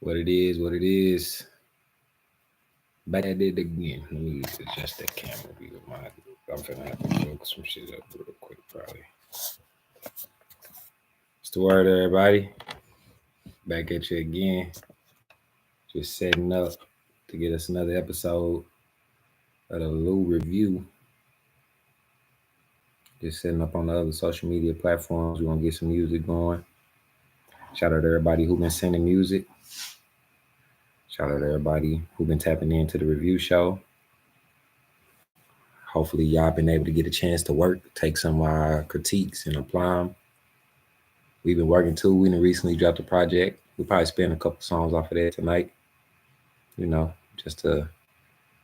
What it is, what it is. Back at it again. Let me adjust that camera view of mine. I'm finna have to focus some shit up real quick, probably. What's the word, everybody? Back at you again. Just setting up to get us another episode of the Lou Review. Just setting up on the other social media platforms. We're gonna get some music going. Shout out to everybody who been sending music. Shout out to everybody who been tapping into the review show. Hopefully y'all been able to get a chance to work, take some of our critiques and apply them. We've been working too. We recently dropped a project. We'll probably spin a couple songs off of that tonight. You know, just to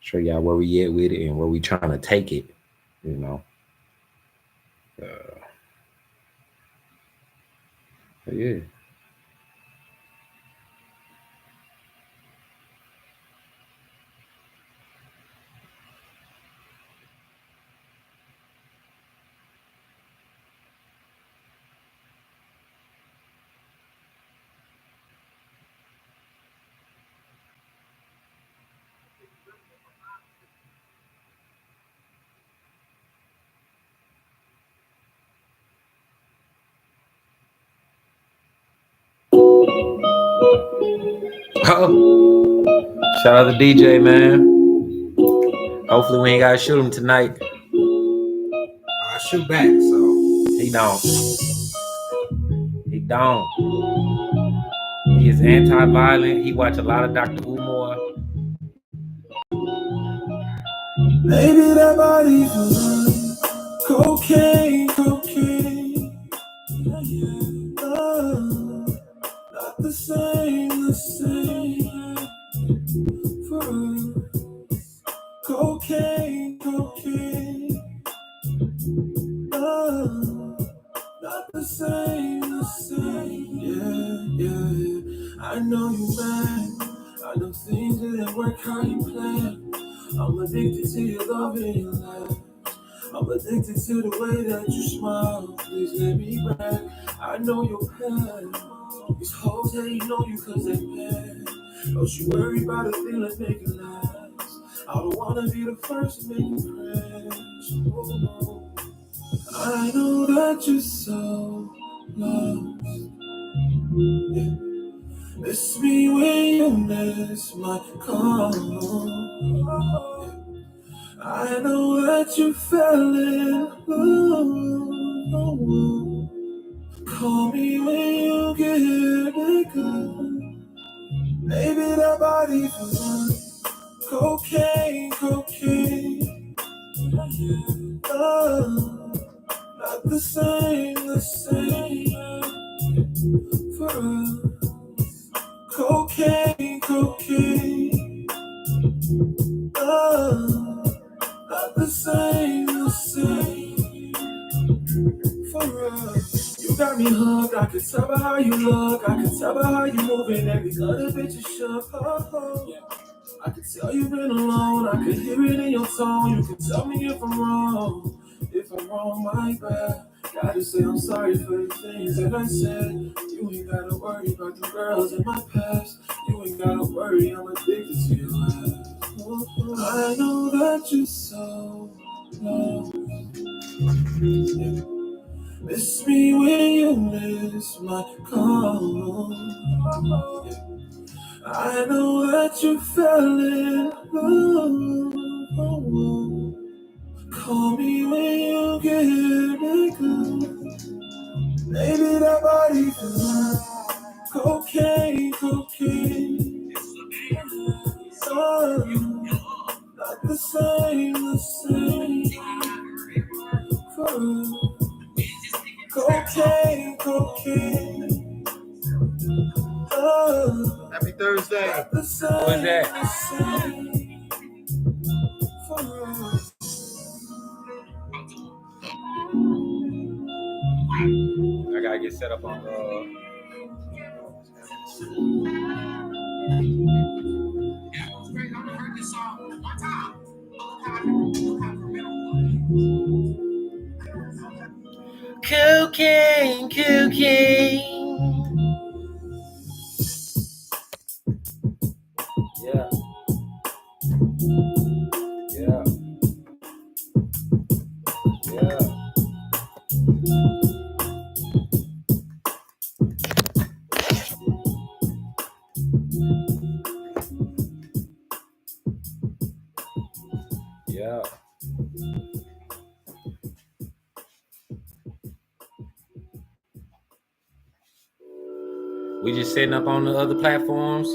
show y'all where we at with it and where we trying to take it. You know. Yeah. Oh, shout out to DJ, man. Hopefully we ain't gotta shoot him tonight. I shoot back, so he don't. He don't. He is anti-violent. He watch a lot of Dr. Umar. Maybe that body cocaine. Not the same for us. Cocaine. Not the same. Yeah. I know you mad. I know things didn't work how you planned. I'm addicted to your love and your laugh. I'm addicted to the way that you smile. Please let me back. I know your pain. These hoes hating on you cause they mad. Don't you worry about a thing, let's make it last. I don't wanna be the first to make you crash. Oh, no. I know that you're so lost. Yeah. Miss me when you miss my call. Yeah. I know that you fell in love. Call me when you get it good. Maybe that body feels cocaine. Not the same for us. Cocaine. Not the same for us. You got me hooked, I can tell by how you look, I can tell by how you moving, every other bitch is shook. I can tell you've been alone, I can hear it in your tone, you can tell me if I'm wrong. If I'm wrong, my bad. Gotta say I'm sorry for the things that I said. You ain't gotta worry about the girls in my past. You ain't gotta worry, I'm addicted to your ass. I know that you're so lost. Yeah. Miss me when you miss my call. Yeah. I know that you fell in love. Call me when you get it good. Maybe that body feels cocaine. Not the same for us. Cocaine. Happy Thursday. Not the same, Who is that? For us. I gotta get set up on cocaine. We just setting up on the other platforms.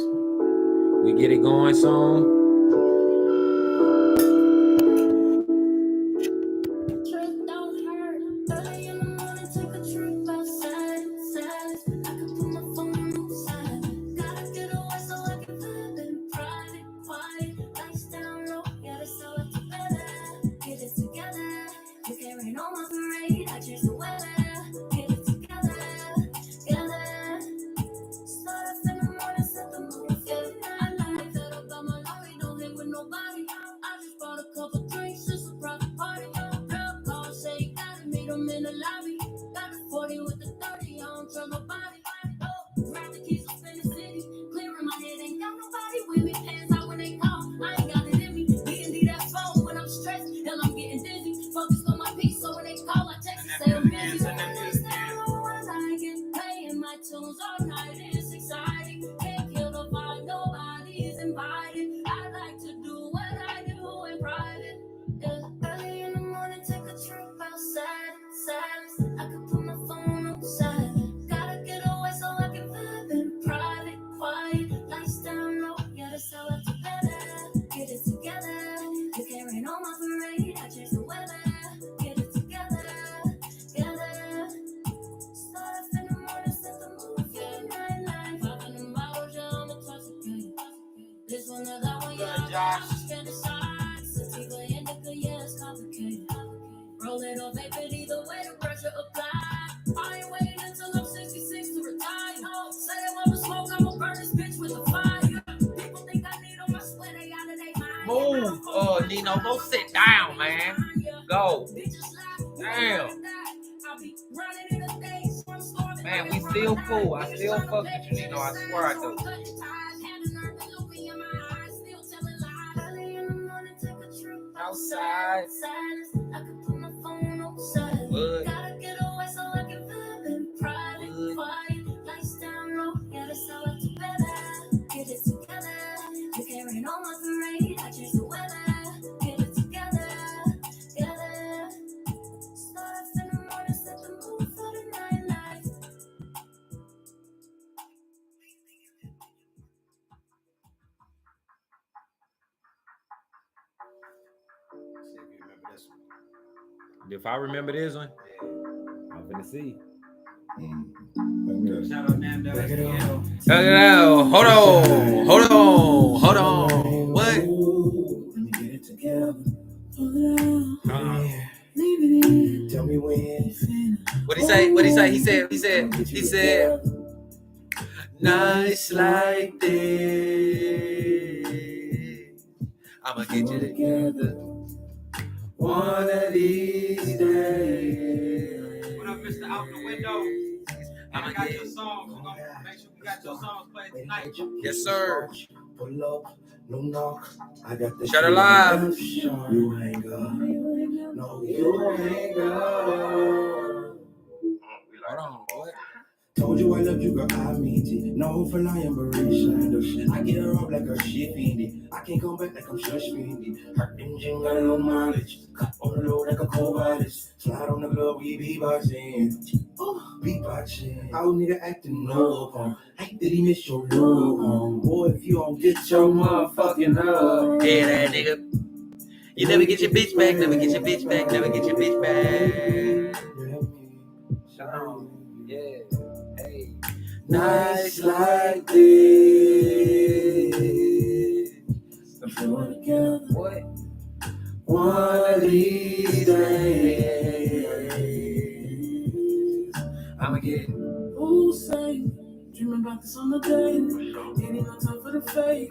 We get it going soon. Move, Nino, go sit down, man. Go. Damn. Man, we still cool. I still fuck with you, Nino. I swear I do. Outside. Wood. If I remember this one, I'm gonna see. Shout out Nando. Hold on. What? Let me get it together. Tell me when. What he say? He said, nights like this, I'ma get you together one of these days. What up, Mr. Out the Window? I got your songs. We're gonna make sure we got your songs played tonight. Yes, sir. Pull up, no knock. I got the Shut her live. You hang up. No, you hang up. Hold on, what? Told you I love you, girl, I mean it. No for lying, but really shine. I get her up like a shit fiend. I can't come back like I'm shush fiend. Her engine got a low mileage. Cut on the load like a cold virus. Slide on the glove, we be boxing. Be boxing. Our nigga acting no fun. Hate that he missed your look. Boy, if you don't get your motherfucking up. Yeah, that nigga. You never get your bitch back, never get your bitch back, never get your bitch back. Shut on. Yeah. Hey. Nights like this. What? One of these days, I'ma get it. Ooh, say, dreaming about this on the day. Ain't no time for the fake.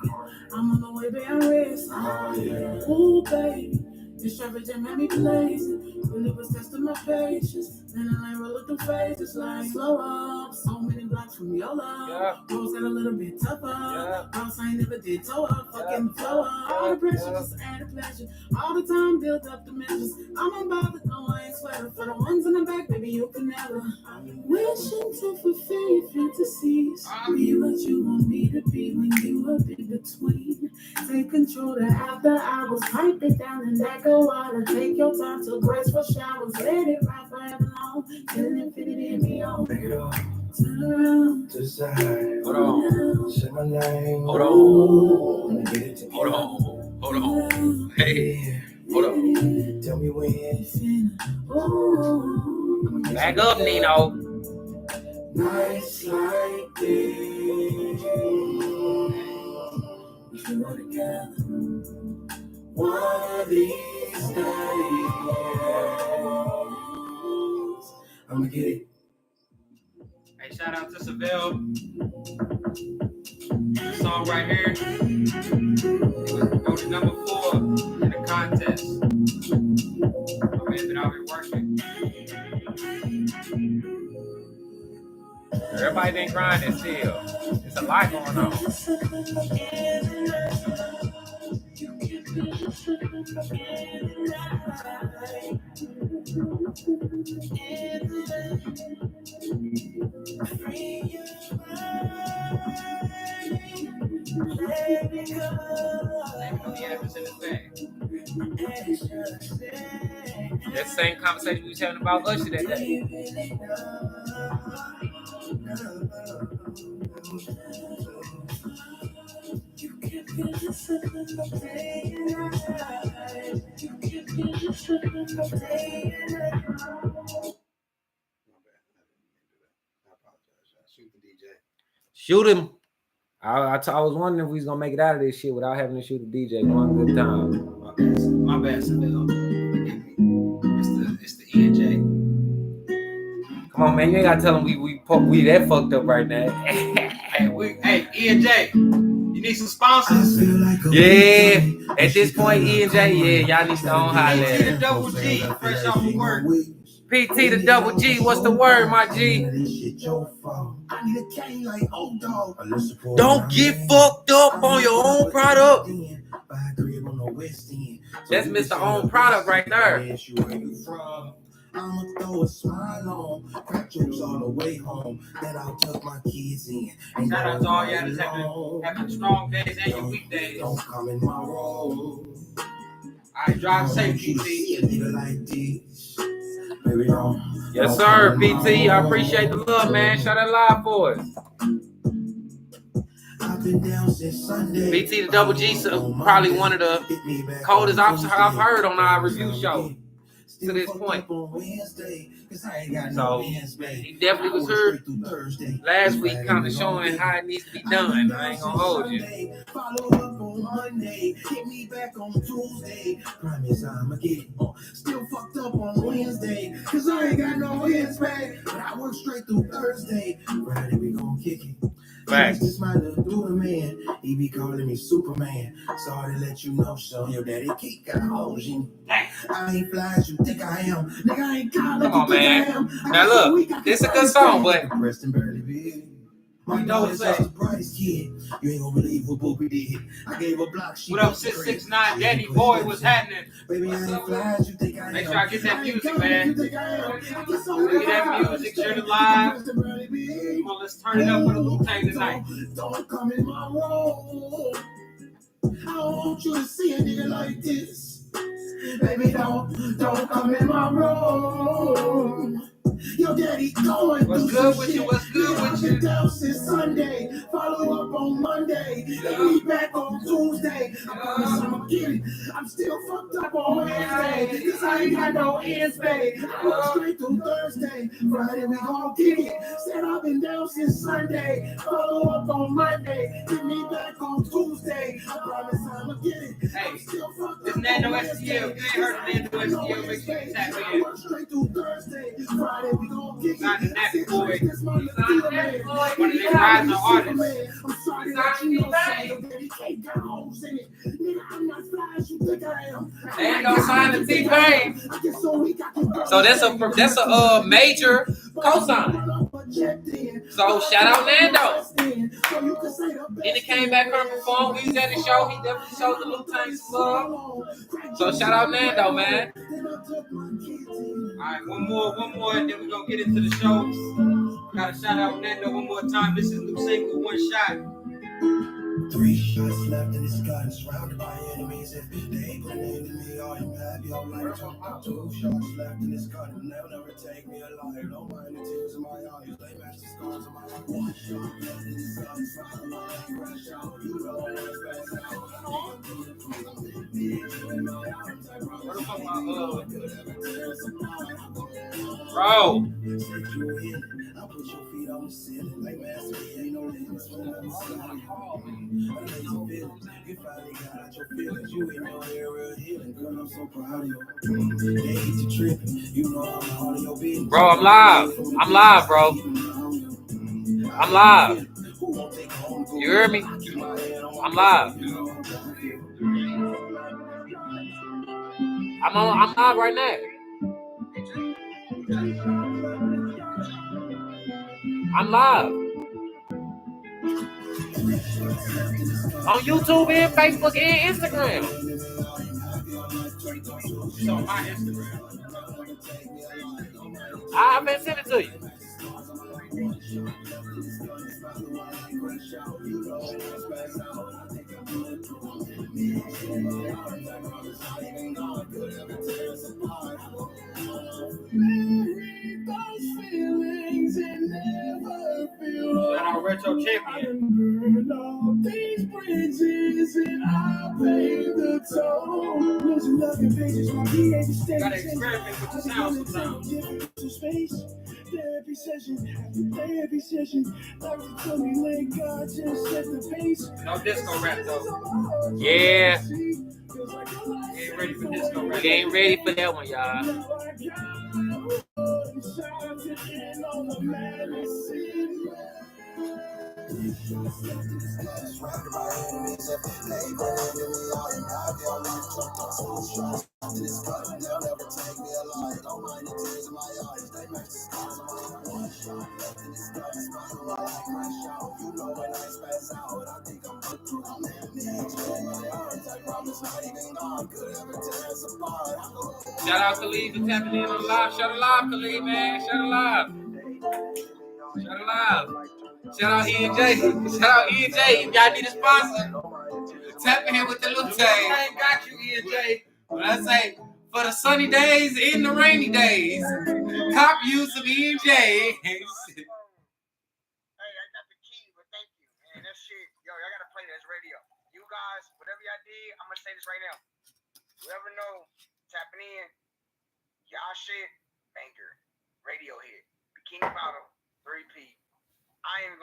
I'm on the way, babe, I'm rest. Oh, yeah. Ooh, babe, this traffic jam had me blazing. Really was testing my patience. Then I ain't rolling through phases like slow up. So many blocks from your love. Yeah. Roads got a little bit tougher. Yeah. Bounce I ain't never did toe up. Fucking the flow up. All the pressure just added pleasure. All the time built up the measures. I'm unbothered, no, I ain't sweating. For the ones in the back, baby, you can never. Wishing to fulfill your fantasies. Be what you want me to be when you up in between. Take control the after hours. Pipe it down and let go water. Take your time to graceful showers. Let it ride forever long. Till infinity and beyond. Break it off. To the side. Hold on. Say my name. Hold on. Let me get it together. Hold on. Hold on. Hey. Hold on. Tell me when. Back up, Nino. Nights like this, we should go together. One of these days, I'ma get it. Hey, shout out to Seville. This song right here. It was voted number 4 in the contest. My man's been out here working. Everybody been grinding still. There's a lot going on. That same conversation we was having about Usher that day. Shoot him. I was wondering if we was gonna make it out of this shit without having to shoot a DJ one good time. My bad, Seville. It's the E&J. Come on, man. You ain't gotta tell him we that fucked up right now. Hey, E&J. You need some sponsors? Yeah. At this point, E&J, yeah, y'all need to own holler at PT the it. double G, fresh off of work. PT the double G, what's the word, my G? Don't get fucked up on your own product. That's Mr. Own Product right there. I'ma throw a smile on, crack jokes all the way home. Then I'll tuck my kids in. Shout out to all y'all that's having strong days and your weekdays. Don't come in my room. Alright, drive safe, PT. Like this. Baby, don't. Yes, sir, PT. I appreciate the love, man. Shout out live for us. I've been down since Sunday. PT the double G, so probably one of the coldest I've heard on our review show to this point. So he definitely was heard last week, kind of showing how it needs to be done. I ain't gonna hold you. Follow up on Monday, hit me back on Tuesday. Promise I'ma get it. Still fucked up on Wednesday, cause I ain't got no ends back. But I work straight through Thursday. Friday we gon' kick it. Facts. This my little dude, man. He be calling me Superman. Sorry to let you know, son. Your daddy Keith got holes in me. I ain't fly as you think I am. Nigga, I ain't God like Come on, you think I man. am. Now look, this is a good song, but Preston barely big. My You know dog is what's up. the brightest kid. You ain't gonna believe what Bobby did. I gave a block. She What up, 669 Danny Boy? What's happening? Baby, I ain't fly as you think I am. Make sure I get that music, man. Get Get that music, share it live. Come on, let's turn it up with a Wu-Tang tonight. Don't come in my room. I don't want you to see a nigga like this. Baby, don't come in my room. Your daddy going What's good with you? What's good with you? Down since Sunday, follow up on Monday, be back on Tuesday. I promise I'ma get it. I'm still fucked up on Wednesday, cause I ain't got no ends paid. I work straight through Thursday, Friday we gon' kick it. Said I've been down since Sunday, follow up on Monday, get me back on Tuesday. I promise I'ma get it. Hey, I'm still fucked this up Nando on STL. Wednesday. If you ain't heard of Nando STL, make sure you tap I in. work straight through Thursday, Friday we gon' kick Not the it. Nappy Boy. This my little deal, man. One of them rising artists. I'm sorry that you know something that he can't got holes in it. Nigga, I'm not fly as you think I am. they ain't gonna sign the T-Pain. I get so weak I can So that's a major cosign. So shout out Nando. Then he came back here and performed. We was at the show. He definitely showed the Wu-Tang some love. So shout out Nando, man. Alright, one more, and then we're gonna get into the show. Gotta shout out Nando one more time. This is new single, One Shot. 3 shots left in this gun, surrounded by enemies. If they put an end to me, are you happy? Your life jumped up. 2 shots left in this gun, will never take me alive. Don't mind the tears in my eyes, they match the scars on my Bro. Bro, I'm live. I'm live, bro. I'm live. You hear me? I'm live. I'm live right now. I'm live. On YouTube and Facebook and Instagram. It's on my Instagram. I've been sending it to you. Shout out Retro Champion. These bridges and I pay the toll. Gotta experiment with the sound sometimes. Therapy session, doctor told me let God just set the pace. No disco rap though. Yeah. We ain't ready for disco rap. We ain't ready for that one, y'all. Shout out Khalid for tapping in on live. Shout out live, Khalid, man. Shout out live. Shout out live. Shout out E&J. Shout out E&J. Y'all need a sponsor. Tap in with the Lutte. I ain't got you, E&J. When I say for the sunny days and the rainy days, cop you some E&J. Hey, I got the key, but thank you, man. That shit, yo, y'all gotta play this radio. You guys, whatever y'all did, I'm gonna say this right now. Whoever know, tapping in, y'all shit, banger, radio hit, Bikini Bottom, 3P. I ain't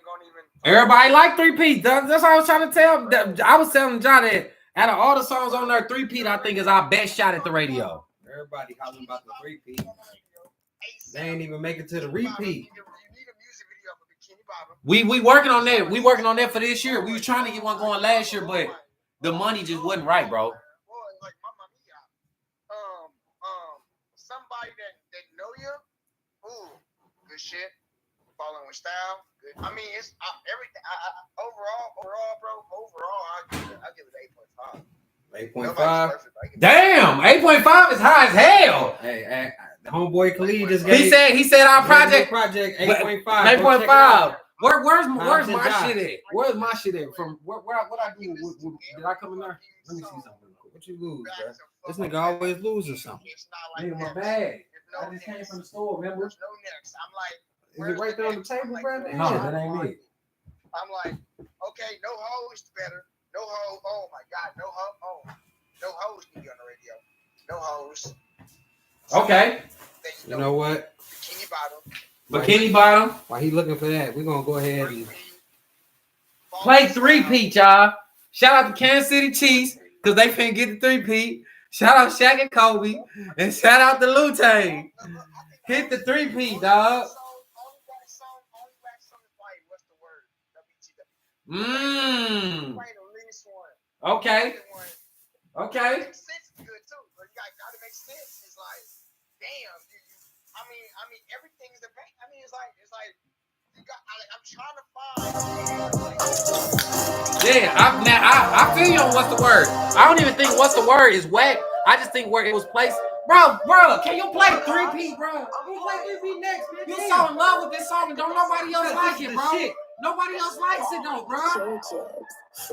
gonna even. Everybody like 3P. That's what I was trying to tell. I was telling John that out of all the songs on there, 3P I think is our best shot at the radio. Everybody hollering about the 3P. They ain't even make it to the repeat. We working on that. We working on that for this year. We was trying to get one going last year, but the money just wasn't right, bro. Somebody that know you, ooh, good shit. Following with style, good. I mean, it's everything. Overall, bro. Overall, I give it 8.5. 8.5. Damn, 8.5 is high as hell. Hey, the homeboy Khalid just gave. He said our project 8.5. 8.5. Where's my shit at? Where's my shit at? From what I do? Did I come in there? Let me see something. What you lose, bro? This nigga always loses something. Nigga, my bag. I just came from the store, remember? There's no next. I'm like. Is it right there on the table, bro? No, that ain't it. I'm like, okay, no hoes better. No hoes. Oh my God, no hoes. Oh, no hoes need to be on the radio. No hoes. Okay. You know what? Bikini Bottom. While he looking for that, we're gonna go ahead and play 3P, y'all. Shout out to Kansas City Chiefs because they finna get the 3P. Shout out Shaq and Kobe, and shout out to Lutte. Hit the 3P, dog. Okay. Okay. Makes sense good too, but you gotta make sense. It's like, damn. I mean, everything's the bank. I mean, it's like you got. I'm trying to find. Yeah, I feel you on what's the word. I don't even think what's the word is whack. I just think where it was placed. Bro, can you play 3P, bro? I'm gonna play 3P next, man. You so in love with this song and don't nobody else like it, bro. Nobody else likes it though, bro.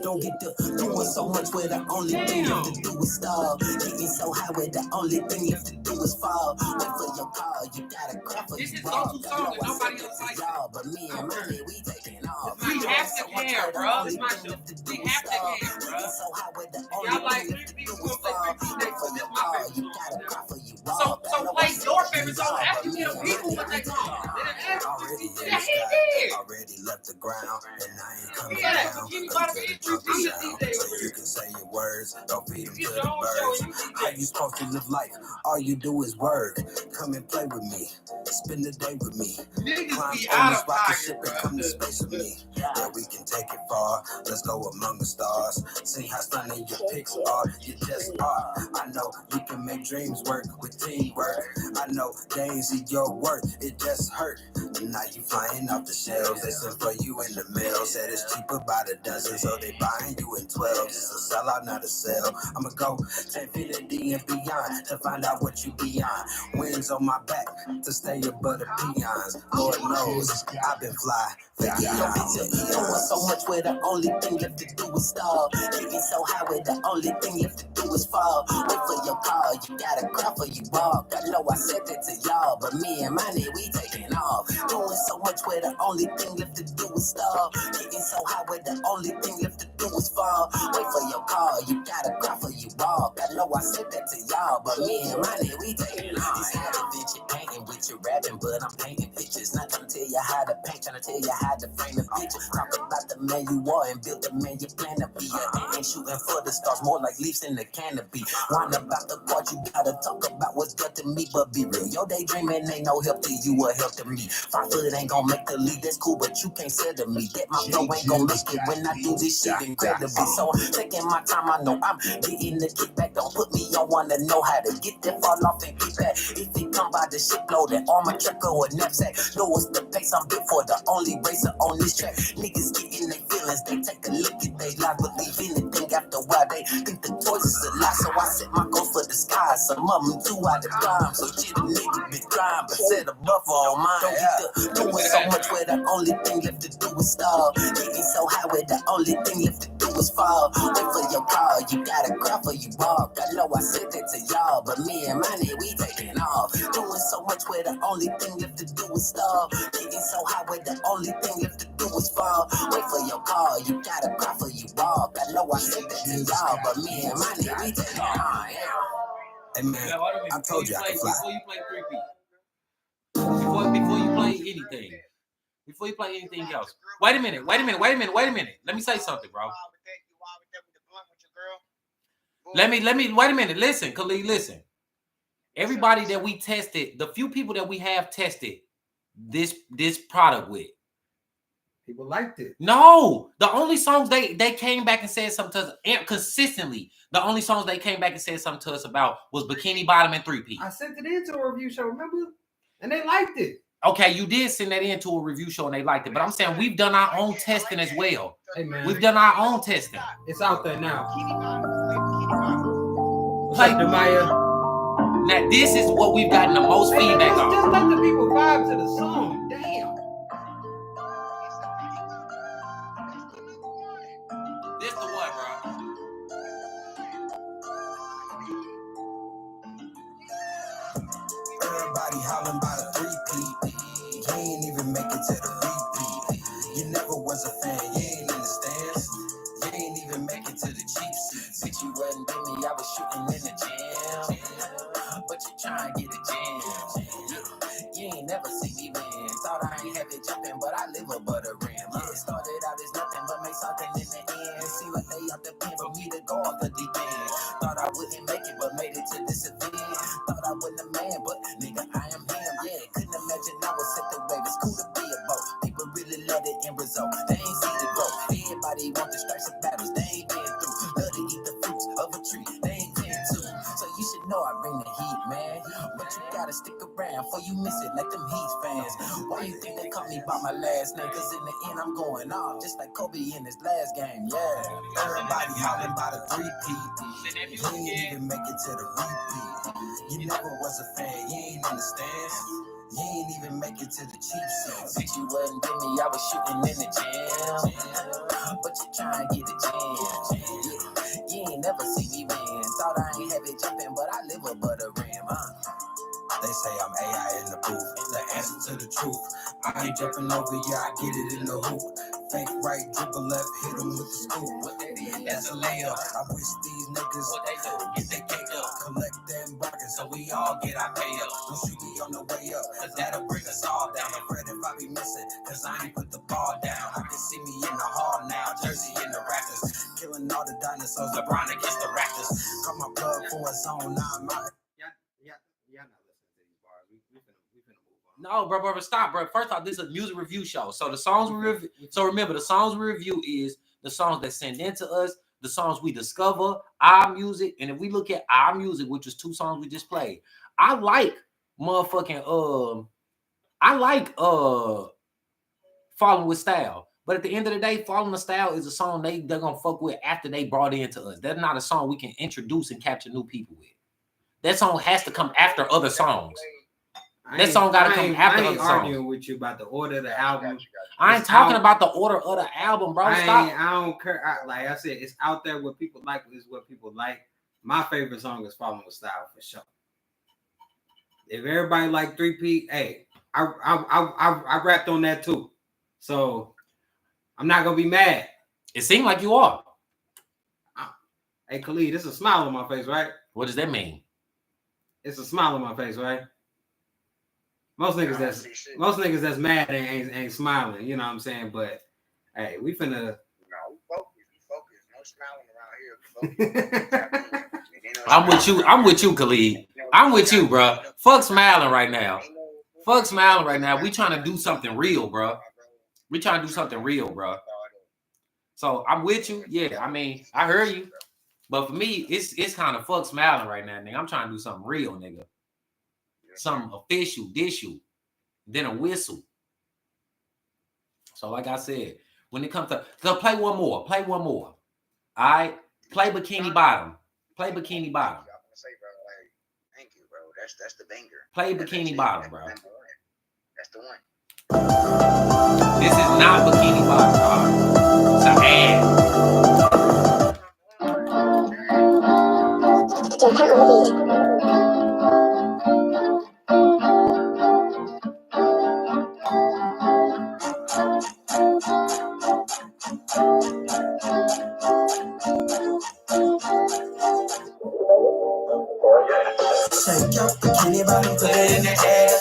Don't get to doing so much where the only thing you have to do is stall. Getting so high where the only thing you have to do is fall. Wait for your call, you gotta cry for This you is walk. go-to song that nobody else likes. Y'all, but me and money, we taking off. We have to care, bro. It's my show. We have to care, bro. So high where the Y'all only like thing you have to 3 do people is gonna fall. play 3 Wait for your call, you gotta cry for you walk. So play your favorite song after you get a people what they call. Yeah, he did. Already left the ground, and I ain't coming Yeah, down. you gotta be a 3 So you can say your words, don't feed them to the birds. How you supposed to live life? All you do is work. Come and play with me. Spend the day with me. Niggas be out of pocket, bro. Come to space with me. Yeah, we can take it far. Let's go among the stars. See how stunning your pics are. You just are. I know you can make dreams work with teamwork. I know they ain't see your worth. It just hurt. Now you flying off the shelves. They sent for you in the mail. Said it's cheaper by the dozen, so they buying you in 12. It's a sellout, not a sell. I'ma go to infinity and beyond to find out what you beyond. Wings on my back to stay above the peons. Lord knows I've been fly. Doing so much where the only thing left to do is stall. Getting so high where the only thing left to do is fall. Wait for your call, you gotta cry for you walk. I know I said that to y'all, but me and money, we taking off. Doing so much where the only thing left to do is stall. Getting so high where the only thing left to do is fall. Wait for your call, you gotta cry for you walk. I know I said that to y'all, but me and money, we taking off. This how adventure painting with your rapping, but I'm painting pictures. Not trying to tell you how to paint, trying to tell you how to frame a picture. Talk about the man you are and build the man you plan to be. Ain't shooting for the stars, more like leaves in the canopy. Whine about the part you gotta talk about what's good to me, but be real. Your daydreaming ain't no help to you or help to me. 5 foot ain't gon' make the lead, that's cool, but you can't settle me. That my flow ain't gon' make it when I do this shit incredibly. So I'm taking my time, I know I'm getting the kickback. Don't put me on one to know how to get that fall off and get back. If it come by the shipload, that armor trucker or knapsack, know what's the pace I'm built for, the only racer on this track. Niggas get in their feelings, they take a look at they life, believe anything after a while. They think the choice is a lie, so I set my goals for the sky. Some of them too out of time, so shit a nigga be trying, but set a buffer on mine. Don't get to doing so much where the only thing left to do is stall. Getting so high where the only thing left to do is fall. Wait for your call, you gotta cry for you walk. I know I said that to y'all, but me and money, we taking off. Doing so much where the only thing left to do is stall. Getting so high where the only thing left to do is fall. Wait for your call, you gotta cry for you walk. I know I said that to y'all, but me and money, we taking off. Hey man, I told you I could fly. Before you play 3 P. Before you play anything. Before you play anything else. Wait a minute. Let me say something, bro. Let me wait a minute. Listen, Khalid, listen. Everybody that we tested, the few people that we have tested this product with, people liked it. No, the only songs they came back and said something to us consistently. The only songs they came back and said something to us about was Bikini Bottom and 3P. I sent it into a review show, remember? And they liked it. Okay, you did send that into a review show and they liked it, but I'm saying we've done our own testing as well. Hey man, we've done our own testing. It's out there now. Play the Maya. Now this is what we've gotten the most feedback on. Just let the people vibe to the song. Damn. This the one, bro. Everybody hollering about a 3P. You ain't even make it to the repeat. You never was a fan, you ain't in the stands. You ain't even make it to the cheap seats. Bitch, you wasn't with me, I was shooting in the gym. But you trying to get a jam. You ain't never see me win. Thought I ain't have it jumping, but I live above the rim. Yeah, it started out as nothing, but make something in the end. Seem like they out the pen for me to go off the deep end. Thought I wouldn't make it, but made it to this event. Thought I wasn't a man, but nigga, I am him. Yeah, couldn't imagine I was set the wave. It's cool to be a boat. People really love the end result. They ain't see the growth. Everybody want the stripes and battles. They ain't been through. Love to eat the fruits of a tree. They ain't been to. So you should know I bring the heat, man. But you gotta stick around before you miss it like them Heat fans. Why you think they call me by my last name? Cause in the end I'm going off just like Kobe in his last game, yeah. Everybody hollering about a 3P. You ain't even make it to the repeat. You never was a fan, you ain't in the stands. You ain't even make it to the cheap seats. Bitch, you wasn't with me, I was shooting in the gym. But you trying to get a gym. You ain't never see me win. Thought I ain't have it jumping, but I live above the rim, They say I'm AI in the booth. The answer to the truth. I ain't jumping over, yeah, I get it in the hoop. Fake right, dribble left, hit him with the scoop. That's a layup. I wish these niggas what they do, get their cake up. Collect them bargains so we all get our pay up. Don't shoot me on the way up, cause that'll bring us all down. I'm afraid if I be missing, cause I ain't put the ball down. I can see me in the hall now, Jersey in the Raptors. Killing all the dinosaurs, LeBron against the Raptors. Call my plug for a zone, now I'm out. Y'all not listening to these bars. We finna move on. No, bro, stop, bro. First off, this is a music review show. So the songs we review. So remember, the songs we review is the songs that send in to us, the songs we discover, our music. And if we look at our music, which is 2 songs we just played, I like motherfucking Falling with Style. But at the end of the day, Falling with Style is a song they're gonna fuck with after they brought it into us. That's not a song we can introduce and capture new people with. That song has to come after other songs. That song got to come after other songs. I ain't arguing with you about the order of the album. I ain't talking about the order of the album, bro. Stop. I don't care. Like I said, it's out there. What people like is what people like. My favorite song is Falling with Style for sure. If everybody like 3P, hey, I rapped on that too. So I'm not gonna be mad. It seemed like you are. Hey Khalid, this is a smile on my face, right? What does that mean? It's a smile on my face, right? Most niggas that's mad ain't smiling, you know what I'm saying? But hey, we finna. No, we focus. No smiling around here. I'm with you, Khalid. I'm with you, bro. Fuck smiling right now. Fuck smiling right now. We trying to do something real, bro. We trying to do something real, bro. So I'm with you. Yeah, I mean, I heard you. But for me, it's kind of fuck smiling right now, nigga. I'm trying to do something real, nigga. Something official, then a whistle. So like I said, when it comes to play one more. All right, play Bikini Bottom. I'm gonna say, bro, like, thank you, bro. That's the banger. Play Bikini Bottom, bro. That's the one. This is not Bikini Bottom, bro. It's an ad.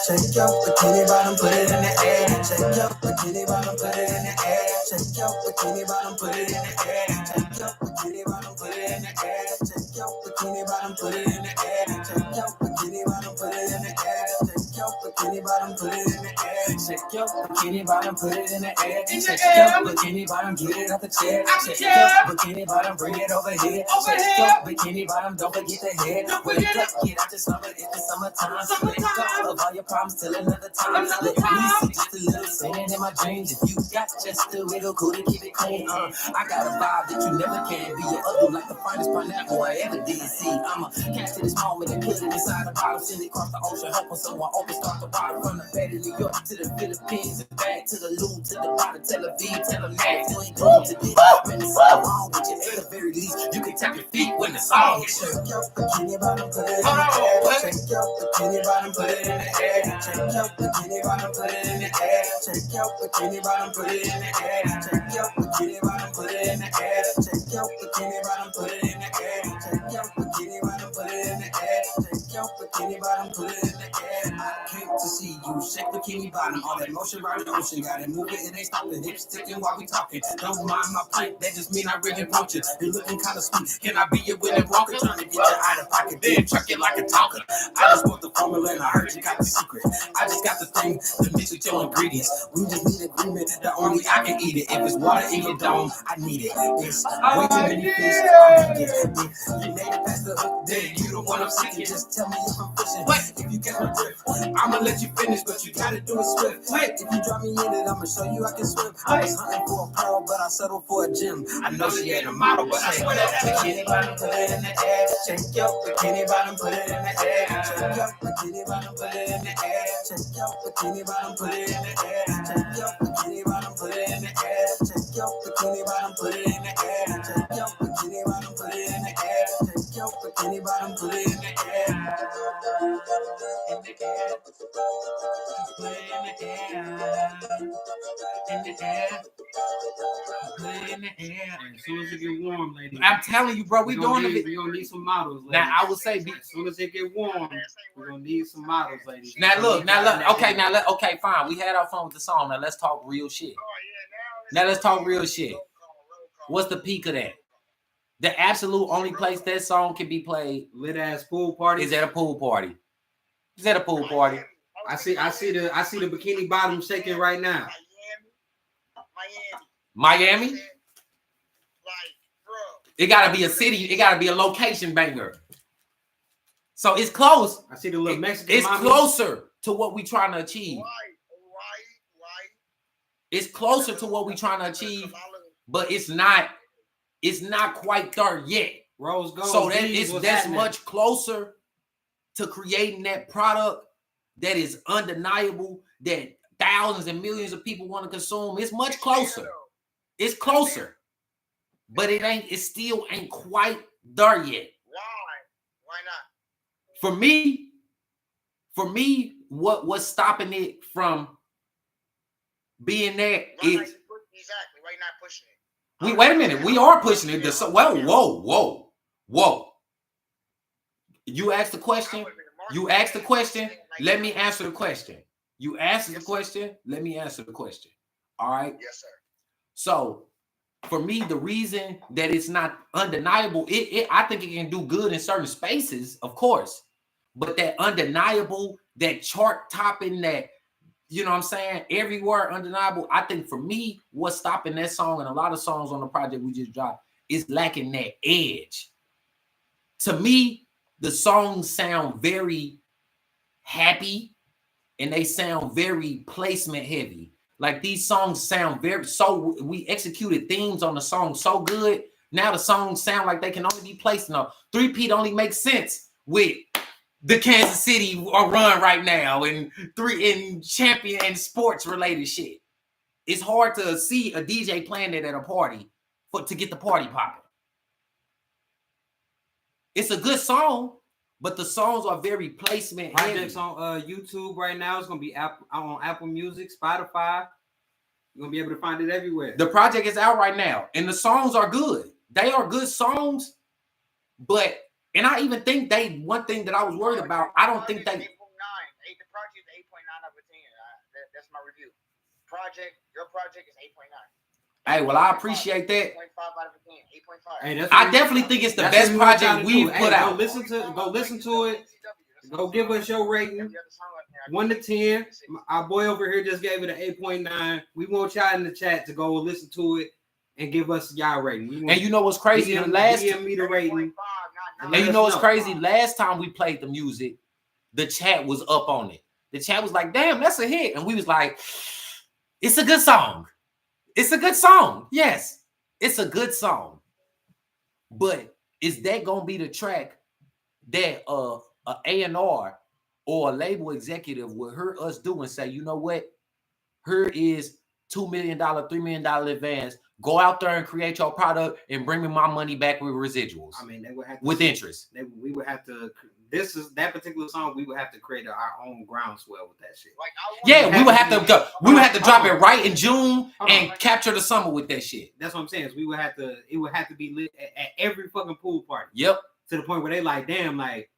Shake your bikini bottom, put it in the air. Shake your bikini bottom, put it in the air. Shake your bikini bottom, put it in the air. Shake your bikini bottom, put it in the air. Shake your bikini bottom, put it in the air. Shake your bikini bottom, put it in the air. Shake your bikini bottom, put it in the air. Shake your bikini bottom, put it in the air. Shake your bikini bottom, put it in the air. Shake your bikini bottom, get it off the chair. Shake your bikini bottom, bring it over here. Shake your bikini bottom, don't forget the head. Wake up, get out the summer, it's the summertime. Let go of all your problems till another time. Let me see just a little singing in my dreams. If you got just a little cool to keep it clean, I got a vibe that you never can be. Your ugly like the finest pineapple I ever did see. I'ma capture this moment and put it inside the bottle. Send it across the ocean, help on someone open, start the bottle. From the bay to New York to the Philippines and back to the Louvre to the bottom, Tel Aviv. Tell them that you ain't going to this. Man, it's all wrong with you. At the very least, you can tap your feet when the song hits you. Shake your bikini bottom, put it in the air. Shake your bikini bottom, put it in the air. Shake your bikini bottom, put it in the air. Shake your bikini bottom, put it in the air. Shake your bikini bottom, put it in the air. Shake your bikini bottom, put it in the air. Shake your bikini bottom, put it in the air. Shake your bikini bottom, put it in the air. I came to see you shake bikini bottom. All that motion around the ocean, got it moving, it ain't stopping. Hips sticking while we talking. Don't mind my plate, that just mean I really want you. You're looking kind of sweet. Can I be your Willy Wonka? Trying to get you out of pocket, then truck it like a talker. I just want the formula and I heard you got the secret. I just got the thing to mix with your ingredients. We just need agreement that only I can eat it. If it's water in your dome, I need it. It's way too many fish. You made it past the hook, then you the one I'm seeking. Just tell me if I'm fishing. If you get my drift, I'ma let you finish. But but you gotta do it swift. If you drop me in it, I'ma show you I can swim. I was hunting for a pearl, but I settled for a gem. I know she ain't a model, but I swear that bikini bottom, put it in the air. Shake your bikini bottom, put it in the air. Shake your bikini bottom, put it in the air. Shake your bikini bottom, put it in the air. Shake your bikini bottom, put it in the air. Shake your bikini bottom, put it in the air. Shake your bikini bottom, put it in the air. Shake your bikini bottom, put it in the air. In the air. Put it in the air. In the air. Put it in the air. As soon as it get warm, ladies. I'm telling you, bro, we gonna doing it. We gonna need some models, ladies. Now I would say, as soon as it get warm, we're gonna need some models, ladies. Now look. Okay, fine. We had our fun with the song. Now let's talk real shit. Now let's talk real shit. What's the peak of that? The absolute only place that song can be played, lit ass pool party, is at a pool party. Is at a pool party. I see the bikini bottom shaking right now. Miami. Like, bro. It gotta be a city. It gotta be a location banger. So it's close. I see the little Mexican. It's closer to what we trying to achieve. Right. It's closer to what we trying to achieve, but it's not quite there yet. Rose gold. So that's much closer to creating that product that is undeniable, that thousands and millions of people want to consume. It's much closer. It's closer, but it still ain't quite there yet. Why not? For me, what's stopping it from being there is exactly. Why you not pushing it? wait a minute. We are pushing it. Whoa. You asked the question. Let me answer the question. You asked the question. Let me answer the question. All right. Yes, sir. So, for me, the reason that it's not undeniable, I think it can do good in certain spaces, of course. But that undeniable, that chart topping, that, you know what I'm saying, everywhere undeniable, I think for me, what's stopping that song and a lot of songs on the project we just dropped is lacking that edge. To me, the songs sound very happy and they sound very placement heavy. Like these songs sound we executed themes on the song so good. Now the songs sound like they can only be placed in a three-peat only makes sense with the Kansas City run right now and champion and sports related shit. It's hard to see a DJ playing it at a party to get the party popping. It's a good song, but the songs are very placement heavy. Projects on YouTube right now. It's gonna be on Apple Music, Spotify. You're gonna be able to find it everywhere. The project is out right now, and the songs are good. They are good songs, but and I even think one thing that I was worried about, I don't think they. 8.9. The project is 8.9 out of 10. That's my review. Your project is 8.9. Hey, well, I appreciate that. 8.5 out of 10. 8.5. Hey, I definitely think it's the best project we've put out. Go listen to it. Go give us your rating. 1 to 10. Our boy over here just gave it an 8.9. We want y'all in the chat to go listen to it and give us y'all rating. And you know what's crazy? DM me the rating. And you know what's crazy? Last time we played the music, the chat was up on it. The chat was like, damn, that's a hit. And we was like, it's a good song. It's a good song. Yes, it's a good song. But is that going to be the track that a A&R or a label executive will hear us do and say, you know what? Here is $2 million, $3 million advance. Go out there and create your product and bring me my money back with residuals. I mean, they would have to, with interest. We would have to. That particular song. We would have to create our own groundswell with that shit. We would have to go. We would have to drop it right in June and capture the summer with that shit. That's what I'm saying. We would have to. It would have to be lit at every fucking pool party. Yep. To the point where they like, damn, like,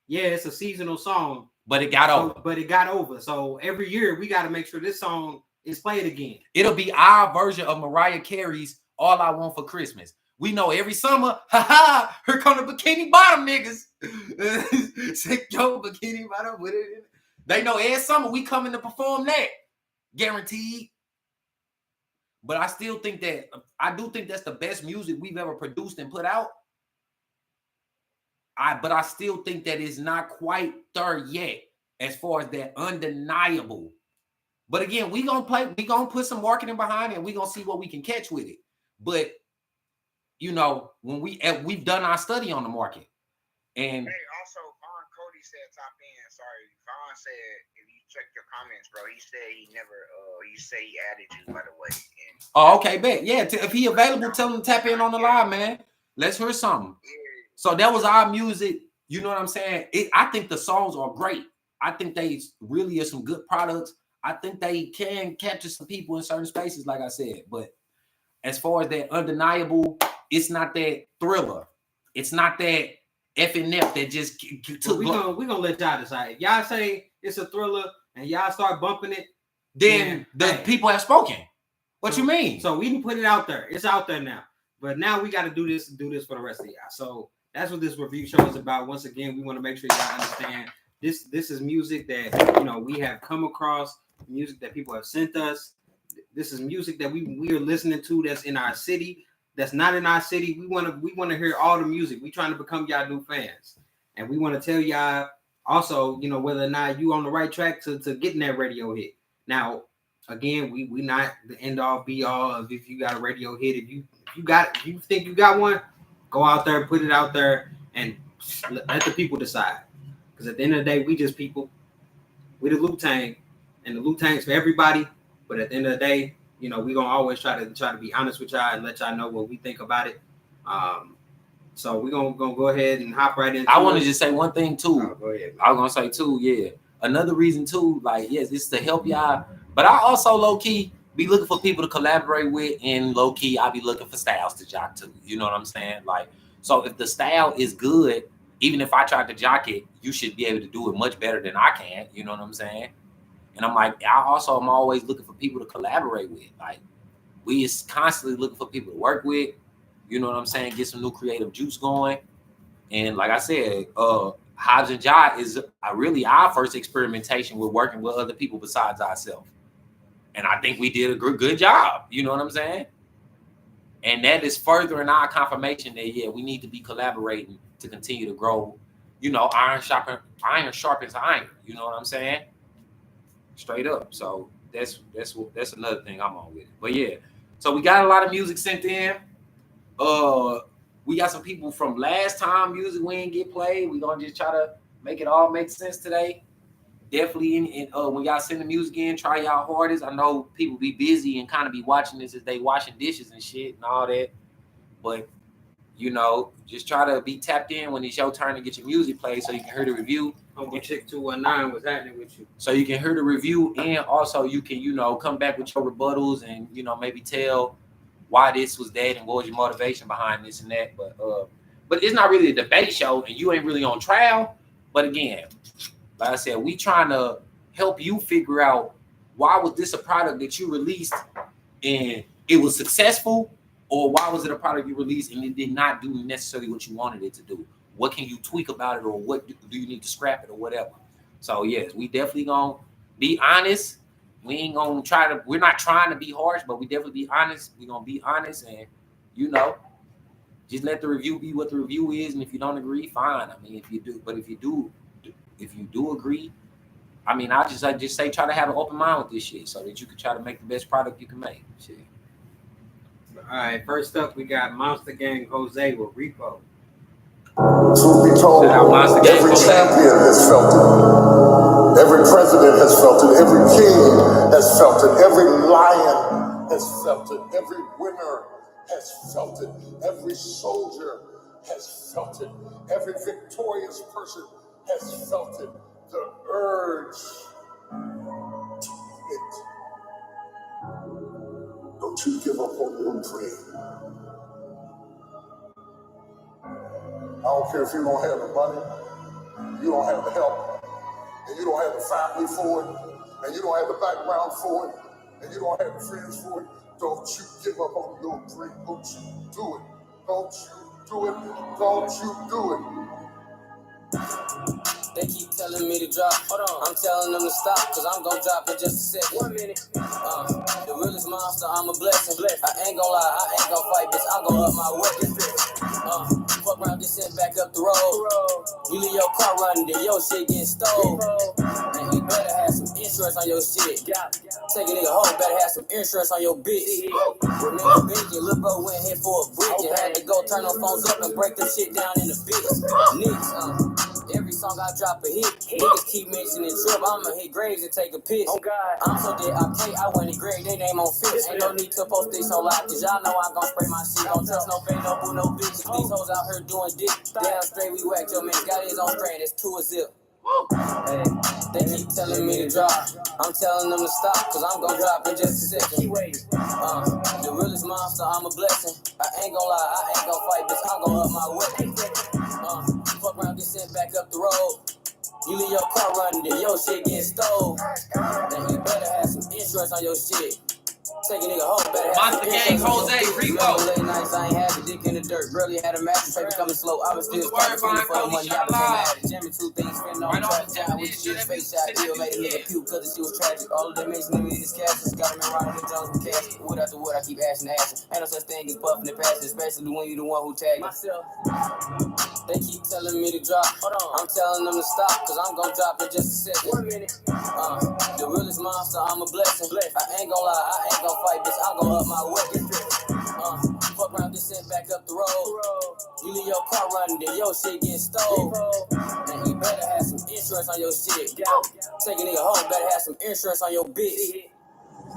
yeah, it's a seasonal song, but it got over. So every year we got to make sure this song is played again. It'll be our version of Mariah Carey's "All I Want for Christmas." We know every summer, here come the bikini bottom niggas. Say, yo, bikini bottom with it. They know every summer we coming to perform that. Guaranteed. But I do think that's the best music we've ever produced and put out. But I still think that it's not quite there yet. as far as that undeniable. But again, we gonna put some marketing behind it, and we gonna see what we can catch with it. But you know, when we've done our study on the market, and hey, also Vaughn Cody said top in. Sorry, Vaughn said if you check your comments, bro, he said he never. You say he added you, by the way. And oh, okay, bet. Yeah, if he available, tell him to tap in on the live, man. Let's hear something. yeah. So that was our music. You know what I'm saying? I think the songs are great. I think they really are some good products. I think they can capture some people in certain spaces, like I said. But as far as that undeniable, it's not that Thriller. It's not that FNF that just took. We gonna let y'all decide. If y'all say it's a Thriller and y'all start bumping it, then the people have spoken. What you mean? So we can put it out there. It's out there now. But now we got to do this for the rest of y'all. So that's what this review show is about. Once again, we want to make sure y'all understand this is music that, you know, we have come across, music that people have sent us. This is music that we are listening to that's in our city, that's not in our city. We want to hear all the music. We trying to become y'all new fans. And we want to tell y'all also, you know, whether or not you on the right track to getting that radio hit. Now, again, we not the end all be all of if you got a radio hit. If you think you got one, go out there, put it out there, and let the people decide. Because at the end of the day, we just people. We the Wu-Tang, and the Wu-Tang's for everybody. But at the end of the day, you know, we gonna always try to be honest with y'all and let y'all know what we think about it. So we're gonna go ahead and hop right into I want to just say one thing too. Oh, go ahead, I was gonna say too, yeah. Another reason too, like, yes, it's to help y'all. But I also low-key be looking for people to collaborate with, and low-key I be looking for styles to jock to. You know what I'm saying? Like, so if the style is good, even if I tried to jock it, you should be able to do it much better than I can. You know what I'm saying? And I'm like, I'm always looking for people to collaborate with. Like, we is constantly looking for people to work with. You know what I'm saying? Get some new creative juice going. And like I said, Hobbs and Jai is really our first experimentation with working with other people besides ourselves. And I think we did a good job. You know what I'm saying? And that is furthering our confirmation that, yeah, we need to be collaborating to continue to grow. You know, iron sharpens iron. You know what I'm saying? Straight up. So that's another thing I'm on with it. But yeah, so we got a lot of music sent in. We got some people from last time music we didn't get played. We're gonna just try to make it all make sense today. Definitely when y'all send the music in, try y'all hardest. I know people be busy and kind of be watching this as they washing dishes and shit and all that. But you know, just try to be tapped in when it's your turn to get your music played so you can hear the review. Chick 219, what's happening with you? So you can hear the review, and also you can, you know, come back with your rebuttals and, you know, maybe tell why this was that and what was your motivation behind this and that. But it's not really a debate show, and you ain't really on trial. But again, like I said, we trying to help you figure out, why was this a product that you released and it was successful, or why was it a product you released and it did not do necessarily what you wanted it to do? What can you tweak about it, or what do you need to scrap it, or whatever? So yes, we definitely gonna be honest. We ain't gonna we're not trying to be harsh, but we definitely be honest. We're gonna be honest, and you know, just let the review be what the review is. And if you don't agree, fine. I mean, if you do agree, I mean, I just say try to have an open mind with this shit so that you can try to make the best product you can make. Shit. All right, first up we got Monster Gang Jose with Repo. Truth be told, every champion has felt it. Every president has felt it. Every king has felt it. Every lion has felt it. Every winner has felt it. Every soldier has felt it. Every victorious person has felt it. The urge to quit. Don't you give up on your dream. I don't care if you don't have the money, you don't have the help, and you don't have the family for it, and you don't have the background for it, and you don't have the friends for it. Don't you give up on your dream. Don't you do it. Don't you do it. Don't you do it. They keep telling me to drop. Hold on. I'm telling them to stop, cause I'm gonna drop in just a second. 1 minute. The realest monster, I'm a blessing. I ain't gonna lie, I ain't gonna fight, bitch. I'm gonna up my weapon. Fuck around, get sent back up the road. You leave your car running, then your shit getting stole. Man, you better have some insurance on your shit. Take a nigga home, better have some insurance on your bitch. Remember Benji, lil' bro went here for a brick and had to go turn them phones up and break them shit down in the bitch. Niggas, every song I drop a hit. Niggas keep mentioning Trip, I'ma hit graves and take a piss. I'm so dead, I went and grade they name on fix. Ain't no need to post this on live, cause y'all know I'm gon' spray my shit. Don't trust no fake, no boo, no bitch. These hoes out here doing dick. Damn straight, we whacked your man, got his own strand, it's 2 a zip. Hey, they keep telling me to drop. I'm telling them to stop, cause I'm gon' drop in just a second. The realest monster, I'm a blessing. I ain't gon' lie, I ain't gon' fight, bitch, I'm gon' up my weapon. Fuck around, get sent back up the road. You leave your car running, then your shit get stole. Then you better have some insurance on your shit. Take a nigga home, better have Monster Gang, Jose, Repo. Late nights, I ain't had a dick in the dirt. Barely had a match, paper coming slow. I was still What's the word, for the money. I Cody? became mad. Jamming 2 things, spending on Right on track the time. With shit, face shot, deal, made a nigga puke, cause the shit was tragic. All of them mentioning me, these cashes. Got them in riding with Jones with cash. Wood after wood, I keep asking. Ain't no such thing as buffing the past, especially when you the one who tagged myself. They keep telling me to drop. I'm telling them to stop, cause I'm gon' drop in just a second. 1 minute. The realest monster, I'm a blessing. I ain't gon' lie, I ain't gon' fight, bitch, I'm gon' up my weapon. Fuck around, get sent back up the road. You leave your car running, then your shit getting stole. Man, you better have some insurance on your shit. Take a nigga home, better have some insurance on your bitch.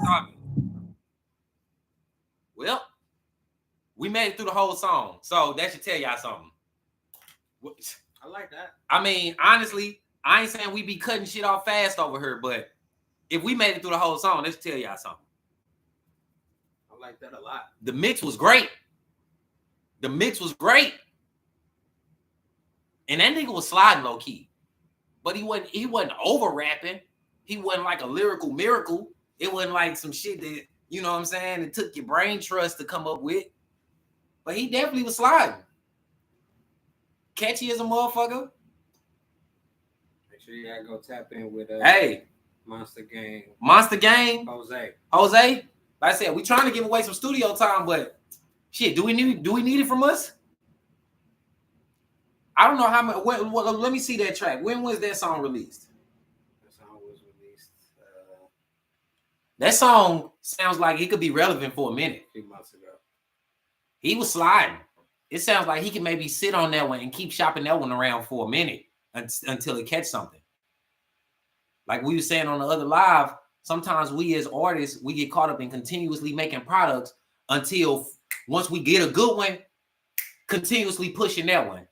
Stop it. Well, we made it through the whole song, so that should tell y'all something. I like that. I mean, honestly, I ain't saying we be cutting shit off fast over here, but if we made it through the whole song, that should tell y'all something. I like that a lot. The mix was great. The mix was great. And that nigga was sliding low key. But he wasn't over rapping. He wasn't like a lyrical miracle. It wasn't like some shit that, you know what I'm saying, it took your brain trust to come up with. But he definitely was sliding. Catchy as a motherfucker. Make sure you gotta go tap in with hey, Monster Gang. Monster Gang. Jose. Like I said, we trying to give away some studio time, but shit, do we need it from us? I don't know how much. Let me see that track. When was that song released? That song was released. That song sounds like it could be relevant for a minute. A few months ago. He was sliding. It sounds like he can maybe sit on that one and keep shopping that one around for a minute until it catch something. Like we were saying on the other live, sometimes we as artists, we get caught up in continuously making products until once we get a good one, continuously pushing that one.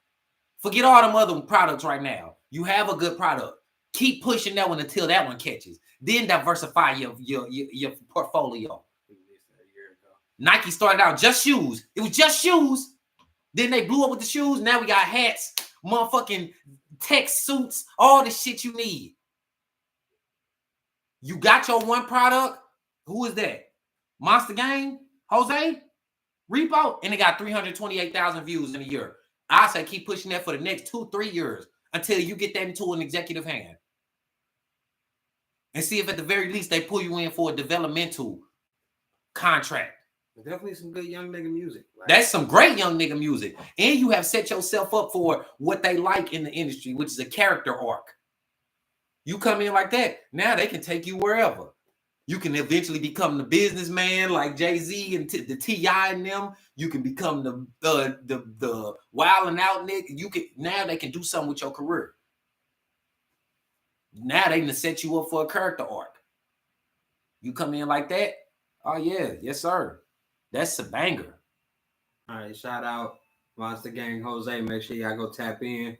Forget all them other products right now. You have a good product. Keep pushing that one until that one catches. Then diversify your portfolio. Nike started out just shoes. It was just shoes. Then they blew up with the shoes. Now we got hats, motherfucking tech suits, all the shit you need. You got your one product. Who is that? Monster Gang? Jose? Repo? And it got 328,000 views in a year. I say keep pushing that for the next 2-3 years until you get that into an executive hand. And see if at the very least they pull you in for a developmental contract. Definitely some good young nigga music. Like, that's some great young nigga music. And you have set yourself up for what they like in the industry, which is a character arc. You come in like that, now they can take you wherever. You can eventually become the businessman like Jay-Z and the T.I. and them. You can become the wild and out nigga. Now they can do something with your career. Now they can set you up for a character arc. You come in like that, oh yeah, yes sir. That's a banger. All right, shout out Monster Gang Jose. Make sure y'all go tap in.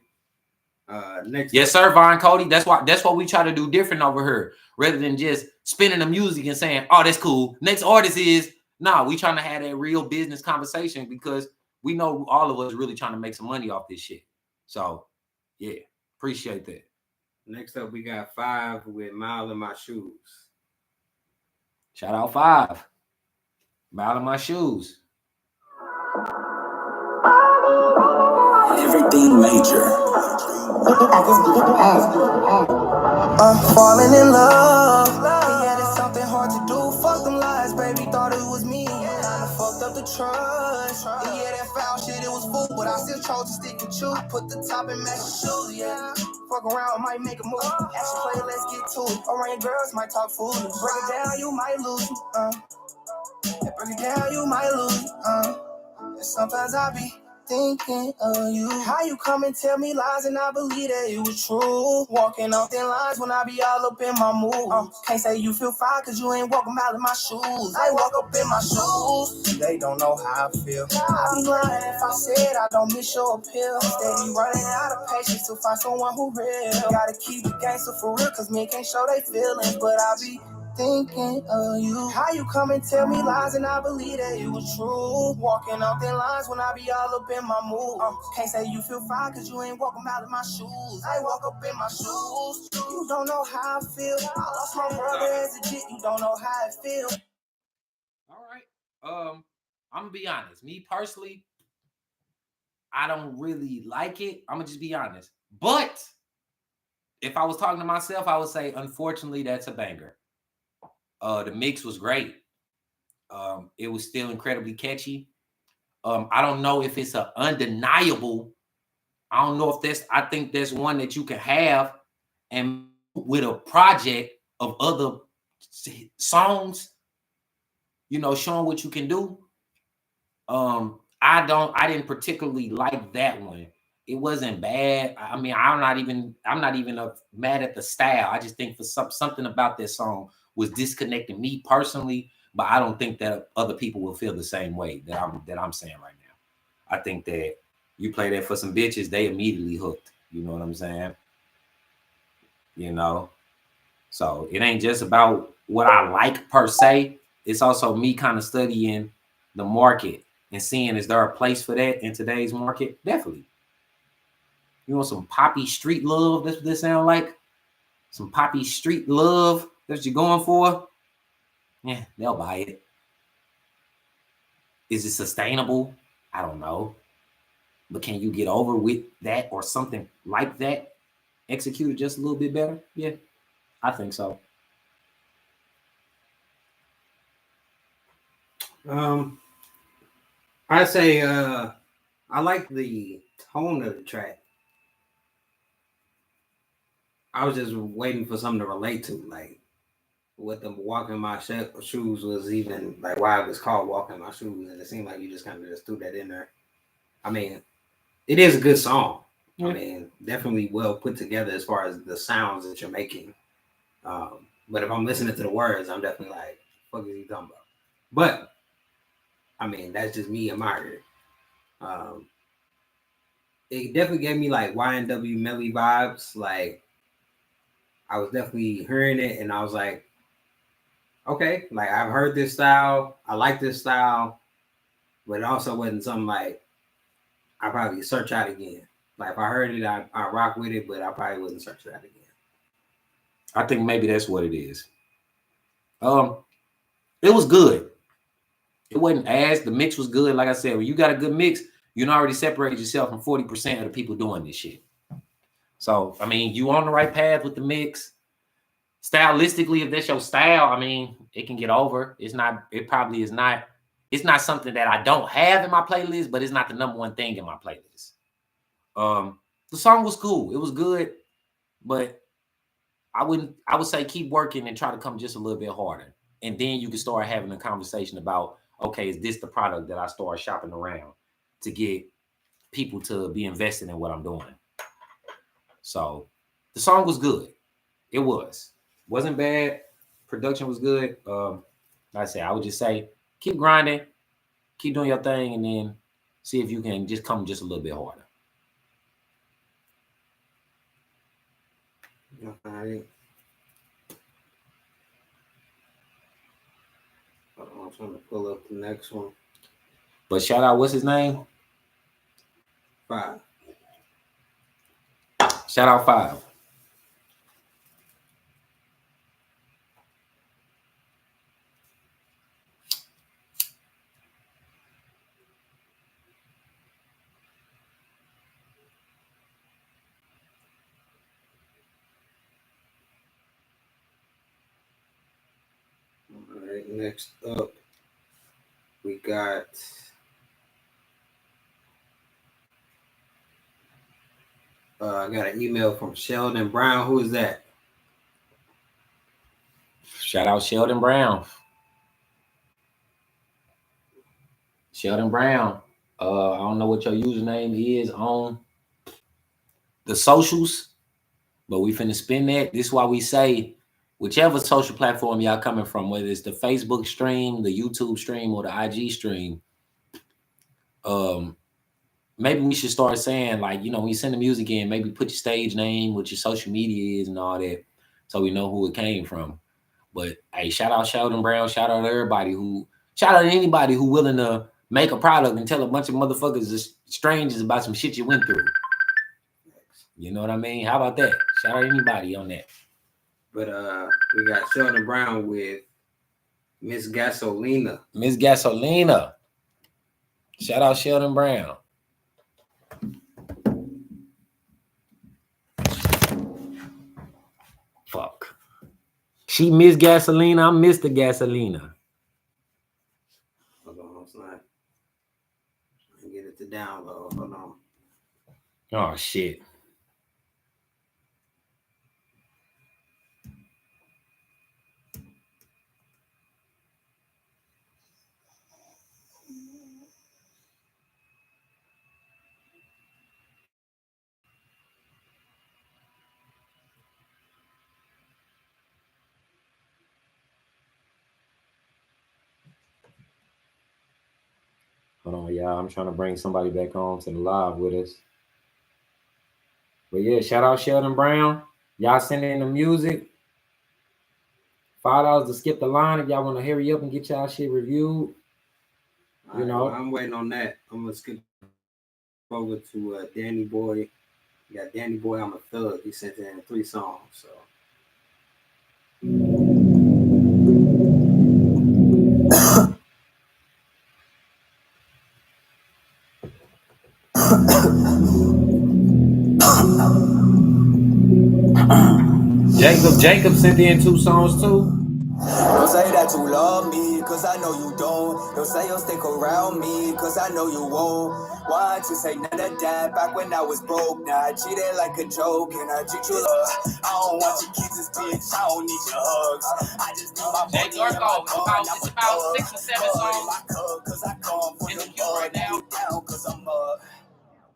Next, yes sir, Vaughn Cody. That's what we try to do different over here, rather than just spinning the music and saying, "Oh, that's cool." Next artist is we trying to have that real business conversation because we know all of us really trying to make some money off this shit. So, yeah, appreciate that. Next up, we got 5 with Mile in My Shoes. Shout out 5. Mile in My Shoes. Everything major. Falling in love. Yeah, it's something hard to do. Fuck them lies, baby. Thought it was me. Kinda fucked up the could trust. And yeah, that foul shit, it was food, but I still chose to stick with you. Put the top in match shoes, yeah. Fuck around, might make a move. Action play, let's get to it. Orange girls might talk foolish. Break it down, you might lose me. Break it down, you might lose me. And sometimes I be thinking of you. How you come and tell me lies and I believe that it was true. Walking off thin lines when I be all up in my mood. Can't say you feel fine cause you ain't walking out in my shoes. I walk up in my shoes. They don't know how I feel. I be lying if I said I don't miss your appeal. Steady running out of patience to find someone who real. Gotta keep it gangster for real cause men can't show they feelings. But I be thinking of you. How you come and tell me lies and I believe that it was true. Walking off thin lines when I be all up in my mood. Can't say you feel fine cause you ain't walking out of my shoes. I walk up in my shoes. You don't know how I feel. I lost my brother as a jit. You don't know how it feel. All right. I'm gonna be honest. Me personally, I don't really like it. I'm gonna just be honest. But if I was talking to myself, I would say, unfortunately, that's a banger. The mix was great. It was still incredibly catchy. I don't know if it's an undeniable. I don't know if that's. I think that's one that you can have, and with a project of other songs, showing what you can do. I didn't particularly like that one. It wasn't bad. I mean, I'm not even mad at the style. I just think for something about this song was disconnecting me personally, but I don't think that other people will feel the same way that I'm saying right now. I think that you play that for some bitches, they immediately hooked. You know what I'm saying? So it ain't just about what I like per se. It's also me kind of studying the market and seeing, is there a place for that in today's market? Definitely. You want some poppy street love? That's what this sound like? Some poppy street love? That's what you're going for? Yeah, they'll buy it. Is it sustainable? I don't know. But can you get over with that or something like that executed just a little bit better? Yeah, I think so. I say I like the tone of the track. I was just waiting for something to relate to, like what the walking my shoes was, even like why it was called walking my shoes, and it seemed like you just kind of just threw that in there. I mean, it is a good song. Yeah. I mean, definitely well put together as far as the sounds that you're making. But if I'm listening to the words, I'm definitely like, "What is he talking about?" But I mean, that's just me and my ear. It definitely gave me like YNW Melly vibes. Like I was definitely hearing it, and I was like, okay, like I've heard this style, I like this style, but it also wasn't something like I probably search out again. Like if I heard it, I rock with it, but I probably wouldn't search it out again. I think maybe that's what it is. It was good. It wasn't the mix was good. Like I said, when you got a good mix, you already separated yourself from 40% of the people doing this shit. So, I mean, you on the right path with the mix. Stylistically, if that's your style, I mean, it can get over. It's not something that I don't have in my playlist, but it's not the number one thing in my playlist. The song was cool. It was good, but I would say keep working and try to come just a little bit harder. And then you can start having a conversation about, okay, is this the product that I start shopping around to get people to be invested in what I'm doing? So the song was good. It wasn't bad. Production was good. Like I said, I would just say keep grinding, keep doing your thing, and then see if you can just come just a little bit harder. All right. I'm trying to pull up the next one. But shout out, what's his name? 5. Shout out 5. All right, next up. We got I got an email from Sheldon Brown. Who is that? Shout out Sheldon Brown. Sheldon Brown. I don't know what your username is on the socials, but we finna spin that. This is why we say whichever social platform y'all coming from, whether it's the Facebook stream, the YouTube stream, or the IG stream, maybe we should start saying, like, you know, when you send the music in, maybe put your stage name, what your social media is and all that, so we know who it came from. But hey, shout out Sheldon Brown, shout out anybody who willing to make a product and tell a bunch of motherfuckers strangers about some shit you went through. You know what I mean? How about that? Shout out anybody on that. But we got Sheldon Brown with Miss Gasolina. Miss Gasolina. Shout out Sheldon Brown. Fuck. She Miss Gasolina, I'm Mr. Gasolina. Hold on, it's not. I get it to download. Hold on. Oh shit. Hold on, y'all. I'm trying to bring somebody back on to the live with us. But yeah, shout out Sheldon Brown. Y'all send in the music. $5 to skip the line if y'all want to hurry up and get y'all shit reviewed. You know, I'm waiting on that. I'm gonna skip over to Danny Boy. You got Danny Boy, I'm a Thug. He sent in 3 songs. So Jacob sent in 2 songs too. Don't say that you love me, cause I know you don't. Don't say you'll stick around me, cause I know you won't. Why'd you say none of that back when I was broke? Now I treated like a joke, and I treat you like I don't want your kisses, bitch, I don't need your hugs. I just need my money and my gun. It's about 6 or 7 songs cause I come from in the the queue right now. down, cause I'm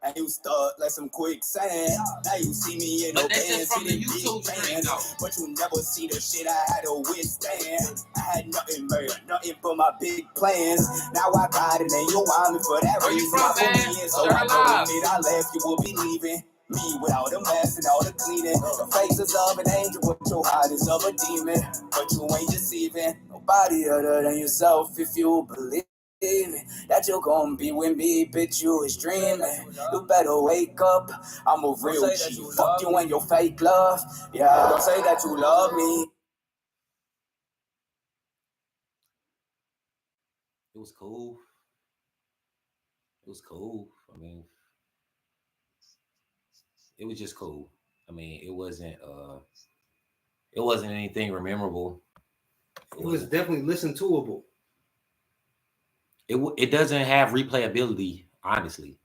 and you stuck like some quicksand. Now you see me in But no this is bands, from the hitting YouTube big stream, bands, though. but you never see the shit I had to withstand. I had nothing, man, nothing but my big plans. Now I got it, and you want me for that Where you reason. from, I put man? me in, so Turn I it know live. when I left, you will be leaving. Me without the mess and all the cleaning. The faces of an angel, but your heart is of a demon. But you ain't deceiving nobody other than yourself if you believe that you're gonna be with me, bitch, you is dreaming. You better wake up, I'm a real G. Fuck you and your fake love. Yeah, don't say that you love me. It was cool. It was cool. I mean, it was just cool. I mean, it wasn't anything memorable. it was definitely listen toable. It doesn't have replayability, honestly.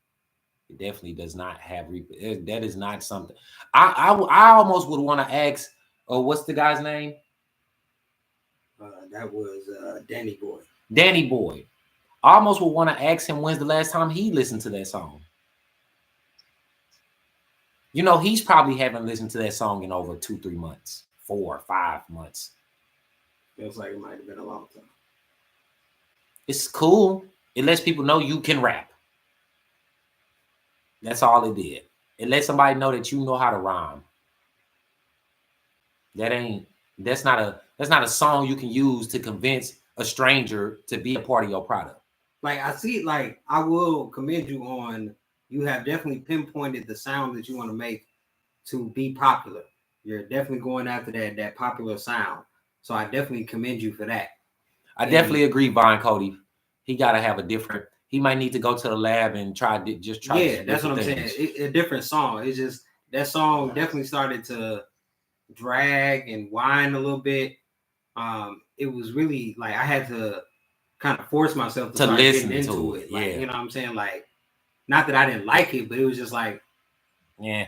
It definitely does not have replay. That is not something I almost would want to ask. Oh, what's the guy's name? That was Danny Boy. Danny Boy. I almost would want to ask him when's the last time he listened to that song. You know, he's probably haven't listened to that song in over 2-3 months, 4 or 5 months. Feels like it might have been a long time. It's cool. It lets people know you can rap. That's all it did. It lets somebody know that you know how to rhyme. That's not a song you can use to convince a stranger to be a part of your product. Like I see, like I will commend you on. You have definitely pinpointed the sound that you want to make to be popular. You're definitely going after that popular sound. So I definitely commend you for that. I definitely agree, Von Cody. He got to have a different. He might need to go to the lab and try. Yeah, that's what I'm saying. A different song. It's just that song definitely started to drag and whine a little bit. It was really like I had to kind of force myself to start listen getting into to it. it. Like, Yeah. you know what I'm saying? Like, not that I didn't like it, but it was just like, yeah.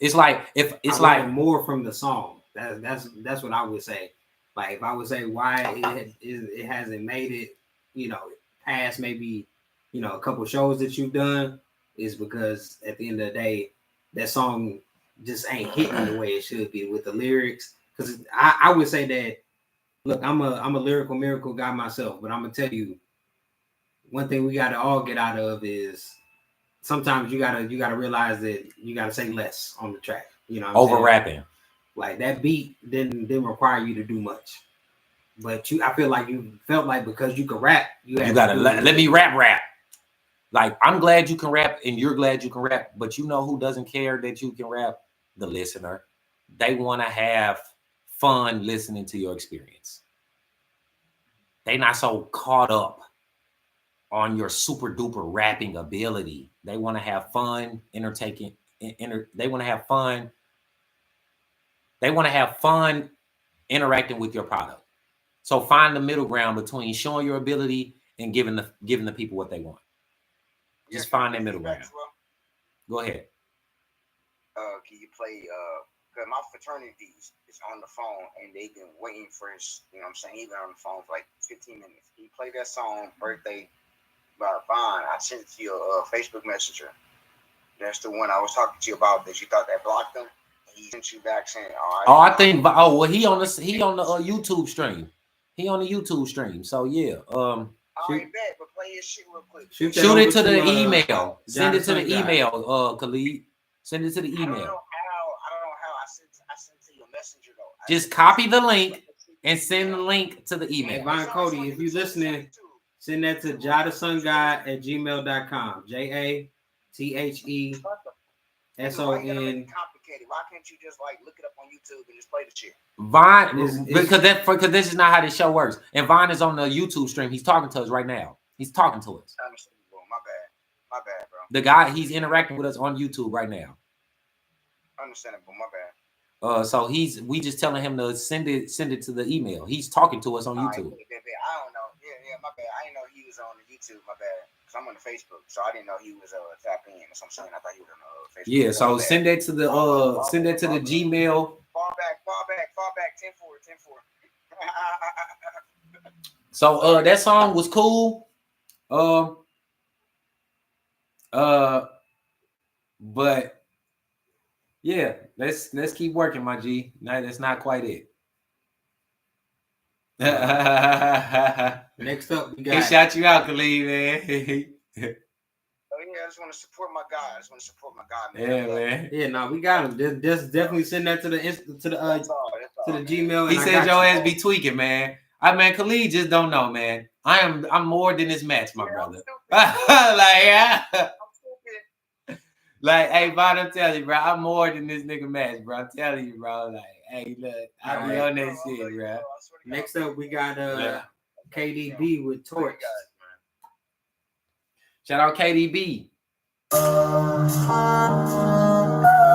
It's like if it's I like wanted more from the song. That's what I would say. Like, if I would say why it hasn't made it, you know, past maybe, you know, a couple shows that you've done, is because at the end of the day, that song just ain't hitting the way it should be with the lyrics. Because I would say that, look, I'm a lyrical miracle guy myself, but I'm gonna tell you one thing we gotta all get out of is sometimes you gotta realize that you gotta say less on the track. You know, what I'm over saying? rapping. Like that beat didn't require you to do much, but I feel like you felt like because you could rap, you gotta let me rap. Like, I'm glad you can rap, and you're glad you can rap, but you know who doesn't care that you can rap? The listener. They want to have fun listening to your experience. They not so caught up on your super duper rapping ability. They want to have fun, they want to have fun. They want to have fun interacting with your product. So find the middle ground between showing your ability and giving the people what they want. Just find that middle ground. Go ahead. Can you play? Because my fraternity is on the phone and they've been waiting for his. You know what I'm saying? He's been on the phone for like 15 minutes. He played that song "Birthday" by Vine. I sent it to your Facebook Messenger. That's the one I was talking to you about that you thought that blocked him. He sent you back saying, "Oh, I think. Oh, well, he on the YouTube stream. He on the YouTube stream. So yeah. I ain't bet, but play his shit real quick. Shoot it to the email. Send it to the email, Khalid. Send it to the email. I don't know how. I sent to your messenger though. Just copy the link and send the link to the email. Hey, Von Cody, if you listening, send that to jathesongod@gmail.com. JATHESON. Complicated. Why can't you just like look it up on YouTube and just play the shit? Vine, because this is not how this show works. And Vine is on the YouTube stream. He's talking to us right now. He's talking to us. My bad, bro. The guy, he's interacting with us on YouTube right now. Understandable. My bad. So we just telling him to send it to the email. He's talking to us on YouTube. I don't know. Yeah, my bad. I didn't know he was on the YouTube. My bad. Cause I'm on the Facebook, so I didn't know he was tapped in. That's what I'm saying. I thought he was on the Facebook. Yeah. So send that to the Gmail. Fall back. 10-4. So that song was cool. But yeah, let's keep working, my G. No, that's not quite it. Next up, we got. He shot you out, Khalid, man. Oh yeah, I just want to support my guy. Man. Yeah, man. Yeah, no, we got him. Just definitely send that to the Gmail. He said your ass be tweaking, man. Khalid just don't know, man. I'm more than this match, my brother. Like, hey, Vaughn, I'm telling you, bro, I'm more than this nigga match, bro. I'm telling you, bro. Like, hey, look, I be on that shit, bro. Next up, we got KDB with Torch. Shout out KDB.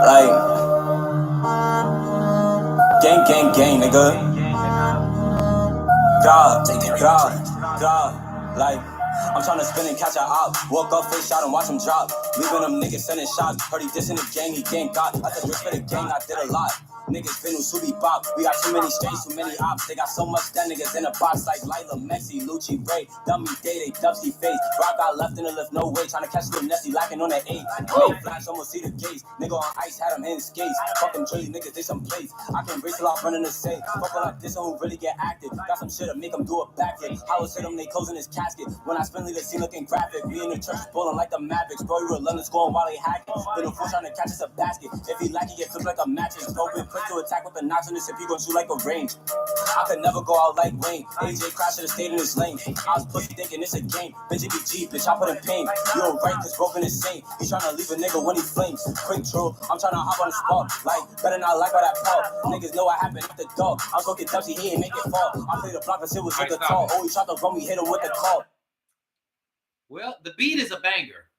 Like, gang, nigga. God. Like, I'm trying to spin and catch a op. Walk up, face shot and watch him drop. Leaving them niggas sending shots. Heard he dissing the gang, he gang got. I took risks for the gang, I did a lot. Niggas been Subi Bop. We got too many strains, too many ops. They got so much that niggas in a box like Lila, Messi, Lucci, Ray, Dummy, Day, they dubsy face. Rock got left in the lift, no way. Trying to catch little Nessie, lacking on that 8. Made flash, almost see the gates. Nigga on ice, had him in skates. Fuck them Dre niggas, they some plates. I can race a lot running the safe. Fuck like this, who really get active. Got some shit to make them do a backflip. I was hit him, they closing his casket. When I spin, leave the scene looking graphic. Me in the church bowling like the Mavericks. Bro, you were London scoring while they hacking. Been a fool trying to catch us a basket. If he like, he get flipped like a mattress. Bro, been quick to attack with the knocks on this if he gon' shoot like a range. I could never go out like Wayne. AJ Crash should've stayed in his lane. I was pussy thinking it's a game. Bitch, it be G, bitch, I put in pain. You don't right, cause broken insane. He tryna leave a nigga when he flames. Quick true, I'm tryna hop on the spot. Like, better not like all that pop. Niggas know what happened at the dog. I'm fucking Dubsy, he ain't make it fall. I played the block, but shit was with the tall. Oh, he shot the rum, we hit him with the call. Well, the beat is a banger.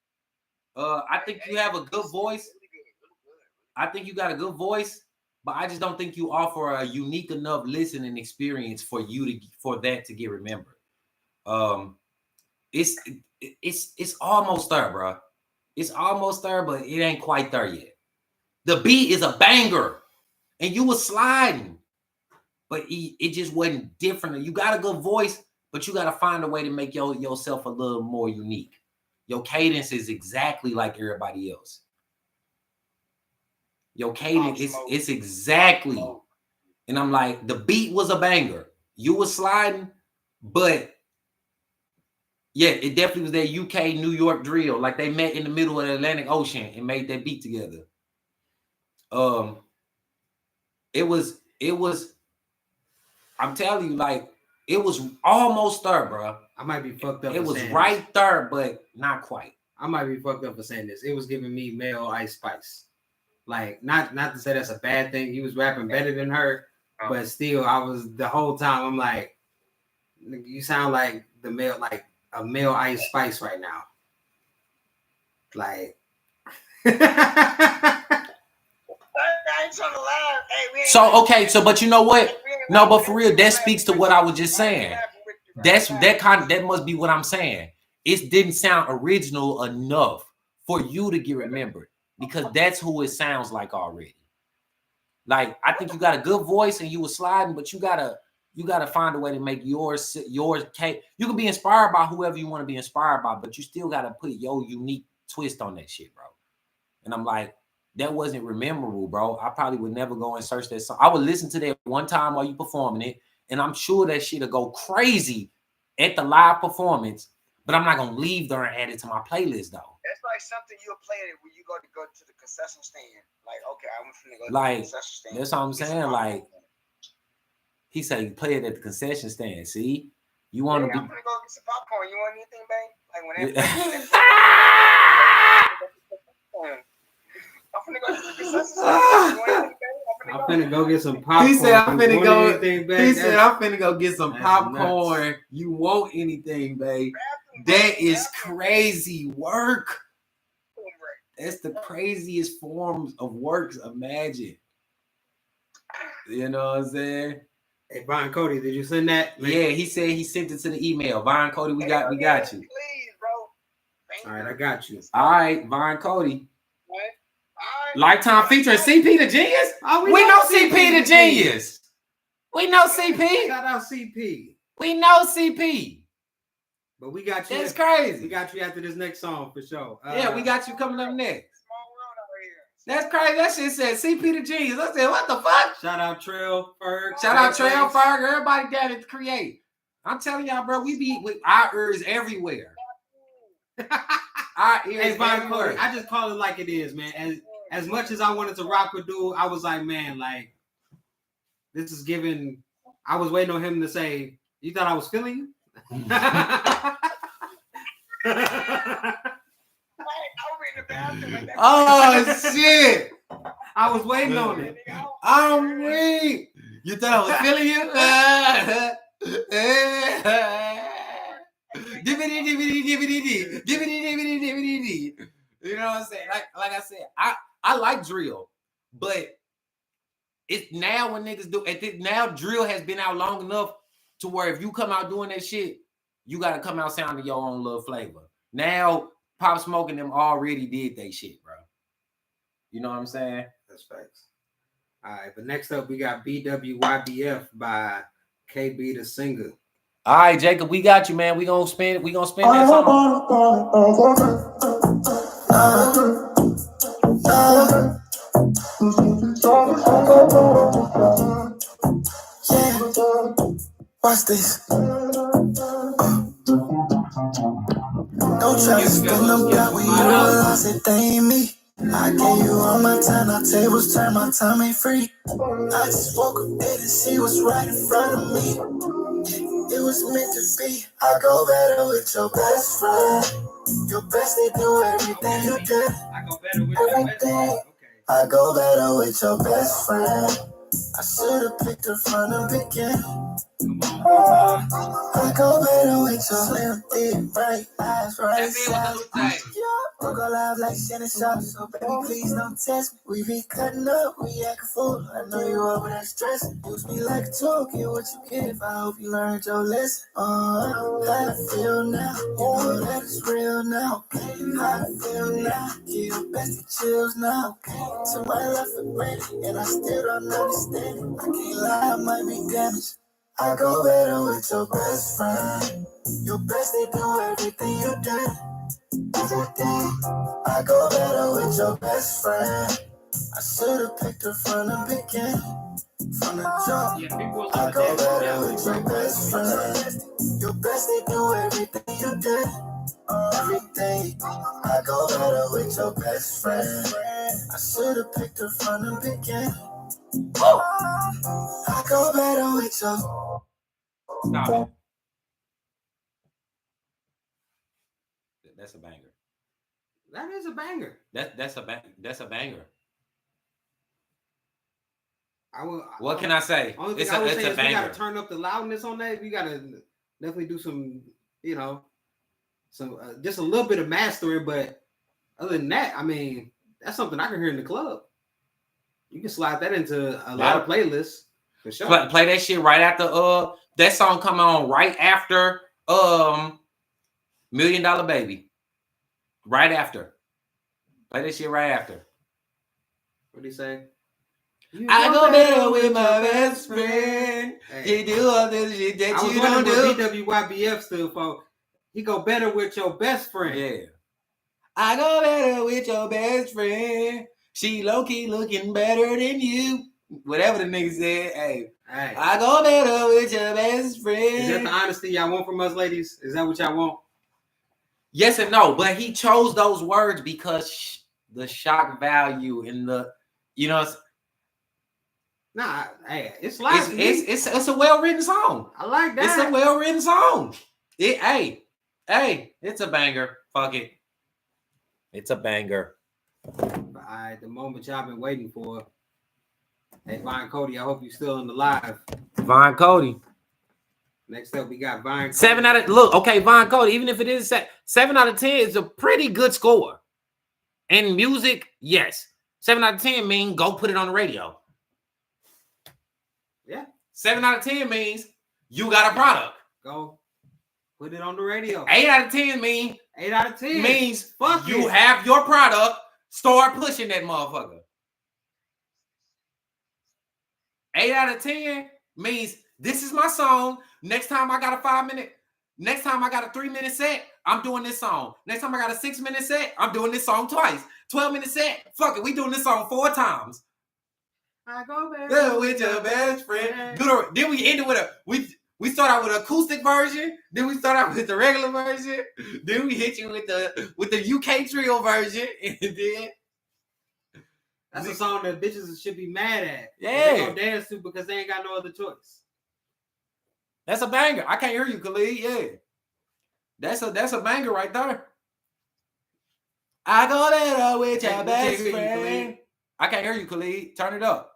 I think you have a good voice. I think you got a good voice, but I just don't think you offer a unique enough listening experience for that to get remembered. It's almost there, bro. It's almost there, but it ain't quite there yet. The beat is a banger, and you was sliding, but it just wasn't different. You got a good voice, but you got to find a way to make yourself a little more unique. Your cadence is exactly like everybody else. Your cadence it's exactly, and I'm like, the beat was a banger. You was sliding, but yeah, it definitely was that UK New York drill. Like they met in the middle of the Atlantic Ocean and made that beat together. It was. I'm telling you, like it was almost there, bro. I might be fucked up. It was right there, but not quite. I might be fucked up for saying this. It was giving me male Ice Spice. Like not to say that's a bad thing. He was rapping better than her, but still, I was the whole time. I'm like, you sound like the male, like a male Ice Spice right now. Like, I ain't trying to lie. Hey, so okay, so but you know what? No, but for real, that speaks to what I was just saying. That must be what I'm saying. It didn't sound original enough for you to get remembered because that's who it sounds like already. Like I think you got a good voice and you were sliding, but you gotta find a way to make yours. You can be inspired by whoever you want to be inspired by, but you still gotta put your unique twist on that shit, bro. And I'm like, that wasn't memorable, bro. I probably would never go and search that song. I would listen to that one time while you performing it, and I'm sure that shit'll go crazy at the live performance. But I'm not gonna leave there and add it to my playlist though. That's like something you'll play it when you go to the concession stand. Like, okay, I'm finna go to like, the concession stand. That's what I'm saying. Like, he said you play it at the concession stand. See, you want to be. I'm gonna go get some popcorn. You want anything, babe? Like whenever. I'm finna go to the concession stand. I'm finna go get some popcorn. He said I'm finna go. He said I'm finna go get some popcorn. Nuts. You want anything, babe? That is crazy work. That's the craziest forms of works. Imagine. You know what I'm saying? Hey, Vine Cody, did you send that? Yeah, he said he sent it to the email. Vine Cody, we got you. Please, bro. All right, I got you. All right, Vine Cody. What? Lifetime featuring CP the Genius? Oh, we know CP the Genius. We know CP. Shout out CP. We know CP. But we got you. That's crazy. We got you after this next song for sure. Yeah, we got you coming up next. That's crazy. That shit said CP the Genius. I said, what the fuck? Shout out Trail Ferg. Shout out Trail Ferg. Everybody down at Create. I'm telling y'all, bro, we be with our ears everywhere. Our ears everywhere. I just call it like it is, man. As much as I wanted to rock with dude, I was like, man, like, this is giving. I was waiting on him to say, you thought I was feeling you? Oh shit! I was waiting on it. I'm weak. You thought I was feeling you? You know what I'm saying? Like I said, I like drill, but it's now when niggas do it. Now drill has been out long enough to where if you come out doing that shit, you gotta come out sounding your own little flavor. Now Pop Smoke and them already did that shit, bro. You know what I'm saying? That's facts. All right, but next up we got BWYBF by KB the Singer. All right, Jacob, we got you, man. We gonna spend that song. Watch this. Don't try to spin them block when you realize that they ain't me. I gave you all my time, now tables turn, my time ain't free. I just woke up there to see what's right in front of me. It was meant to be. I go better with your best friend. Your best, they do everything you do. Everything. I go better with your best friend. I should've picked her from the beginning. I go better with your slim, thick, bright eyes, right side. We'll go live like Shannon Sharp, so baby, please don't test me. We be cutting up, we acting fool. I know you over that stress. Use me like a tool, get what you give. I hope you learned your lesson. How I feel now, you know that it's real now. How I feel now, give your best to chills now. To my left for granted, and I still don't understand it. I can't lie, I might be damaged. I go better with your best friend. Your best, they do everything you do. Everything. I go better with your best friend. I should've picked her from the beginning, from the jump. I go better with your best friend. Your best, they do everything you do. Everything. I go better with your best friend. I should've picked her from the beginning. I go better with your. Stop it. That's a banger. That is a banger. That's a banger. What can I say? Only thing It's I would a say is banger. we gotta turn up the loudness on that. We gotta definitely do some, some just a little bit of mastering. But other than that, I mean, that's something I can hear in the club. You can slide that into a lot of playlists for sure. Play that shit right after that song come on right after $1 Million Baby. Right after. Play that shit right after. What do you say? I go better with my best friend. Hey. You do all this shit that you don't do. What BWYBF stood for. He go better with your best friend. Yeah. I go better with your best friend. She low-key looking better than you. Whatever the nigga said. Hey. I go better with your best friend. Is that the honesty y'all want from us, ladies? Is that what y'all want? Yes and no. But he chose those words because the shock value and the, Nah, hey, it's live. It's a well-written song. I like that. It's a well-written song. Hey, it's a banger. Fuck it. It's a banger. All right, the moment y'all been waiting for. Hey, Vine Cody, I hope you're still on the live. Vine Cody. Next up, we got Vine Cody. 7 out of Vine Cody, even if it is 7 out of 10 is a pretty good score. And music, yes. 7 out of 10 means go put it on the radio. Yeah. 7 out of 10 means you got a product. Go put it on the radio. 8 out of 10 means 8 out of 10 means fuck you it. have your product. Start pushing that motherfucker. 8 out of 10 means this is my song. Next time I got a 5-minute. Next time I got a 3-minute set, I'm doing this song. Next time I got a 6-minute set, I'm doing this song twice. 12-minute set, fuck it, we doing this song 4 times. I go better with your best friend. Then we end it with we start out with an acoustic version. Then we start out with the regular version. Then we hit you with the UK trio version, and then that's a song that bitches should be mad at. Yeah, they gonna dance to because they ain't got no other choice. That's a banger. I can't hear you, Khalid. Yeah, that's a banger right there. I go better with your best friend. I can't hear you, Khalid. Turn it up.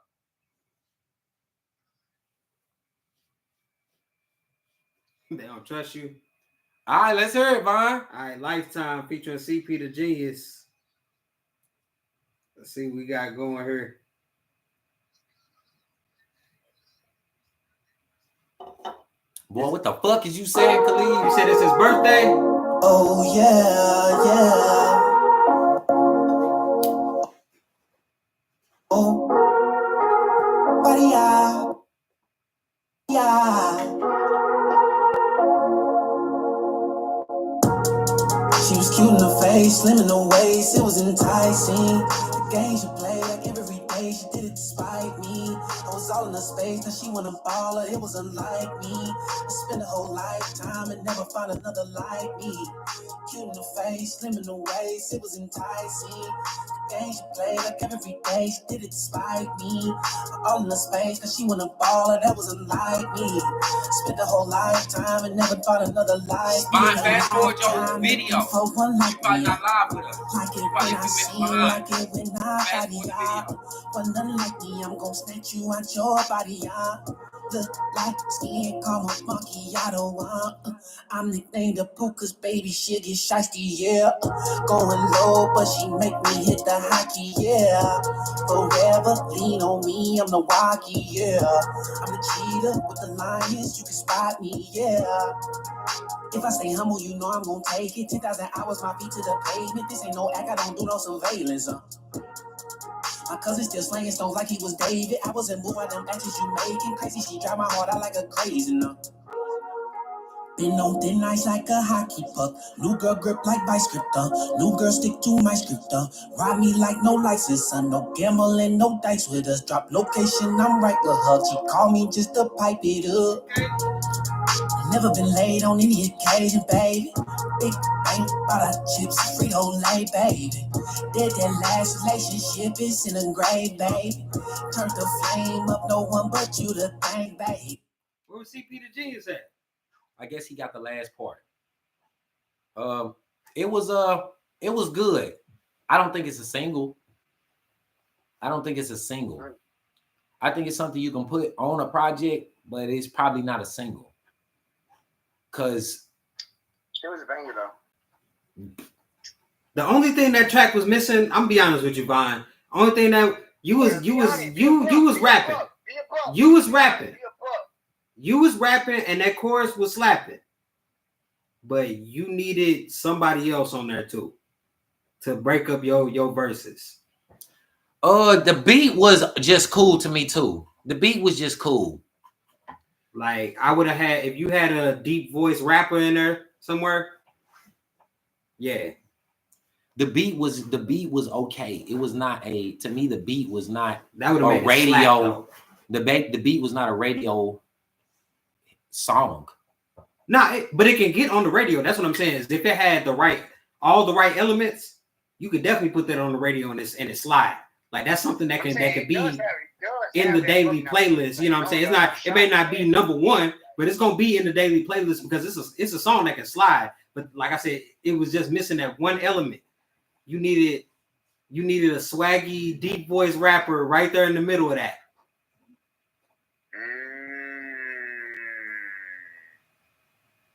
They don't trust you. All right, let's hear it, Vine. All right, Lifetime featuring CP the Genius. Let's see what we got going here. Boy, what the fuck is you saying, Khalid? You said it's his birthday? Oh, yeah. Oh, buddy, yeah. She was cute in the face, slim in the waist, it was enticing. The game she played like every day, she did it despite me. I was all in her space, now she wanna ball her, it was unlike me. I spent a whole lifetime and never found another like me. Cute in the face, slim in the waist, it was enticing. The game she played like every day, she did it despite me. All in her space, cause she wanna ball her, that was unlike me. Spent a whole lifetime and never found another like me. Fast forward your video. For one like you probably me. not live with us. Like it when I see, like it when I body out. One none like me, I'm gon' snatch you out your body out. Look like skin, call my monkey, I don't want. I'm nicknamed the Puka's baby, she'll get shiesty, yeah. Going low, but she make me hit the hockey, yeah. Forever, lean on me, I'm the walkie, yeah. I'm the cheetah with the lions, you can spot me, yeah. If I stay humble, you know I'm gonna take it. 10,000 hours, my feet to the pavement. This ain't no act, I don't do no surveillance. My cousin still slanging stones like he was David. I wasn't moved by them actions you making. Crazy, she drive my heart out like a crazy, no. Been on thin ice like a hockey puck. New girl grip like vice scripter. New girl stick to my scripter. Ride me like no license, son. No gambling, no dice with us. Drop location, I'm right with her. She call me just to pipe it up. Never been laid on any occasion, baby. Big bang, bought chips, Frito-Lay, baby. Did that last relationship, it's in a grave, baby. Turned the flame up, no one but you to thank, baby. Where was CP the Genius at? I guess he got the last part. It was good. I don't think it's a single. I think it's something you can put on a project, but it's probably not a single. Cause it was a banger though. The only thing that track was missing, I'm gonna be honest with you, Vaughn. Only thing that you was rapping. You was rapping. You was rapping and that chorus was slapping. But you needed somebody else on there too to break up your verses. The beat was just cool to me too. The beat was just cool. Like I would have had if you had a deep voice rapper in there somewhere. Yeah. The beat was okay. It was not to me the beat was not that would have a radio. The beat was not a radio song. Nah, but it can get on the radio. That's what I'm saying. Is if it had all the right elements, you could definitely put that on the radio and it slide. Like that's something that could be in the daily playlist. You know what I'm saying? It may not be number one, but it's gonna be in the daily playlist because it's a song that can slide. But like I said, it was just missing that one element. You needed a swaggy, deep voice rapper right there in the middle of that.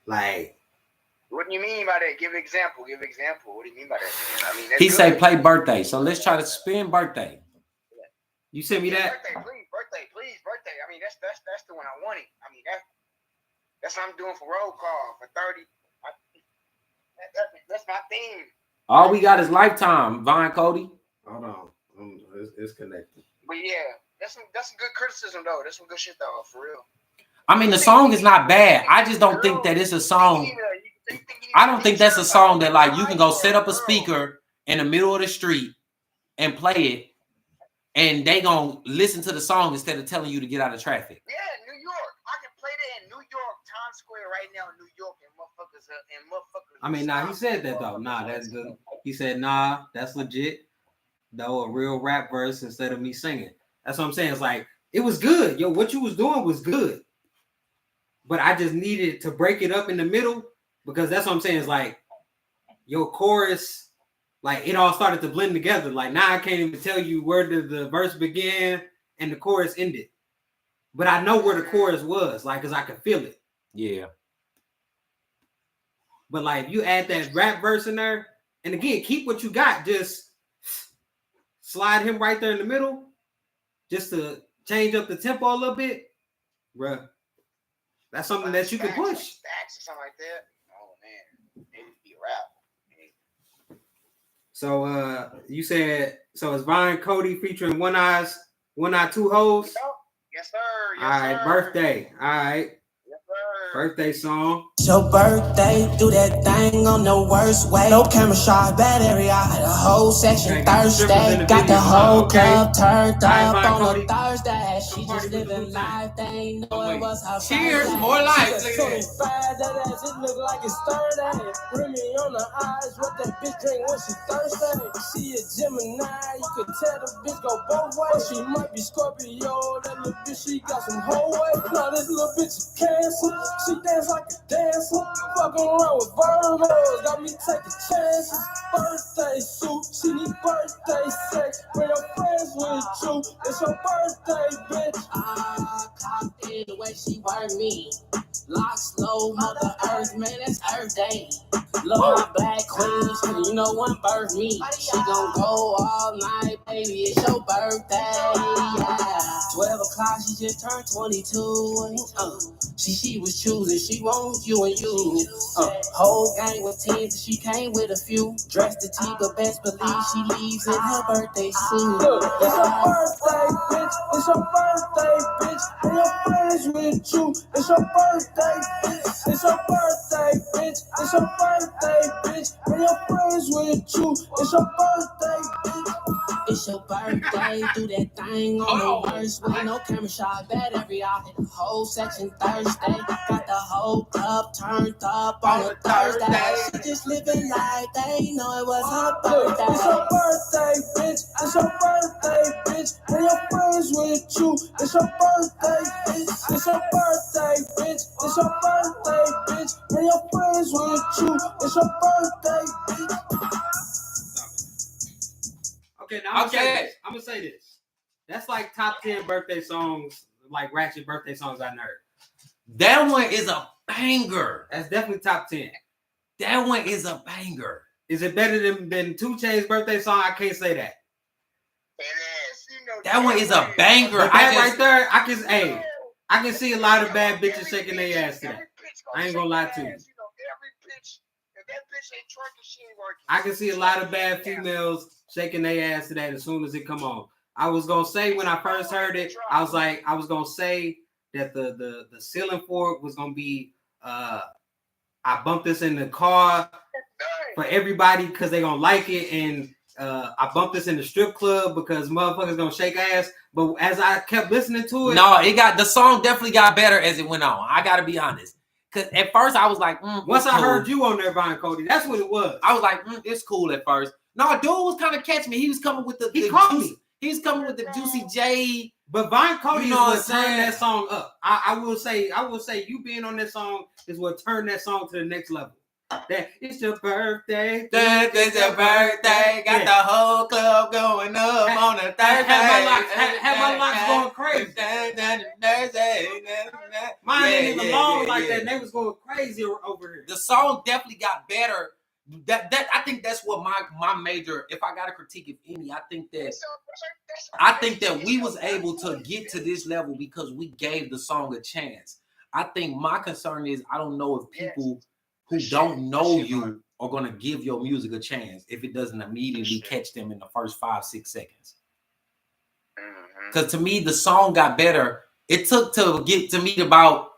Like, what do you mean by that? Give an example. What do you mean by that? I mean, he say play birthday, so let's try to spin birthday. You sent me that? Please, birthday. I mean, that's the one I wanted. I mean, that's what I'm doing for roll call for 30. That's my theme. All we got is Lifetime, Vaughn Cody. Hold on, it's connected. But yeah, that's some good criticism though. That's some good shit though, for real. I mean, the song is not bad. I just don't think that it's a song. I don't think that's a song that like you can go set up a speaker in the middle of the street and play it, and they gonna listen to the song instead of telling you to get out of traffic. Yeah, New York. I can play that in New York, Times Square right now in New York, and motherfuckers. I mean, he said that though. That's good. He said, that's legit. Though a real rap verse instead of me singing. That's what I'm saying. It's like it was good. Yo, what you was doing was good. But I just needed to break it up in the middle because that's what I'm saying. Is like your chorus, like it all started to blend together. Like now I can't even tell you where the verse began and the chorus ended. But I know where the chorus was, like, because I could feel it. Yeah. But like if you add that rap verse in there, and again, keep what you got, just slide him right there in the middle, just to change up the tempo a little bit, bruh. That's something that you can push. Stacks or something like that. Oh man, it would be a rap. So you said it's Vaughn Cody featuring One Eye Two Hoes. Yes, sir. All right, birthday. All right. Birthday song. It's your birthday, do that thing on the worst way. No camera shot, bad area, the whole section Thursday. Got the whole club turned up on a Thursday. She just living life, they ain't know it was her. Cheers, more life. 25, that ass, it look like it's Thursday. Remy on the eyes, what that bitch drink when she thirsty. She a Gemini, you could tell the bitch go both ways. She might be Scorpio, that little bitch, she got some whole weight. Now this little bitch is Cancer. She dance like a dancer, fucking around with Virgos, got me taking chances. Birthday suit, she need birthday sex. Bring your friends with you, it's your birthday, bitch. I caught it the way she work me. Lock slow, Mother Earth, man, that's Earth Day. Love my black queen, you know one birth me. She gon' go all night, baby, it's your birthday, yeah. 12 o'clock, she just turned 22. She was choosing, she wants you and you. Whole gang with 10, she came with a few. Dressed to T, but best believe she leaves in her birthday suit. It's your birthday, bitch. It's your birthday, bitch. And your friends with you. It's your birthday, bitch. It's your birthday, bitch. It's your birthday, bitch. And your friends with you. It's your birthday, bitch. It's your birthday, do that thing on the worst way. No camera shot, bet every out in the whole section Thursday. Got the whole club turned up on a Thursday. She just living like they know it was her birthday. It's your birthday, bitch. It's your birthday, bitch. And your friends with you. It's your birthday, bitch. It's your birthday, bitch. It's your birthday, bitch. And your friends with you. It's your birthday, bitch. Okay, now I'm gonna say this. That's like top 10 birthday songs, like ratchet birthday songs I've heard. That one is a banger. That's definitely top 10. That one is a banger. Is it better than 2 Chainz's birthday song? I can't say that. It is. You know, That one is a banger. But that right there, I can see a lot of bad bitches shaking their ass to that. I ain't gonna lie to you. Every bitch, if that bitch ain't twerking, she ain't working. I can see a lot of bad females shaking their ass to that as soon as it come on. I was gonna say when I first heard it, I was gonna say that the ceiling for it was gonna be I bumped this in the car for everybody because they gonna like it, and I bumped this in the strip club because motherfuckers gonna shake ass. But as I kept listening to it, the song definitely got better as it went on. I gotta be honest. Cause at first I was like, once I heard you on there, Vine Cody, that's what it was. I was like, it's cool at first. No, dude was kind of catching me. He was coming with the Juicy J. But Vine Cody is what turned that song up. I will say you being on that song is what turned that song to the next level. That it's your birthday. It's your birthday. Got the whole club going up on a Thursday. Have my locks going crazy. Mine ain't even long like that. They was going crazy over here. The song definitely got better. That I think that's what my major. If I got a critique, if any, I think that we was able to get to this level because we gave the song a chance. I think my concern is I don't know if people who don't know you are going to give your music a chance if it doesn't immediately catch them in the first 5-6 seconds. Because to me, the song got better. It took to get to me about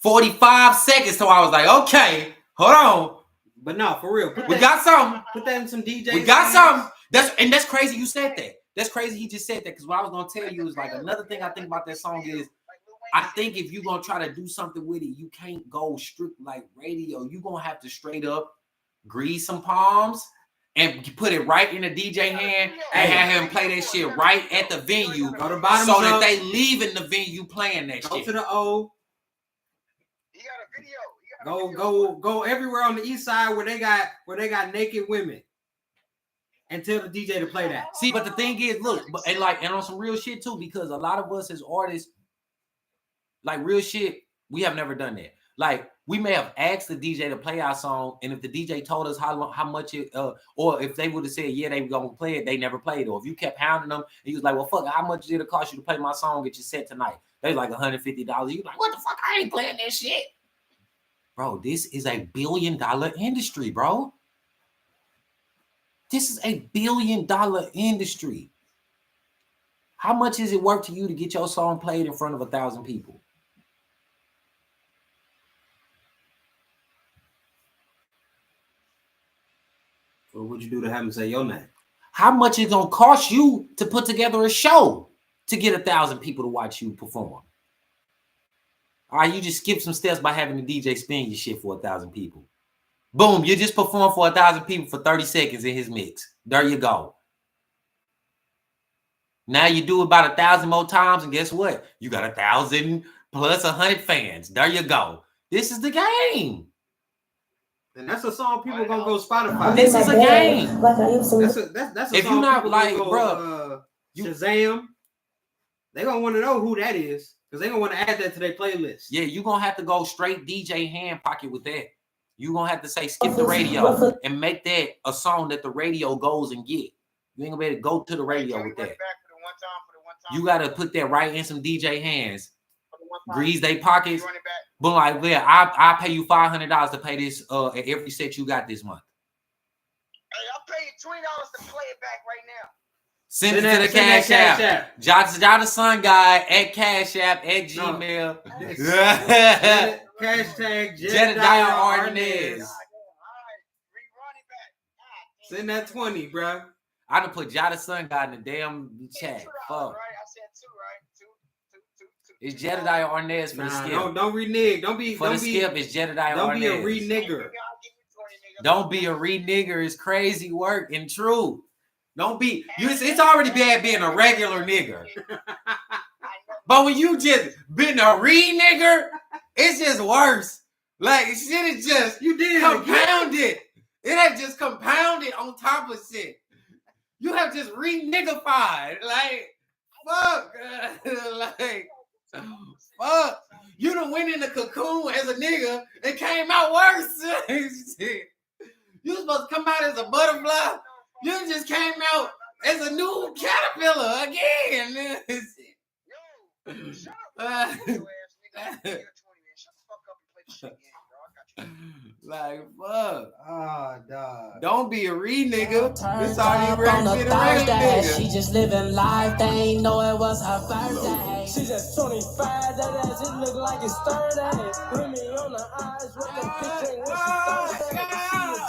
45 seconds till I was like, okay, hold on. But no, for real. We got something. Put that in some DJs. We got something. That's crazy you said that. That's crazy he just said that, because what I was going to tell you is like another thing I think about that song is I think if you're going to try to do something with it, you can't go strict like radio. You're going to have to straight up grease some palms and put it right in the DJ hand and have him play that shit right at the venue Go to bottom so up. that they leave in the venue playing that Go shit. to the O. You got a video. Go everywhere on the east side where they got naked women and tell the DJ to play that. See, but the thing is, look, and on some real shit too, because a lot of us as artists, like real shit, we have never done that. Like we may have asked the DJ to play our song, and if the DJ told us how much it, or if they would have said yeah they were gonna play it, they never played it. Or if you kept hounding them, and you was like, well fuck, how much did it cost you to play my song at your set tonight? They like $150. You like, what the fuck? I ain't playing that shit. Bro, this is a $1 billion industry, bro. This is a $1 billion industry. How much is it worth to you to get your song played in front of 1,000 people? What would you do to have him say your name? How much is it gonna cost you to put together a show to get 1,000 people to watch you perform? All right, you just skip some steps by having the DJ spin your shit for 1,000 people. Boom, you just perform for 1,000 people for 30 seconds in his mix. There you go. Now you do about 1,000 more times, and guess what? You got 1,000 plus 100 fans. There you go. This is the game. And that's a song people gonna go Spotify. This is a game. That's a if song you're not people like, go, bro, Shazam. They gonna want to know who that is. Because they gonna want to add that to their playlist. Yeah, you're gonna have to go straight DJ hand pocket with that. You're gonna have to say skip the radio and make that a song that the radio goes and get. You ain't gonna be able to go to the radio with that. You gotta put that right in some DJ hands. Grease they pockets. But like, yeah, I pay you $500 to play this at every set you got this month. Hey, I'll pay you $20 to play it back right now. Send it to the Cash App. jathesongod at Cash App at Gmail. Hashtag Jedediah Arnez. Send that 20, bro. I done put jathesongod in the damn chat. Fuck. Right? I said two, right? Two. It's Jedediah Arnez for the skip. Don't renege. Don't be for the skip. It's Jedediah Arnez. Don't be a renigger. Don't be a renigger. It's crazy work and true. Don't be. It's already bad being a regular nigger. But when you just been a renigger, it's just worse. Like shit is just you did compounded. It had just compounded on top of shit. You have just re-niggified. Like, fuck. Like, fuck. You done went in the cocoon as a nigga and came out worse. You was supposed to come out as a butterfly. You just came out as a new caterpillar again. Shut up. Like, fuck. Oh, dog. Don't be a re-nigga. It's already on a ready to be a Thursday. nigga. She just living life. They ain't know it was her birthday. She just 25, that ass, it look like it's 30. Hit me on the eyes with the bitch ain't when she thirsty. She a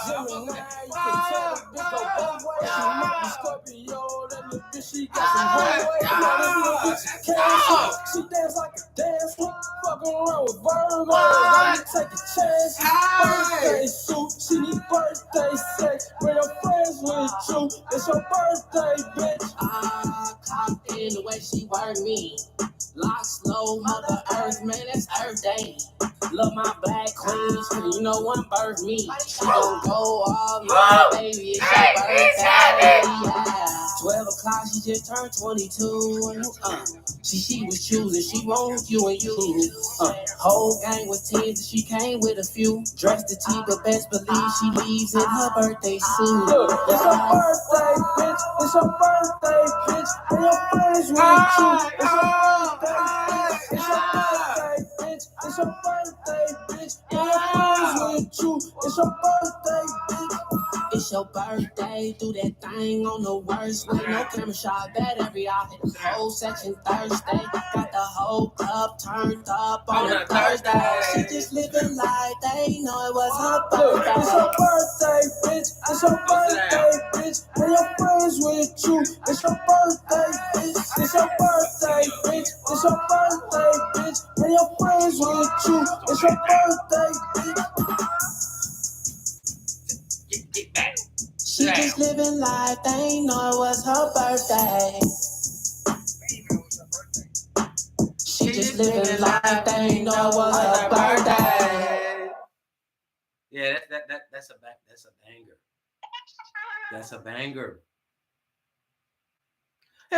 Gemini, you can tell the bitch go both ways. She might be Scorpio, that little bitch, she got some runway. Now that little bitch is cancer. She dance like a dancer, fucking around with Virgo. Let me take a chance. Birthday suit, she need birthday sex. Bring your friends with you, it's your birthday, bitch. Cocked in the way she work me. Lock slow, Mother Earth, man, that's Earth Day. Love my black queens, you know one birth me. She gon' go all night, baby, it's your birthday. Yeah. 12 o'clock, she just turned 22. She was choosing, she wants you and you. Whole gang was 10, and she came with a few. Dressed the T, but best believe she leaves in her birthday suit. Look, it's your birthday, bitch. It's your birthday, bitch. And your friends with you. It's your birthday, bitch. It's your birthday, bitch. It's your birthday, bitch. And your friends with you. It's your birthday, bitch. It's your birthday, do that thing on the worst way. No camera shot, battery out, hit the whole section Thursday. Got the whole club turned up on a Thursday. She just living like they know it was her Look, birthday. it's your birthday, bitch. It's your birthday, bitch. And your friends with you. It's your birthday, bitch. It's your birthday, bitch. It's your birthday, bitch. And your friends with you. It's your birthday, bitch. She just living life, they ain't know it was her birthday. She just living life, they ain't know it was her birthday. Yeah, that's a banger. That's a banger. Yeah.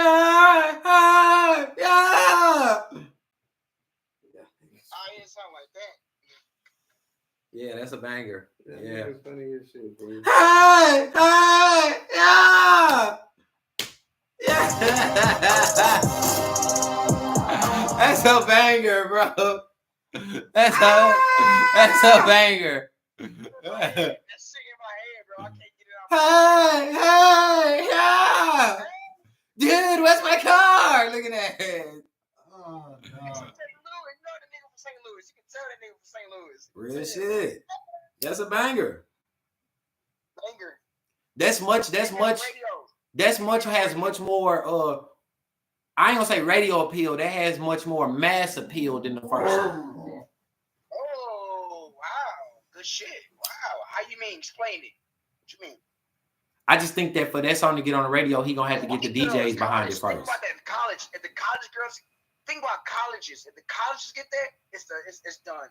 I didn't sound like that. Yeah, that's a banger. Yeah. That's funny as shit, bro. Hey, yeah. That's a banger, bro. That's a banger. That's sick in my head, bro. I can't get it out. Hey, yeah. Dude, where's my car? Look at that. Oh, St. Louis, you know the nigga from St. Louis. You can tell that nigga from St. Louis. Real shit. That's a banger. Banger. That's much has much more I ain't gonna say radio appeal, that has much more mass appeal than the first one. Oh, wow. Good shit. Wow. How you mean? Explain it. What you mean? I just think that for that song to get on the radio, he gonna have to get the DJs behind it first. Think about that in college. If the college girls, think about colleges. If the colleges get that, it's done.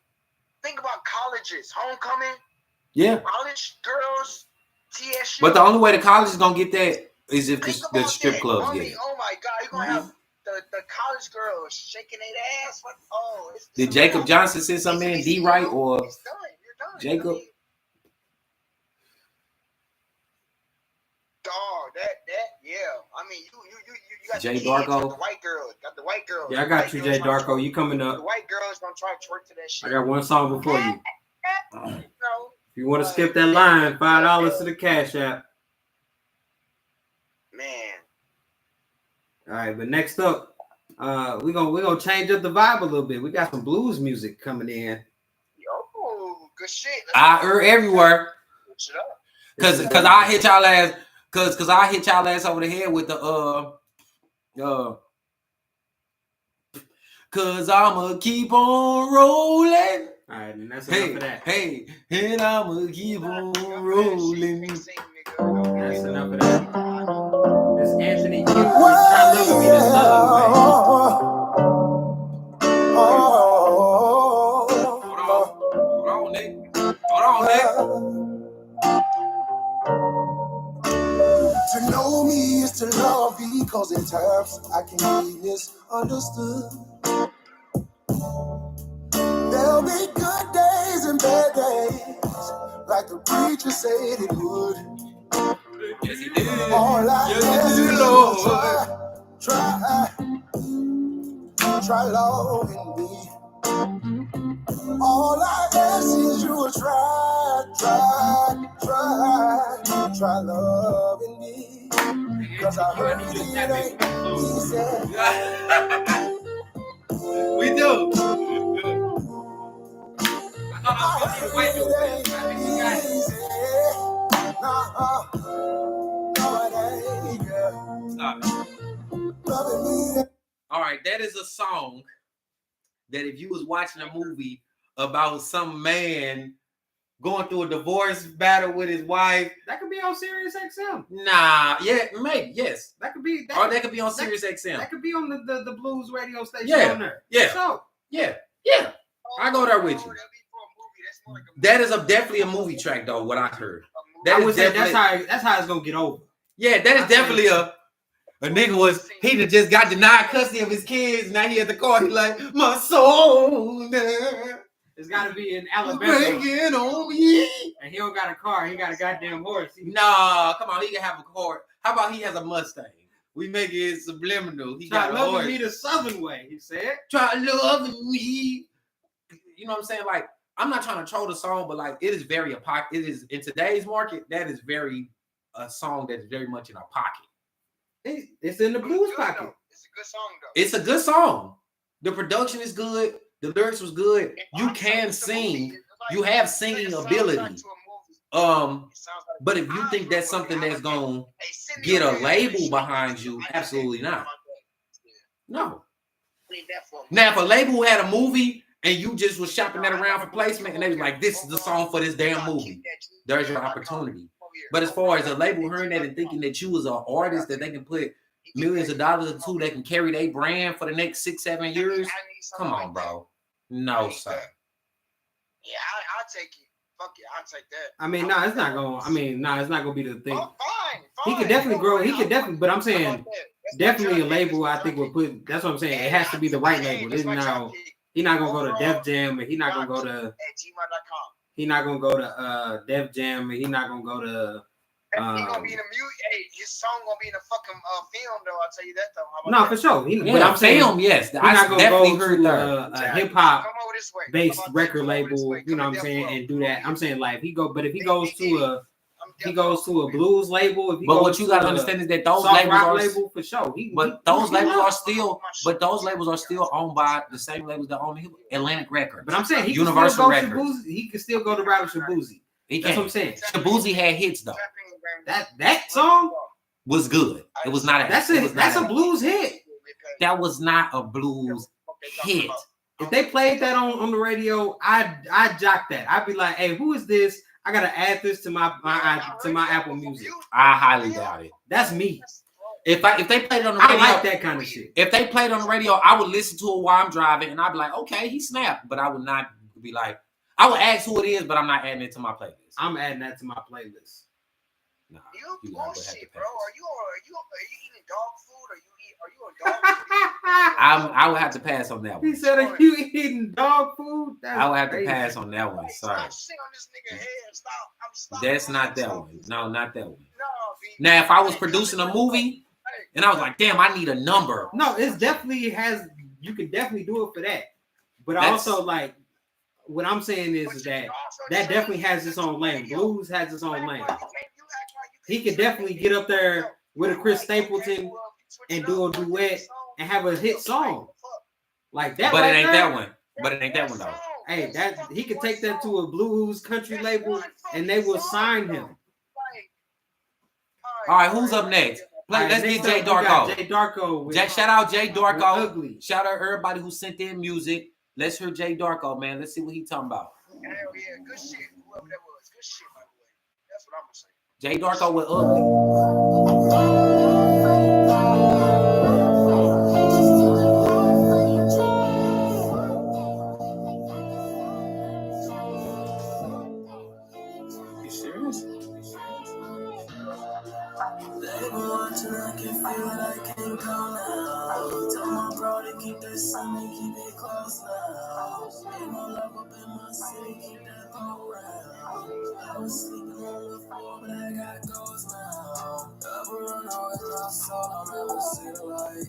Think about colleges. Homecoming. Yeah. College girls. TSU. But the only way the college is gonna get that is if the strip clubs it. get it. Oh my God, you're gonna have the college girls shaking their ass. What? Oh, Did Jacob Johnson send something in D right or it's done? You're done. Jacob? I mean, dog, that, yeah. I mean, you got Jay the kids, Darko? got the white girls, Yeah, I got you, Jay Darko. You coming The up? white girls gonna try to twerk to that shit. I got one song before you. No. If you want to skip that line, $5 to the Cash App. Man. All right, but next up, we're gonna change up the vibe a little bit. We got some blues music coming in. Yo, good shit. I heard everywhere. Shut up. Cause I hit y'all ass. Cause I hit y'all ass over the head with the cause I'ma keep on rolling. All right, and that's enough of that. Hey, and I'ma keep on rolling. That's enough of that. It's Anthony Q. Try loving me the Southern way. Hold on, nigga. Hold on, nigga. To know me is to love because in times I can be misunderstood. There'll be good days and bad days, like the preacher said it would. Yes, he did. All I ask is try loving me. All I ask is you will try loving me. Cause I heard it ain't easy. We do. I heard it ain't easy. No, it ain't, girl. Stop it. Loving me. All right, that is a song that if you was watching a movie about some man going through a divorce battle with his wife, That could be on Sirius XM. nah, yeah, maybe, yes. That could be. Or that could be on Sirius XM. That could be on the blues radio station Yeah, on there. yeah. So Yeah. I go there with you. That is definitely a movie track, though. What I heard. That I is would say definitely, that's how it's gonna get over. yeah, that is definitely a nigga was he just got denied custody of his kids. Now he at the court. He like my soul. It's got to be in Alabama. Breaking on me. And he don't got a car. He got a goddamn horse. Nah, come on. He can have a car. How about he has a Mustang? We make it subliminal. He Try got a loving horse. me the Southern way, he said. Try loving me. You know what I'm saying? Like, I'm not trying to troll the song, but like, it is very it is in today's market. That is very a song that is very much in our pocket. It's in the blues pocket. It's a good song though. It's a good song. The production is good. The lyrics was good. You can sing. You have singing ability. But if you think that's something that's gonna get a label behind you, absolutely not. No. Now, if a label had a movie and you just was shopping that around for placement and they was like, this is the song for this damn movie, there's your opportunity. But as far as a label hearing that and thinking that you was an artist that they can put millions of dollars into, that can carry their brand for the next 6-7 years, come on, bro. No, sir. Yeah, I'll take it. Fuck it, I'll take that. I mean, it's not gonna be the thing. Oh, fine. He could definitely grow. He could definitely, but I'm saying definitely a label. I think would put. That's what I'm saying. It has to be the right label. He's not gonna go to Def Jam, and he's not gonna go to. He's not gonna go to Def Jam, and he's not gonna go to. He gonna be in the music. Hey, his song gonna be in the fucking film, though. I'll tell you that though. No, for sure. But I'm saying, yes, I not gonna definitely go heard to that. a hip hop based record label. You know what I'm saying, and do that. I'm saying like if he goes to a blues label. But what you gotta understand is that those labels are label for sure. Those labels are still owned by the same labels that own Atlantic Records. But I'm saying he Universal Records. He can still go to Rattle Shabuzi. That's what I'm saying. Shabuzi had hits though. That song was good. It was not. That's a blues hit. That was not a blues hit. If they played that on the radio, I'd jock that. I'd be like, hey, who is this? I gotta add this to my Apple Music. I highly doubt it. That's me. If they played it on the radio, I like that kind of shit. If they played it on the radio, I would listen to it while I'm driving, and I'd be like, okay, he snapped. But I would not be like, I would ask who it is, but I'm not adding it to my playlist. I'm adding that to my playlist. Nah, you bullshit, bro. Are you eating dog food or you eat you a dog food? I would have to pass on that one. He said, "Are you eating dog food?" That's I would have crazy. to pass on that one. Sorry. Stop sitting on this nigga head. Stop. That's not that one. No, not that one. No, B. Now, if I was producing a movie and I was like, damn, I need a number. No, it's definitely has. You can definitely do it for that. But That's- also, like, what I'm saying is that definitely has its own lane. Blues has its own lane. He could definitely get up there with a Chris Stapleton and do a duet and have a hit song like that. But right it ain't there, that one. But it ain't that one though. Hey, that he could take that to a blues country label and they will sign him. All right, who's up next? All right, Let's next get Jay up, we got Darko. Jay Darko. with- Shout out Jay with Darko. Ugly. Shout out everybody who sent in music. Let's hear Jay Darko, man. Let's see what he talking about. Hell yeah, good shit. Whoever that was, good shit, by the way. That's what I'm gonna say. Jay Darko with Ugly. You serious? They watching, I can feel it, I can't go now. Tell my bro to keep that sunny, keep it close now. Ain't no love up in my city, keep that throw round. I was sleeping on the floor, but I got goals now. Ever run away with my soul, I'll never see the light.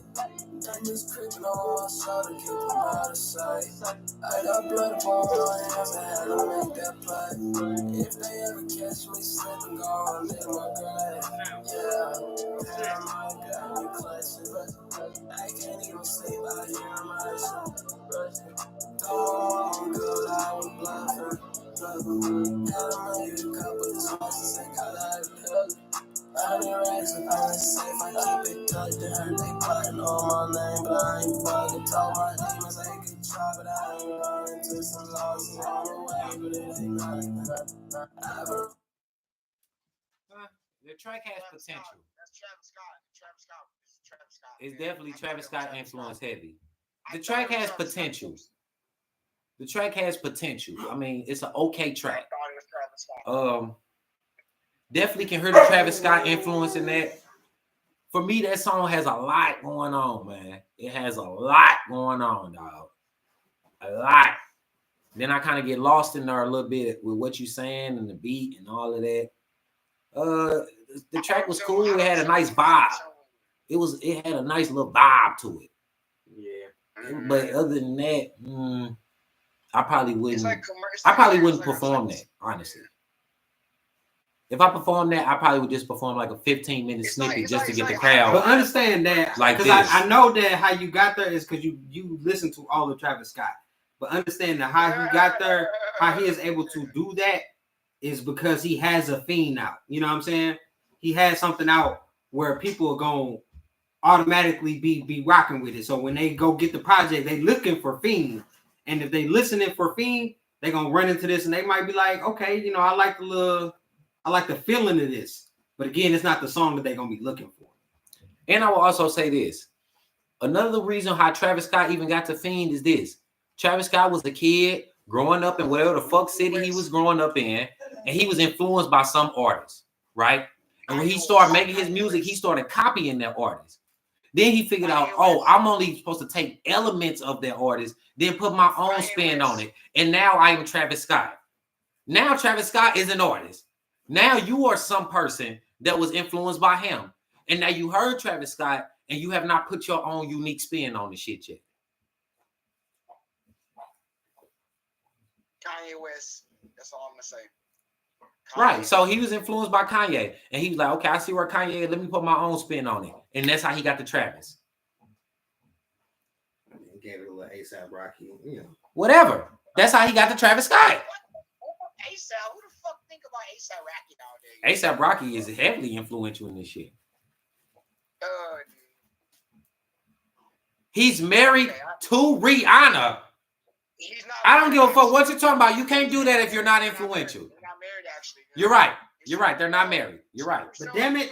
Diamonds creeping on my shoulder, keep them out of sight. I got blood upon my hands, I had to make that play. If they ever catch me slipping, go on in my grave. Yeah, I got me clutching, but I can't even sleep out here in my shit. Oh, girl, I was bluffing. Had I made a couple choices, they cut out of the 100 racks up on the safe, I keep it tucked in her. They plotting on my name, but I ain't bugging. Told my demons they could try, but I ain't running to some losses on the way, but it ain't nothing. The track has potential. That's Travis Scott. Travis Scott. It's definitely Travis Scott influence heavy. The track has potential. The track has potential. I mean, it's an okay track. Definitely can hear the Travis Scott influence in that. For me, that song has a lot going on, man. It has a lot going on, dog. A lot. Then I kind of get lost in there a little bit with what you're saying and the beat and all of that. The track was cool. It had a nice vibe. It had a nice little vibe to it. Yeah. But other than that, I probably wouldn't perform that, honestly. If I performed that, I probably would just perform like a 15-minute snippet just to get the crowd. But understand that, Like because this. I know that how you got there is because you listen to all of Travis Scott. But understand that how he got there, how he is able to do that is because he has a fiend out. You know what I'm saying? He has something out where people are going to automatically be rocking with it. So when they go get the project, they looking for fiend. And if they listening for fiend, they're going to run into this and they might be like, okay, you know, I like the feeling of this. But again, it's not the song that they're going to be looking for. And I will also say this. Another reason how Travis Scott even got to Fiend is this. Travis Scott was a kid growing up in whatever the fuck city he was growing up in. And he was influenced by some artists, right? And when he started making his music, he started copying that artist. Then he figured out, oh, I'm only supposed to take elements of that artist, then put my own spin on it. And now I am Travis Scott. Now Travis Scott is an artist. Now you are some person that was influenced by him. And now you heard Travis Scott and you have not put your own unique spin on the shit yet. Kanye West. That's all I'm going to say. Right. So he was influenced by Kanye. And he was like, okay, I see where Kanye is. Let me put my own spin on it. And that's how he got to Travis. He gave it a little ASAP Rocky, you know. Whatever. That's how he got to Travis Scott. ASAP? Who the fuck think about ASAP Rocky nowadays? ASAP Rocky is heavily influential in this shit. He's married to Rihanna. I don't give a fuck what you're talking about. You can't do that if you're not influential. They're not married, actually. You're right. You're right. They're not married. You're right. But damn it,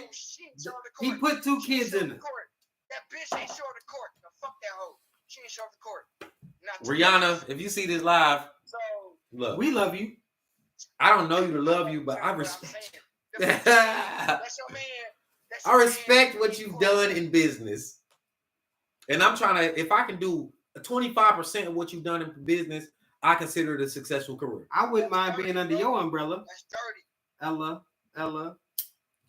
he put 2 kids in it. That bitch ain't short of court. No, fuck that hoe. She ain't short of court. Rihanna, if you see this live, look, we love you. I don't know you to love you, but I respect you. That's your man. I respect what you've done in business. And I'm trying to, if I can do 25% of what you've done in business, I consider it a successful career. I wouldn't mind being under your umbrella. That's dirty. Ella.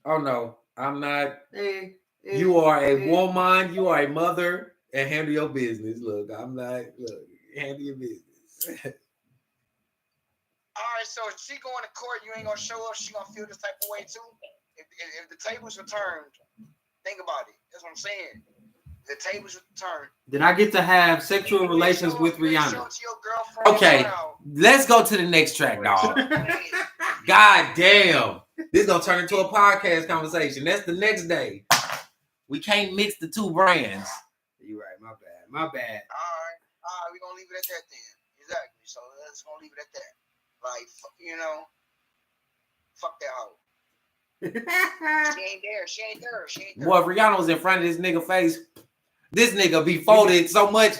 Oh no, I'm not. Hey, You are a woman. You are a mother, and handle your business. Look, I'm not. Look, handle your business. All right, so if she going to court, you ain't gonna show up. She gonna feel this type of way too. If the tables were turned, think about it. That's what I'm saying. The tables were turned. Did I get to have sexual relations with Rihanna? Okay, let's go to the next track, dog. God damn, this gonna turn into a podcast conversation. That's the next day. We can't mix the two brands. You're right. My bad. All right, we gonna leave it at that then. Exactly. So let's gonna leave it at that. Like, you know, fuck that hoe. She ain't there. Boy, if Rihanna was in front of this nigga face, this nigga be folded so much.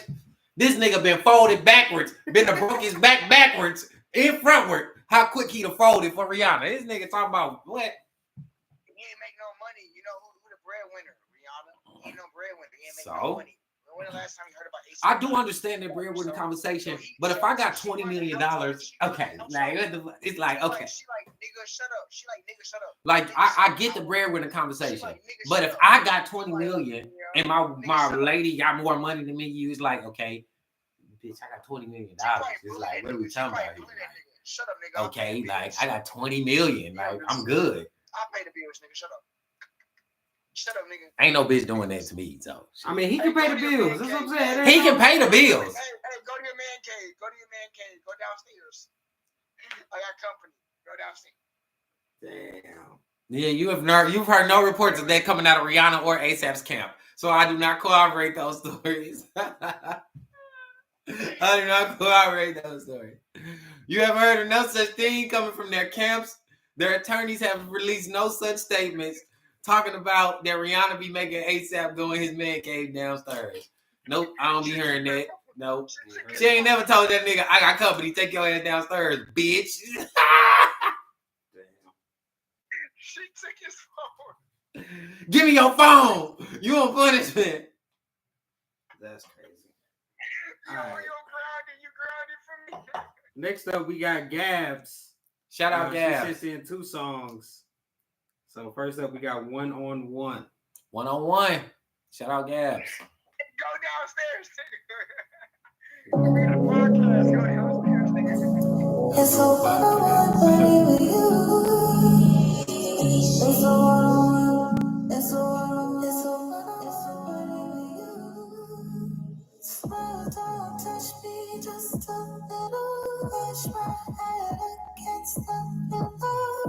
This nigga been folded backwards. Been to broke his back backwards in frontward. How quick he to fold it for Rihanna. This nigga talking about what? He ain't make no money. You know who the breadwinner? Rihanna. He ain't no breadwinner. He ain't make So? no money. When the last time you heard about ASAP? I do understand that breadwinner conversation, but if I got $20 million, okay, like it's like okay. She like nigga shut up. She like nigga shut up. Like I get the breadwinner conversation, but if I got 20 million and my lady got more money than me, you was like, okay, bitch, I got $20 million. It's like, what are we talking about here? Shut up, nigga. Okay, like I got 20 million, like I'm good. I pay the bills, nigga. Shut up. Shut up, nigga. Ain't no bitch doing that to me, so. I mean, he can pay the bills. That's what I'm saying. He can pay the bills. Hey, go to your man cave. Go downstairs. I got company. Go downstairs. Damn. Yeah, you've heard no reports of that coming out of Rihanna or ASAP's camp. So I do not corroborate those stories. I do not corroborate those stories. You have heard of no such thing coming from their camps. Their attorneys have released no such statements talking about that Rihanna be making ASAP go in his man cave downstairs. Nope, I don't be hearing that. Nope. She ain't never told that nigga, I got company, take your ass downstairs, bitch. She took his phone. Give me your phone. You on punishment. That's crazy. Yo, All right. you grounded for me. Next up, we got Gabs. Shout out Gabs. She sent in 2 songs. So first up, we got One on One. 1-on-1. Shout out Gabs. Go downstairs. We got a podcast. Go downstairs, nigga. It's a one-on-one party with you. It's a one-on-one. It's a one-on-one party with you. Smile, don't touch me, just a little. Push my head against the pillow.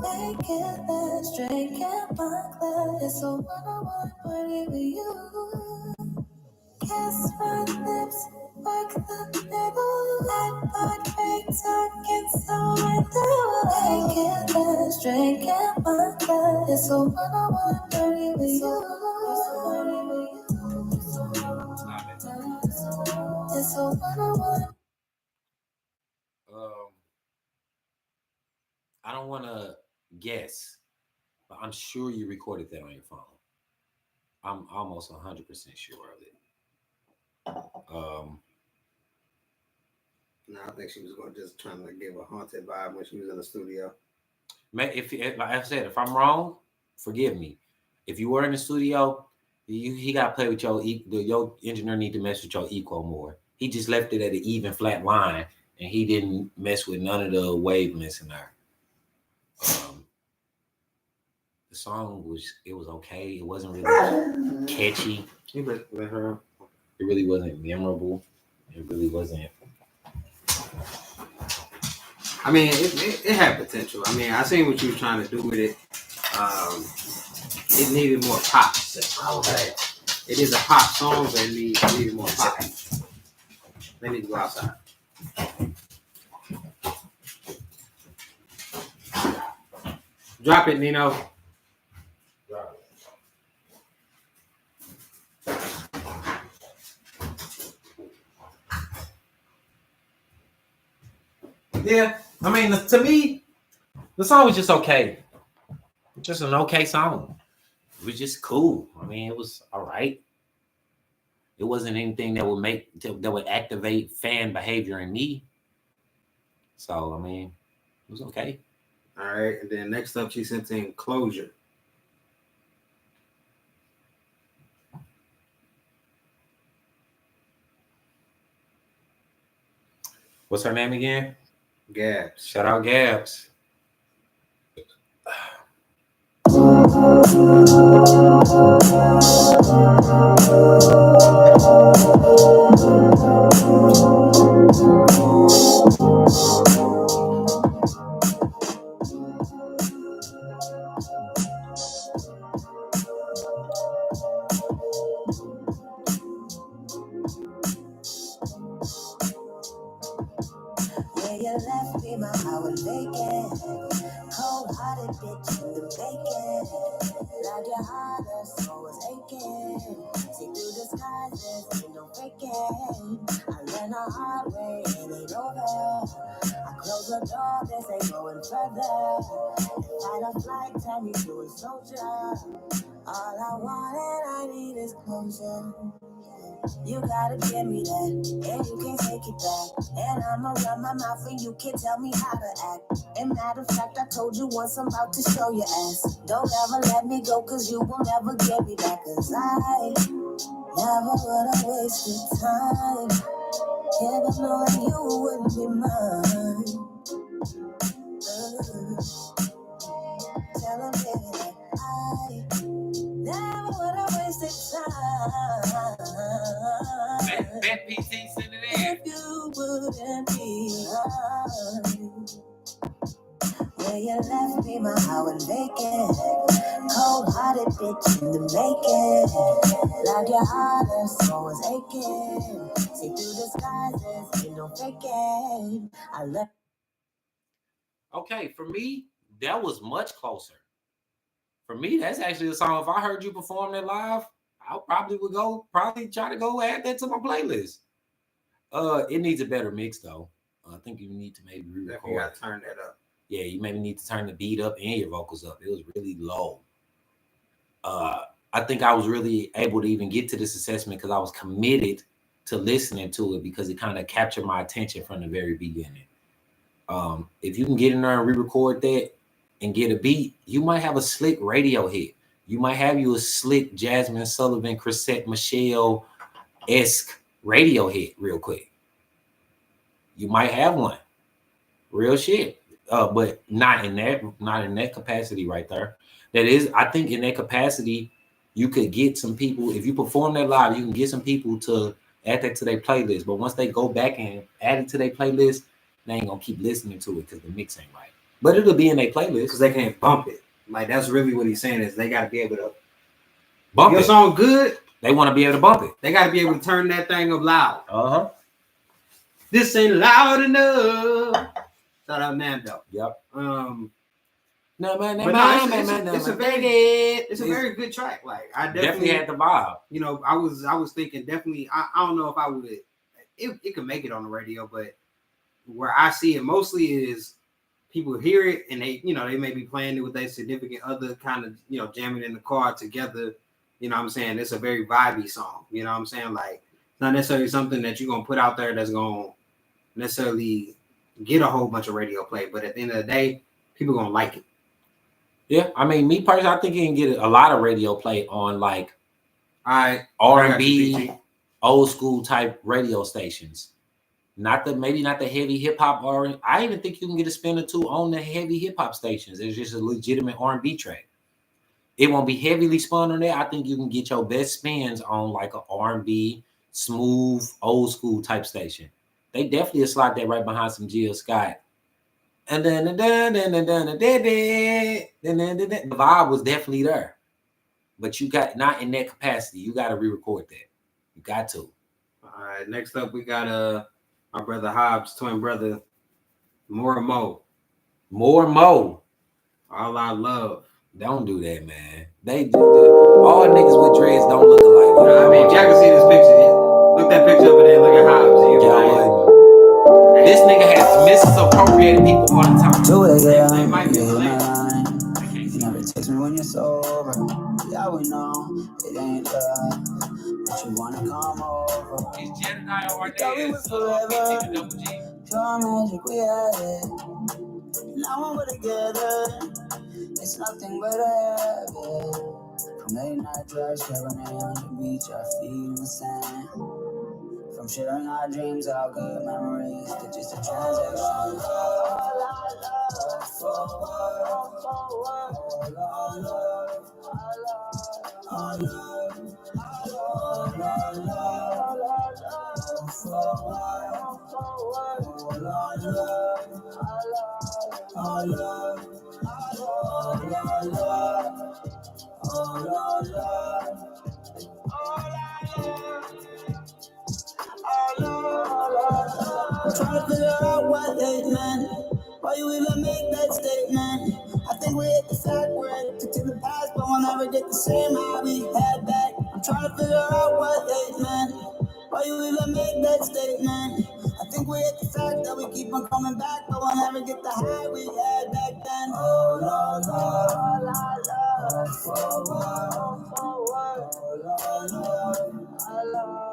Make it last, drink at my glass. It's a one-on-one party with you. Kiss my lips, work the middle. Let my drink talking so I do. Make it last, drink at my glass. It's a one-on-one party with you. It's a one-on-one. I don't want to guess, but I'm sure you recorded that on your phone. I'm almost 100% sure of it. No, I think she was going to just trying to give a haunted vibe when she was in the studio. If like I said, if I'm wrong, forgive me. If you were in the studio, he got to play with your engineer need to mess with your equal more. He just left it at an even flat line, and he didn't mess with none of the wavelengths in there. The song was okay. It wasn't really catchy. It really wasn't memorable. It really wasn't. I mean, it had potential. I mean, I seen what you was trying to do with it. It needed more pop. Okay. It is a pop song, but it needed more pop. They need to go outside. Drop it, Nino. Drop it. Yeah, I mean, to me, the song was just okay. Just an okay song. It was just cool. I mean, it was all right. It wasn't anything that would activate fan behavior in me. So I mean, it was okay. All right, and then next up, she sent in Closure. What's her name again? Gabs. Shout out Gabs. Where you left me, my heart was vacant. Cold-hearted bitch in the bacon. Like your heart, her soul was aching. See through disguises, ain't no faking. I learned the hard way, it ain't over. I close the door, this ain't going further. Fight or flight, tell me to a soldier. All I want and I need is closure. You gotta give me that, and you can't take it back. And I'ma run my mouth and you can tell me how to act. And matter of fact, I told you once I'm about to show your ass. Don't ever let me go, cause you will never get me back. Cause I never would've wasted time. Never knowing you wouldn't be mine. Tell me that I never would've wasted time. Bet PT send it in. If you wouldn't be mine. Where you left me, my heart was vacant. Cold-hearted bitch in the making. Like your heart and soul was aching. See through disguises, ain't no faking. I left. Okay, for me, that was much closer. For me, that's actually a song. If I heard you perform that live, I probably try to go add that to my playlist. It needs a better mix though. I think you need to maybe re-record. You gotta turn that up. Yeah, you maybe need to turn the beat up and your vocals up. It was really low. I think I was really able to even get to this assessment because I was committed to listening to it because it kind of captured my attention from the very beginning. If you can get in there and re-record that and get a beat, you might have a slick radio hit. You might have you a slick Jasmine Sullivan, Chrisette Michelle-esque radio hit real quick. You might have one. Real shit. But not in that capacity right there. That is, I think in that capacity, you could get some people, if you perform that live, you can get some people to add that to their playlist. But once they go back and add it to their playlist, they ain't gonna keep listening to it because the mix ain't right. But it'll be in their playlist. Because they can't bump it. Like, that's really what he's saying is they gotta be able to bump your it. Song good. They want to be able to bump it. They gotta be able to turn that thing up loud. Uh-huh. This ain't loud enough. Shout out Nando. Yep. It's a very good track. Like I definitely had the vibe. You know, I was thinking definitely. I don't know if I would. It could make it on the radio, but where I see it mostly is people hear it and they may be playing it with their significant other, kind of jamming in the car together. You know what I'm saying? It's a very vibey song. You know what I'm saying? Like it's not necessarily something that you're gonna put out there that's gonna necessarily get a whole bunch of radio play, but at the end of the day, people gonna like it. Yeah, I mean, me personally, I think you can get a lot of radio play on like R&B, old school type radio stations. Maybe not the heavy hip hop, or I even think you can get a spin or two on the heavy hip hop stations. It's just a legitimate R&B track. It won't be heavily spun on there. I think you can get your best spins on like an R&B, smooth, old school type station. They definitely slide that right behind some Jill Scott. And then the vibe was definitely there. But you got not in that capacity. You got to re-record that. You got to. All right. Next up, we got my brother Hobbs, twin brother, More Mo. More Mo. All I Love. Don't do that, man. All niggas with dreads don't look alike. I mean, y'all can see this picture. Look that picture up and then look at Hobbs. This nigga has misappropriated people all the time. Do it, yeah. They might be you never text me when you're sober. Yeah, we know it ain't love. But you wanna come over. It's Jedediah We thought we was Arnaz, forever. PT the Double G. Pure magic, we had it. Now when we're together, it's nothing but a habit. From late night drives, Cabernet on the beach, our feet in the sand. From sharing our dreams, our good memories, to just a transaction. All our love, forward, forward, all love, all love, all love, forward, forward, all love, all love, all love. I'm trying to figure out what hate meant. Why you even make that statement? I think we hit the fact we're addicted to the past, but we'll never get the same high we had back. I'm trying to figure out what hate meant. Why you even make that statement? I think we hit the fact that we keep on coming back, but we'll never get the high we had back then. Oh, Lord, Lord, Lord, forward, forward, oh, Lord, I love.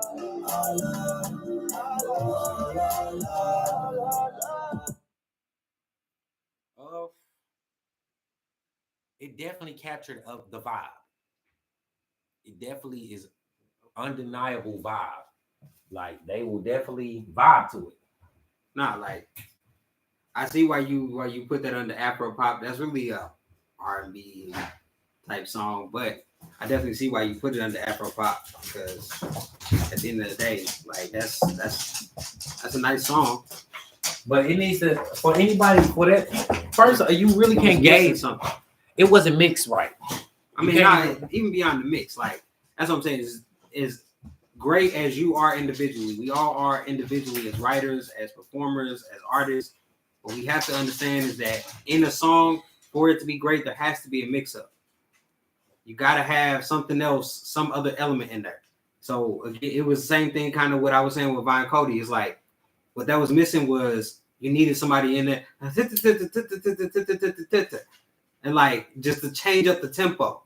It definitely captured up the vibe. It definitely is undeniable vibe. Like they will definitely vibe to it. Nah, like I see why you put that under Afro pop. That's really a R&B type song, but I definitely see why you put it under Afro pop because at the end of the day, like that's a nice song. But it needs to for anybody for that first you really can't gauge something. It wasn't mixed right. I mean, even beyond the mix, like that's what I'm saying is great as you are individually. We all are individually as writers, as performers, as artists. What we have to understand is that in a song, for it to be great, there has to be a mix-up. You got to have something else, some other element in there. So it was the same thing, kind of what I was saying with Vine Cody. It's like what that was missing was you needed somebody in there and like just to change up the tempo,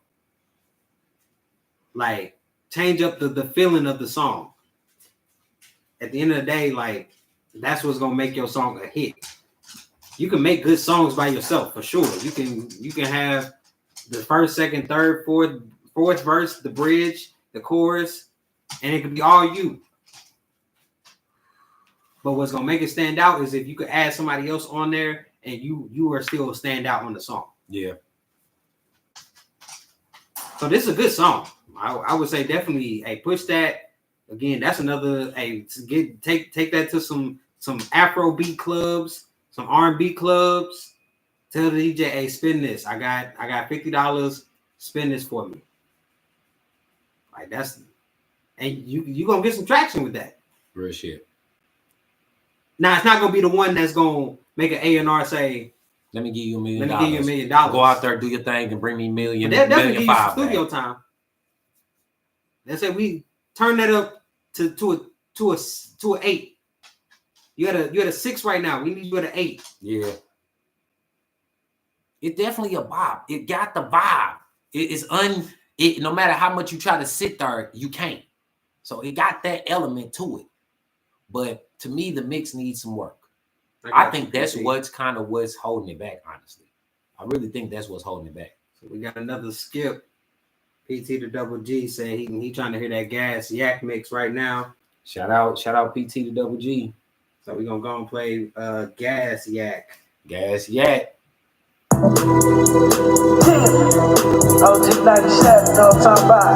like change up the feeling of the song. At the end of the day, like that's what's gonna make your song a hit. You can make good songs by yourself for sure. You can have the first, second, third, fourth verse, the bridge, the chorus, and it could be all you. But what's gonna make it stand out is if you could add somebody else on there and you are still stand out on the song. Yeah. So this is a good song. I would say definitely push that. Again, that's another take that to some Afro beat clubs, some R&B clubs. Tell the DJ, hey, spin this. I got $50. Spin this for me. Like that's, and you gonna get some traction with that. Real shit. Now it's not gonna be the one that's gonna make an A&R say, "Let me give you $1 million. Let me give you $1 million. Go out there, do your thing, and bring me $1 million. They'll definitely give you some $1.5 studio time. They say we turn that up to an 8. You at a 6 right now. We need you at an 8. Yeah. It's definitely a vibe. It got the vibe. No matter how much you try to sit there, you can't. So it got that element to it. But to me, the mix needs some work. I think that's what's holding it back, honestly. I really think that's what's holding it back. So we got another skip. PT the Double G said he trying to hear that Gas Yak mix right now. Shout out PT the Double G. So we're gonna go and play Gas Yak. Gas Yak. OG 97, know what I'm talking about.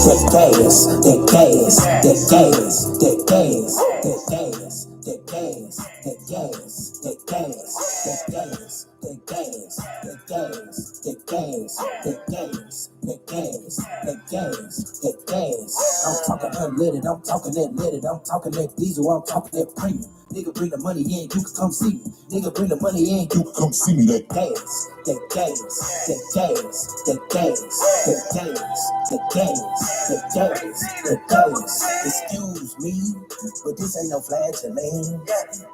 That gas, that gas, that gas, that gas, that gas, that gas, that gas, that gas, that gas, that gas, that gas, that gas, that gas, that gas, that gas, that gas. I'm talking unleaded, I'm talking that leaded, I'm talking that diesel, I'm talking that premium. Nigga, bring the money in, you can come see me. Nigga, bring the money in, you can come see me. That gas, that gas, that gas, that gas, that gas, that gas, that gas, that gas. Excuse me, but this ain't no flatulence.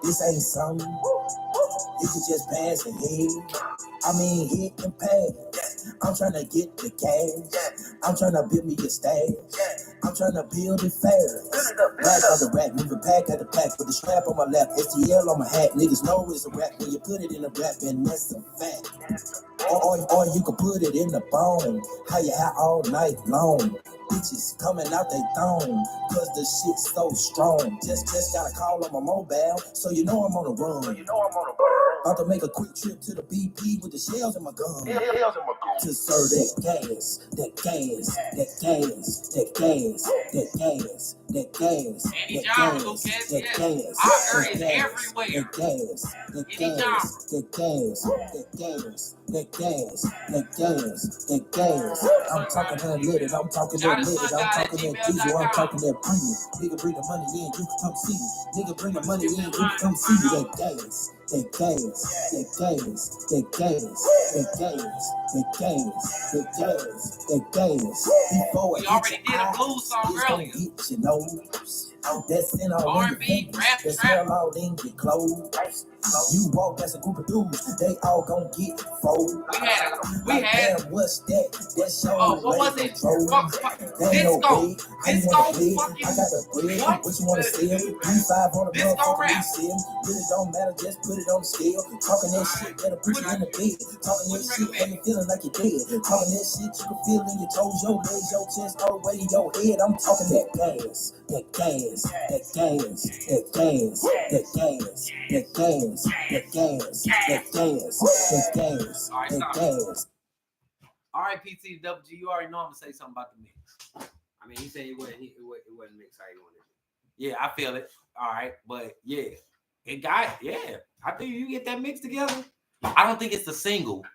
This ain't something you can just pass ahead. I mean, hit and pass. I'm trying to get the cash. I'm trying to build me a stash. I'm trying to build it fast. Rack on the rack, moving pack at the pack with the strap on my lap, STL on my hat. Niggas know it's a rap when you put it in a rap, and that's a fact. Or you can put it in the bone. How you out all night long. Bitches coming out they thong, cause the shit's so strong. Just got a call on my mobile, so you know I'm on the run. About to make a quick trip to the BP with the shells in my gun. To serve that gas, that gas, that gas, that gas, that gas, that gas, Any that job, gas, Lucas, that yes. gas, Our that is gas, everywhere. that gas, that Any gas, that gas, that gas, that gas, that gas, that gas. I'm talking unlimited, I'm talking that lit, I'm talking that diesel, I'm talking that premium. Nigga bring the money in, you can come see me. Nigga bring the money in, you can come see me. That gas, that gas, that gas, that gas, that gas, that gas, that gas, that gas. Before We already did a blues song earlier. Hit your nose. That's in all R&B, rap, that's trap. all in your clothes. You walk as a group of dudes, they all gon' get fold. We had. What's that? That's your What was it? Disco. Disco Fucking. I got the bread. What? What you wanna sell? 3-5 on the Disco motherfucker rap. sell. Really don't matter, just put it on the scale. Talking that shit, better put you in the bed. Talking that shit, and you feeling like you're dead. Talking that shit, you can feel in your toes, your legs, your chest, all the way to your head. I'm talking that gas, that gas, that gas, that gas, that gas, that gas, that gas, that gas, that gas, that gas. All right, PT Double G, you already know I'm gonna say something about the mix. I mean, he said it wasn't mixed how he wanted it. Yeah, I feel it. All right, but yeah, it got I think you get that mix together. I don't think it's a single.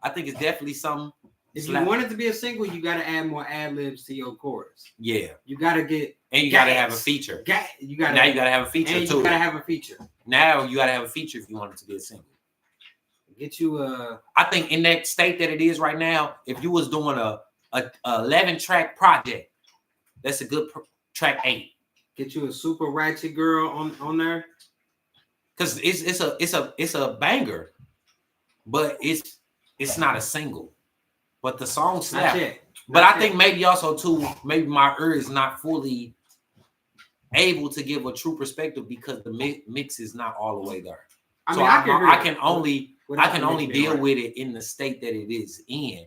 I think it's definitely something. If you want it to be a single, you got to add more ad libs to your chorus. Yeah, you got to get and you got to have a feature. You got to have a feature and too. You got to have a feature. Now you got to have a feature if you want it to be a single. Get you a. I think in that state that it is right now, if you was doing a 11-track project, that's a good track 8. Get you a super ratchet girl on there, because it's a banger, but it's not a single. But the song slap. But I think maybe also too, maybe my ear is not fully able to give a true perspective because the mix is not all the way there. I mean, I can only deal with it in the state that it is in.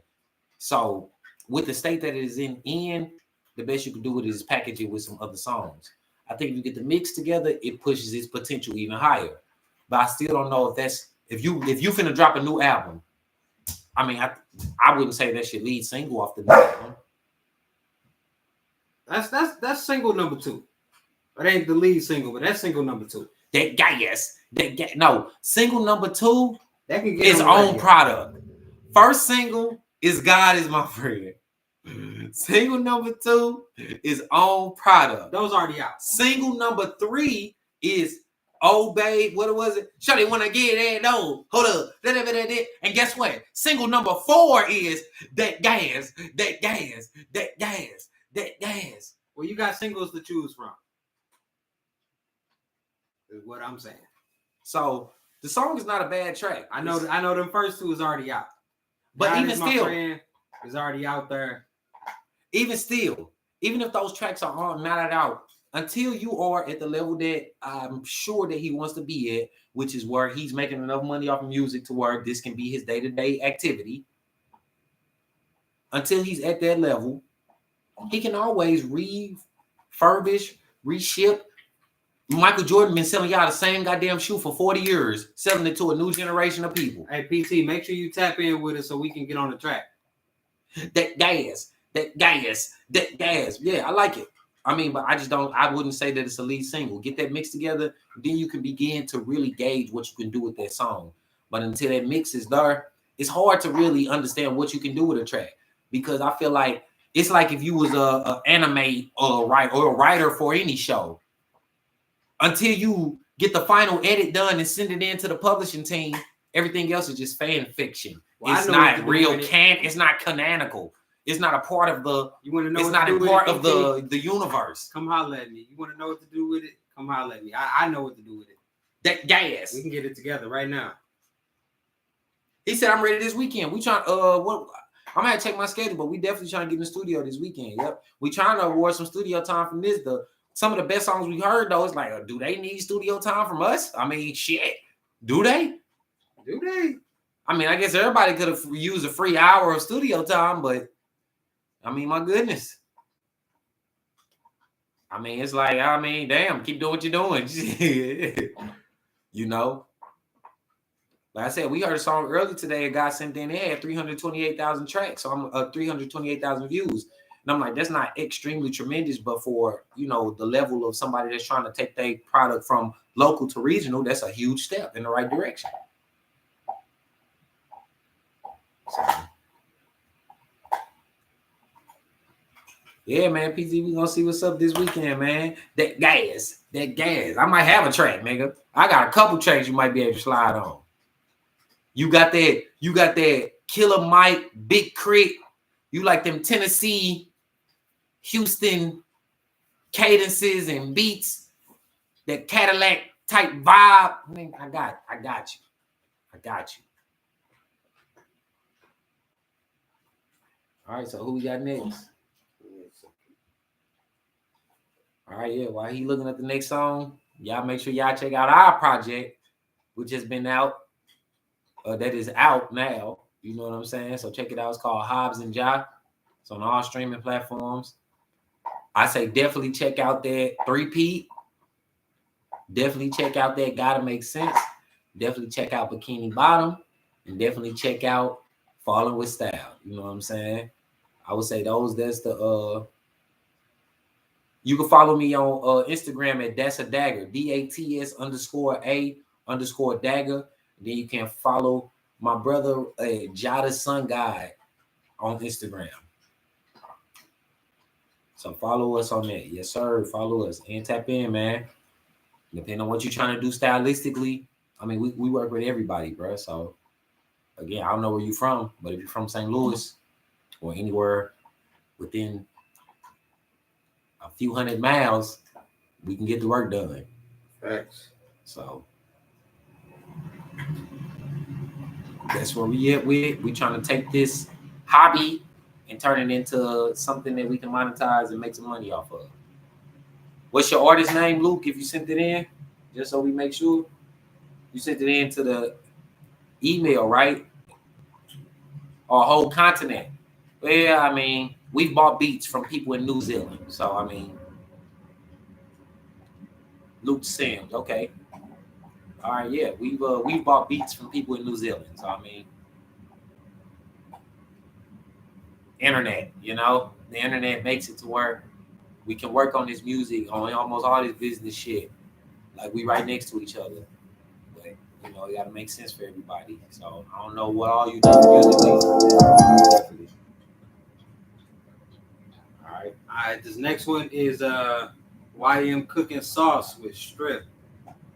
So with the state that it is in, the best you can do with it is package it with some other songs. I think if you get the mix together, it pushes its potential even higher. But I still don't know if you finna drop a new album. I mean, I wouldn't say that's your lead single off the new album. That's single number 2. It ain't the lead single, but that's single number 2. Single number 2 that can get its own product. First single is God Is My Friend. Single number 2 is own product. Those already out. Single number 3 is Oh Babe, what was it? Shawty wanna get that no. Hold up. And guess what? Single number 4 is that gas. Well, you got singles to choose from. Is what I'm saying. So the song is not a bad track. I know them first 2 is already out. But God even still, is already out there. Even still, even if those tracks are not out, until you are at the level that I'm sure that he wants to be at, which is where he's making enough money off of music to where this can be his day-to-day activity. Until he's at that level, he can always refurbish, reship. Michael Jordan been selling y'all the same goddamn shoe for 40 years, selling it to a new generation of people. Hey, PT, make sure you tap in with us so we can get on the track. That gas. Yeah, I like it. I mean, but I wouldn't say that it's a lead single. Get that mix together, then you can begin to really gauge what you can do with that song. But until that mix is there, it's hard to really understand what you can do with a track. Because I feel like it's like if you was a anime or a writer for any show. Until you get the final edit done and send it in to the publishing team, everything else is just fan fiction. Well, it's not real it's not canonical. It's not a part of the. You want to know? It's not a part of the universe. Come holler at me. You want to know what to do with it? Come holler at me. I know what to do with it. That gas. We can get it together right now. He said, "I'm ready this weekend. We trying. What? I'm gonna check my schedule, but we definitely trying to get in the studio this weekend. Yep, we trying to award some studio time from this. Some of the best songs we heard though, it's like, do they need studio time from us? I mean, shit, do they? Do they? I mean, I guess everybody could have used a free hour of studio time, but I mean, my goodness. I mean, it's like, I mean, damn, keep doing what you're doing. You know? Like I said, we heard a song earlier today. A guy sent in, it had 328,000 tracks. So I'm 328,000 views. And I'm like, that's not extremely tremendous, but for, you know, the level of somebody that's trying to take their product from local to regional, that's a huge step in the right direction. So, yeah, man, PZ, we gonna see what's up this weekend, man. That gas. I might have a track, nigga. I got a couple tracks you might be able to slide on. You got that Killer Mike, Big Crit. You like them Tennessee, Houston cadences and beats, that Cadillac type vibe. I got you. All right, so who we got next? All right, yeah, while he looking at the next song, y'all make sure y'all check out our project, which has been out. That is out now. You know what I'm saying? So check it out. It's called Hobbs and Ja. It's on all streaming platforms. I say definitely check out that 3-peat. Definitely check out that Gotta Make Sense. Definitely check out Bikini Bottom. And definitely check out Falling with Style. You know what I'm saying? I would say that's the you can follow me on Instagram at That's a Dagger, DATS_A_Dagger. Then you can follow my brother jathesongod on Instagram. So follow us on that. Yes, sir. Follow us and tap in, man. Depending on what you're trying to do stylistically. I mean, we work with everybody, bro. So again, I don't know where you're from, but if you're from St. Louis or anywhere within a few hundred miles, we can get the work done. Thanks. So that's where we at with. We trying to take this hobby and turn it into something that we can monetize and make some money off of. What's your artist name, Luke? If you sent it in, just so we make sure you sent it in to the email, right? Or a whole continent. Well, I mean, we've bought beats from people in New Zealand. So, I mean, Luke Sims, okay. All right, yeah, we've bought beats from people in New Zealand. So, I mean, internet, you know, the internet makes it to where we can work on this music, on almost all this business shit. Like, we right next to each other. But, you know, it got to make sense for everybody. So, I don't know what all you do musically. All right, this next one is YM Cooking Sauce with Strip.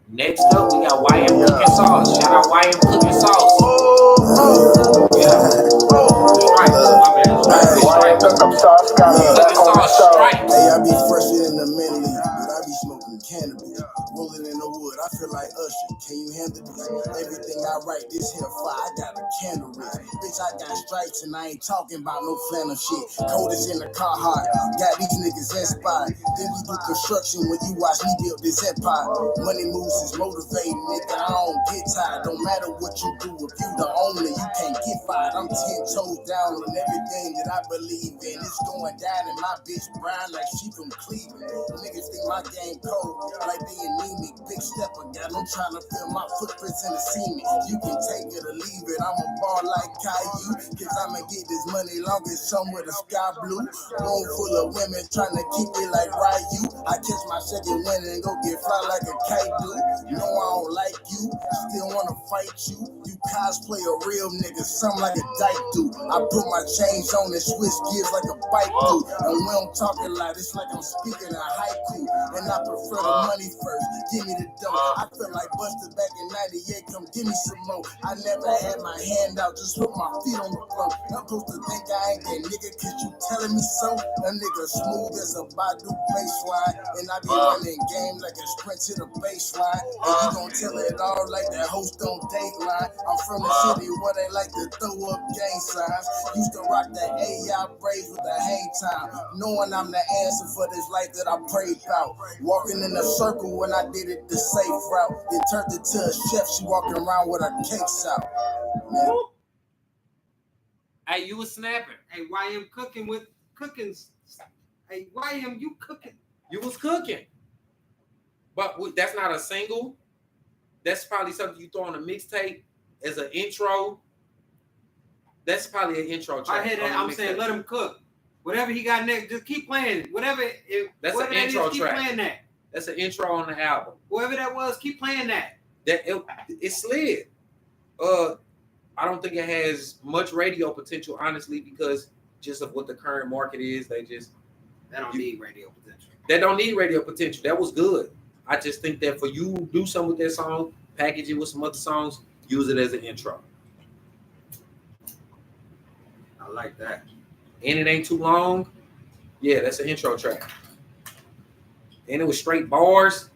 Next up, we got YM Cooking Sauce. Shout out YM Cooking Sauce. Stripes. Hey, I be fresher than the men league, but I be smoking cannabis. Rolling in the wood, I feel like Usher. Can you handle this? Everything I write, this here fire, I got a candle wrist. Bitch, I got stripes and I ain't talking about no flannel shit. Coldest in the car hot, got these niggas inspired. Then we do construction when you watch me build this empire. Money moves is motivating, nigga, I don't get tired. Don't matter what you do, if you the owner, you can't get fired. I'm 10 toes down on everything that I believe in. It's going down and my bitch brown like she from Cleveland. Niggas think my game cold, like they anemic. Big stepper, got them trying to fill my footprints in the cement. You can take it or leave it, I'm a ball like Caillou. Cause I'ma get this money long as some with a sky blue. Room full of women trying to keep it like Ryu. I catch my second win and go get fly like a kite do. You know I don't like you, still wanna fight you. You cosplay a real nigga, something like a dyke do. I put my chains on and switch gears like a bike do. And when I'm talking loud, it's like I'm speaking a haiku. And I prefer the money first, give me the dough. I feel like Buster back in 98, come give me some more. I never had my hand out, just put my feet on the floor. I'm supposed to think I ain't that nigga, cause you telling me so? That nigga smooth as a Badu baseline. And I be running game like a sprint to the baseline. And you gon' tell it all like that host on Dateline. I'm from the city where they like to throw up gang signs. Used to rock the AI braids with the hang time. Knowing I'm the answer for this life that I prayed about. Walking in a circle when I did it the safe route. Then turned it to a chef, she walking around with her cakes out. Man. Hey, you was snapping. Hey, YM cooking with cooking. Hey, YM, you cooking. You was cooking. But that's not a single. That's probably something you throw on a mixtape as an intro. That's probably an intro track. I hear that. I'm saying let him cook. Whatever he got next, just keep playing it. That's whatever an intro keep track. Playing that. That's an intro on the album. Whoever that was, keep playing that. It slid. I don't think it has much radio potential, honestly, because just of what the current market is. They don't need radio potential. They don't need radio potential. That was good. I just think that for you to do something with that song, package it with some other songs, use it as an intro. I like that. And it ain't too long. Yeah, that's an intro track. And it was straight bars.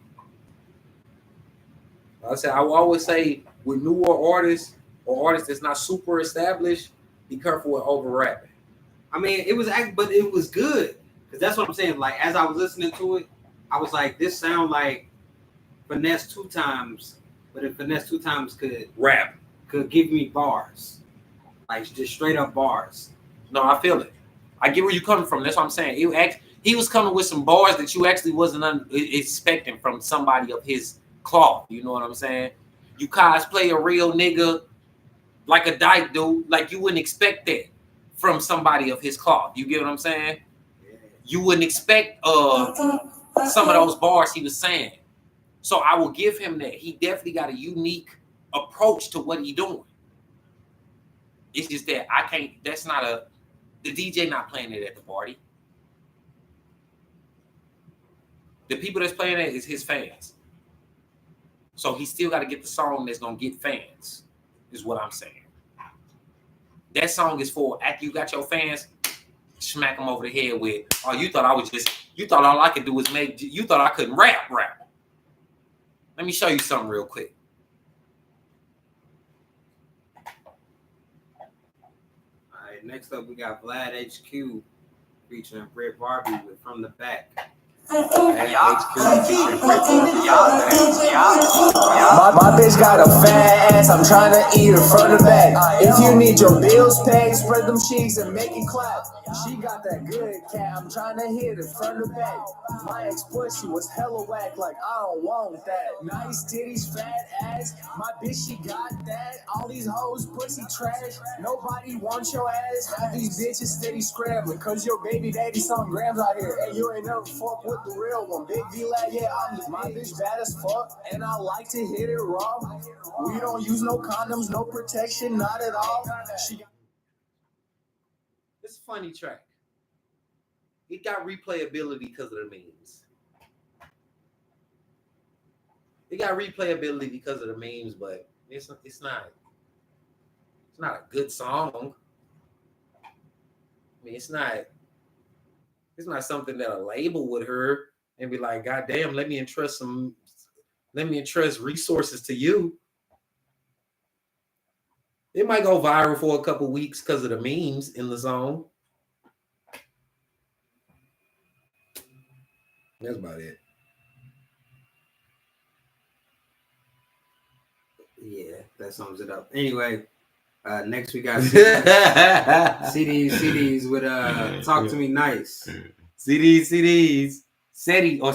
I will always say with newer artists or artists that's not super established, be careful with over rapping. I mean, but it was good. Because that's what I'm saying. Like, as I was listening to it, I was like, this sound like Finesse 2 Times, but if Finesse 2 Times could rap, could give me bars. Like, just straight up bars. No, I feel it. I get where you're coming from. That's what I'm saying. He was coming with some bars that you actually wasn't expecting from somebody of his cloth. You know what I'm saying? You cosplay a real nigga like a dyke dude. Like, you wouldn't expect that from somebody of his cloth. You get what I'm saying? Yeah. You wouldn't expect some of those bars he was saying. So I will give him that. He definitely got a unique approach to what he doing. It's just that the DJ not playing it at the party. The people that's playing it is his fans. So he still got to get the song that's going to get fans, is what I'm saying. That song is for, after you got your fans, smack them over the head with, oh, you thought all I could do was you thought I couldn't rap. Let me show you something real quick. All right, next up we got Vlad HQ featuring Red Barbie with From the Back. My bitch got a fat ass, I'm trying to eat her from the back. If you need your bills paid, spread them cheeks and make it clap. She got that good cat, I'm trying to hit it from the back. My ex-pussy was hella whack, like I don't want that. Nice titties, fat ass, my bitch she got that. All these hoes pussy trash, nobody wants your ass. Have these bitches steady scrambling, cause your baby daddy some grams out here. And you ain't never fuck with the real one. Big V-Lag, yeah, my bitch bad as fuck, and I like to hit it raw. We don't use no condoms, no protection, not at all. It's a funny track. It got replayability because of the memes. But it's not a good song. I mean, it's not something that a label would hear and be like, God damn, let me entrust resources to you. It might go viral for a couple weeks because of the memes in the song. That's about it. Yeah, that sums it up. Anyway, next we got CDs with Talk to Me Nice. CDs. Sadie's.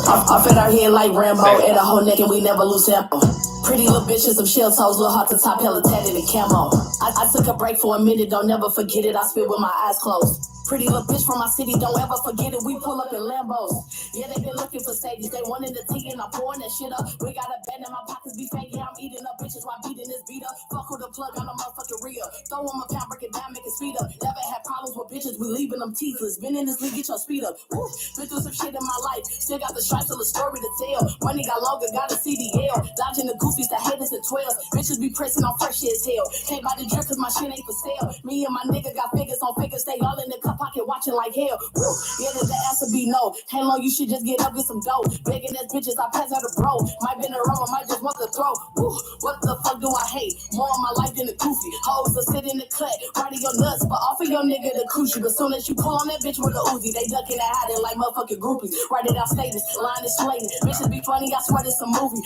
I fit our head like Rambo, and a whole neck and we never lose tempo. Pretty little bitches, some shell toes, little hot to top, hella tatted in camo. I took a break for a minute, don't never forget it, I spit with my eyes closed. Pretty little bitch from my city, don't ever forget it. We pull up in Lambos. Yeah, they been looking for Sadies. They wanted the tea and I'm pouring that shit up. We got a bed in my pockets be fake. Yeah, I'm eating up bitches while beating this beat up. Fuck with the plug on the motherfucking real. Throw them a pound, break it down, make it speed up. Never had problems with bitches, we leaving them teethless. Been in this league, get your speed up. Woo. Been through some shit in my life. Still got the stripes, still a story to tell. Money got longer, got a CDL. Dodging the goofies, the haters, the 12. Bitches be pressing on fresh shit as hell. Can't buy the drip cause my shit ain't for sale. Me and my nigga got figures on figures. Stay all in the cup pocket watching like hell. Woo. Yeah, the answer be no. Hello, you should just get up, get some dough. Begging ass bitches, I pass out a bro. Might been a rumor, might just want to throw. Woo. What the fuck do I hate? More of my life than the goofy. Hoes will sit in the cut, right of your nuts, but offer your nigga the coochie. But soon as you pull on that bitch with a Uzi, they ducking and hiding like motherfucking groupies. Write it out statements, line is slating. Bitches be funny, I swear it's a movie.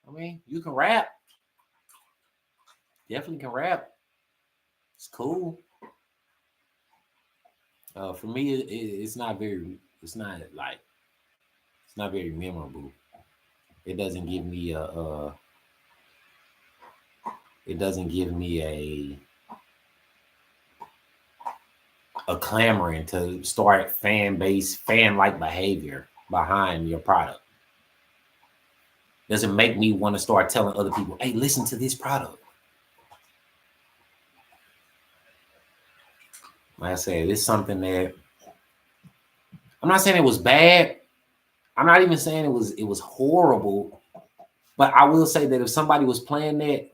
I mean, you can rap. Definitely can rap. It's cool. For me, it's not very memorable. It doesn't give me a clamoring to start fan-like behavior behind your product. Doesn't make me want to start telling other people, hey, listen to this product. Like I said, it's something that I'm not saying it was bad. I'm not even saying it was horrible. But I will say that if somebody was playing that,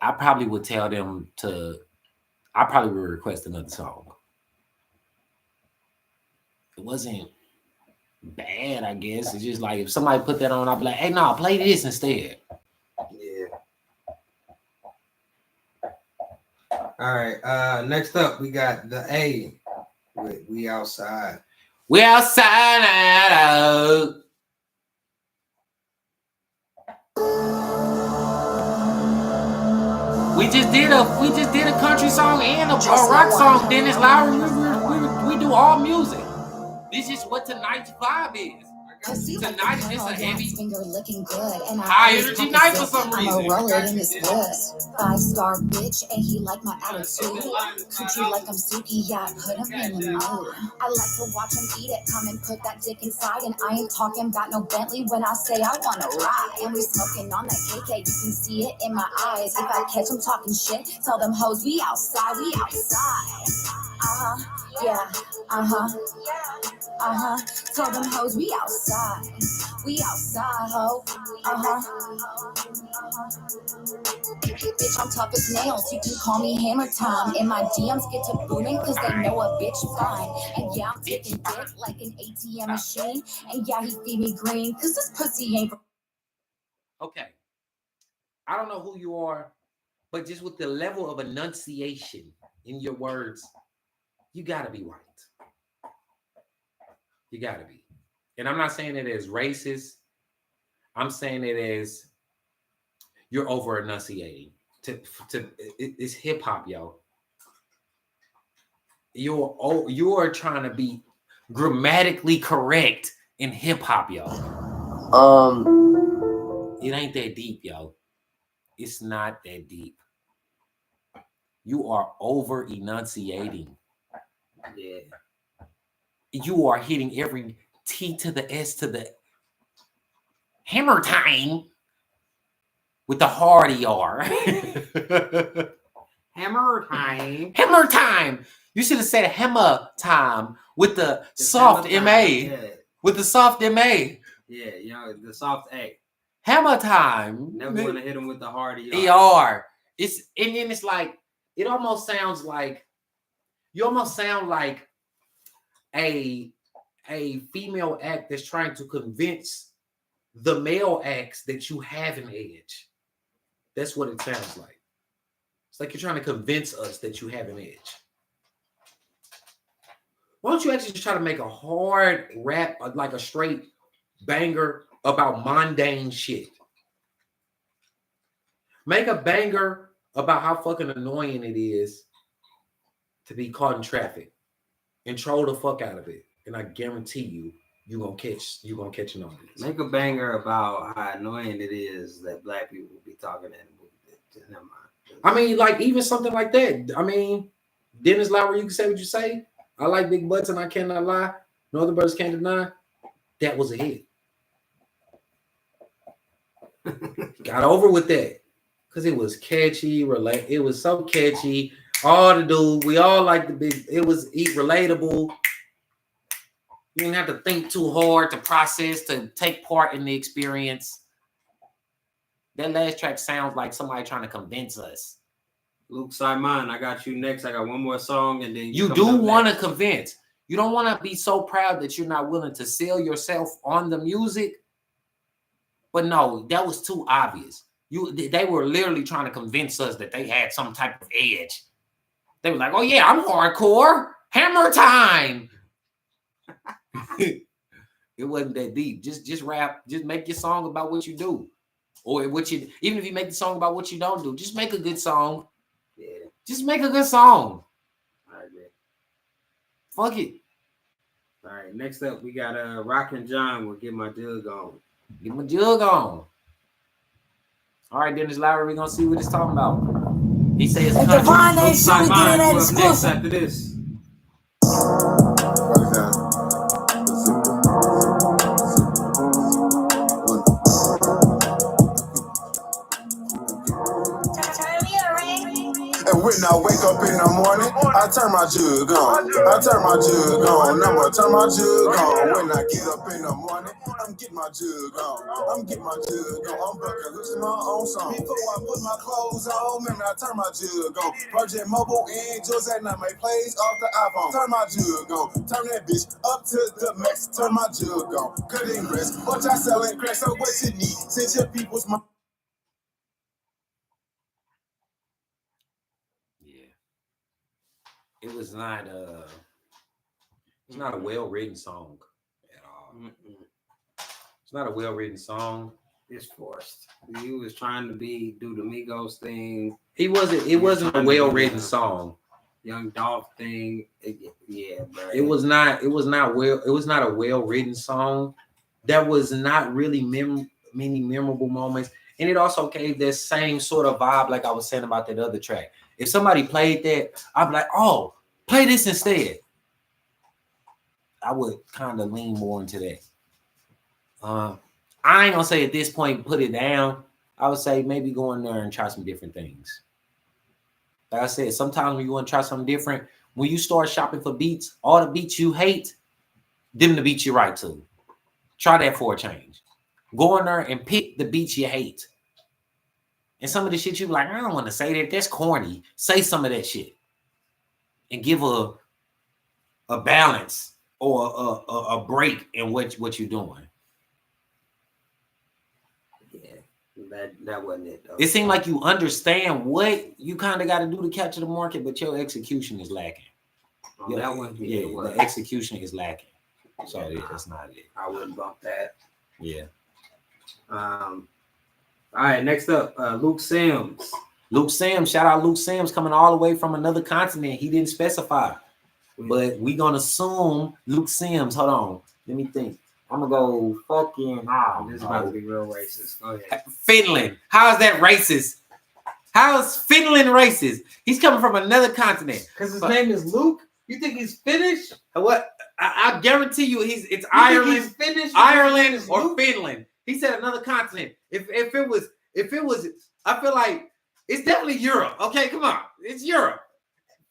I probably would tell them I probably would request another song. It wasn't bad, I guess. It's just like if somebody put that on, I'd be like, hey, no, play this instead. Yeah. All right. Next up, we got the A with We Outside. We outside. We just did a country song and a rock song. Dennis Lowry, we do all music. This is what tonight's vibe is. Tonight is just a heavy, high energy night for some reason. I'm a roller in this wood. 5-star bitch, and he like my attitude. Coochie like I'm Suki, yeah, put him in the mood. I like to watch him eat it, come and put that dick inside. And I ain't talking about no Bentley when I say I wanna ride. And we smoking on that KK, you can see it in my eyes. If I catch him talking shit, tell them hoes we outside, we outside. Yeah, tell them hoes we outside, ho. Bitch, I'm tough as nails. You can call me Hammer Time. And my DMs get to booming because they know a bitch fine. And yeah, I'm taking dick like an ATM machine. And yeah, he feed me green because this pussy ain't. Okay, I don't know who you are, but just with the level of enunciation in your words, you gotta be white. You gotta be. And I'm not saying it as racist. I'm saying it as you're over enunciating. It's hip hop, yo. You're trying to be grammatically correct in hip hop, yo. It ain't that deep, yo. It's not that deep. You are over enunciating. Yeah. You are hitting every T to the S to the hammer time with the hard ER. Hammer time. Hammer time. You should have said hammer time with the soft MA. Yeah. With the soft MA. Yeah, you know, the soft A. Hammer time. Never want to hit him with the hard ER. ER. And then it's like, it almost sounds like, you almost sound like a female act that's trying to convince the male acts that you have an edge. That's what it sounds like. It's like you're trying to convince us that you have an edge. Why don't you actually just try to make a hard rap, like a straight banger about mundane shit? Make a banger about how fucking annoying it is to be caught in traffic and troll the fuck out of it. And I guarantee you gonna catch an audience. Make a banger about how annoying it is that black people be talking in the movie. Never mind. I mean, like even something like that. I mean, Dennis Lowry, you can say what you say. I like big butts and I cannot lie. Northern Brothers can't deny. That was a hit. Got over with that because it was catchy. It was so catchy. All the dude, we all like the big. It was relatable. You didn't have to think too hard to process, to take part in the experience. That last track sounds like somebody trying to convince us. Luke Simon, I got you next. I got one more song, and then you do want to convince. You don't want to be so proud that you're not willing to sell yourself on the music. But no, that was too obvious. They were literally trying to convince us that they had some type of edge. They were like, "Oh yeah, I'm hardcore. Hammer time." It wasn't that deep. Just rap. Just make your song about what you do, or even if you make the song about what you don't do, just make a good song. Yeah, just make a good song. I agree. Fuck it. All right, next up we got Rockin' John will Get My Jug On. Get my jug on. All right, Dennis Lowry, we're gonna see what it's talking about. He says If Divine ain't shooting, get in that next exclusive. after this. And when I wake up in the morning, I turn my jug on. I turn my jug on. I'ma turn my jug on. When I get up in the morning, I'm getting my jug on. I'm getting my jug on. I'm fucking listening to my own song. Before I put my clothes on, man, I turn my jug on. Virgin Mobile and just at night make plays off the iPhone. Turn my jug on. Turn that bitch up to the max. Turn my jug on. Cutting grass. Watch I selling crack. So what you need? Since your people's my. It was not it's not a well-written song at all. It's not a well-written song. It's forced. He was trying to do the Migos thing. It wasn't a well-written song. Young Dolph thing. Bro. It was not a well-written song. There was not really many memorable moments. And it also gave that same sort of vibe like I was saying about that other track. If somebody played that, I'd be like, "Oh, play this instead." I would kind of lean more into that. I ain't gonna say at this point put it down. I would say maybe go in there and try some different things. Like I said, sometimes when you want to try something different, when you start shopping for beats, all the beats you hate, them the beats you right to. Try that for a change. Go in there and pick the beats you hate. And some of the shit you be like, I don't want to say that. That's corny. Say some of that shit. And give a balance or a break in what you're doing. Yeah, that wasn't it though. It seemed like you understand what you kind of got to do to capture the market, but your execution is lacking. The execution is lacking. So yeah, that's not it. I wouldn't bump that. Yeah. All right, next up, Luke Sims. Luke Sims, shout out Luke Sims coming all the way from another continent. He didn't specify, but we gonna assume Luke Sims. Hold on, let me think. I'm gonna go fucking. This is about to be real racist. Go ahead. Finland. How is that racist? How is Finland racist? He's coming from another continent. Because his name is Luke. You think he's Finnish? What? I guarantee you, it's Ireland. He's Finnish. Ireland or Finland. He said another continent. If it was, I feel like it's definitely Europe. Okay, come on, it's Europe.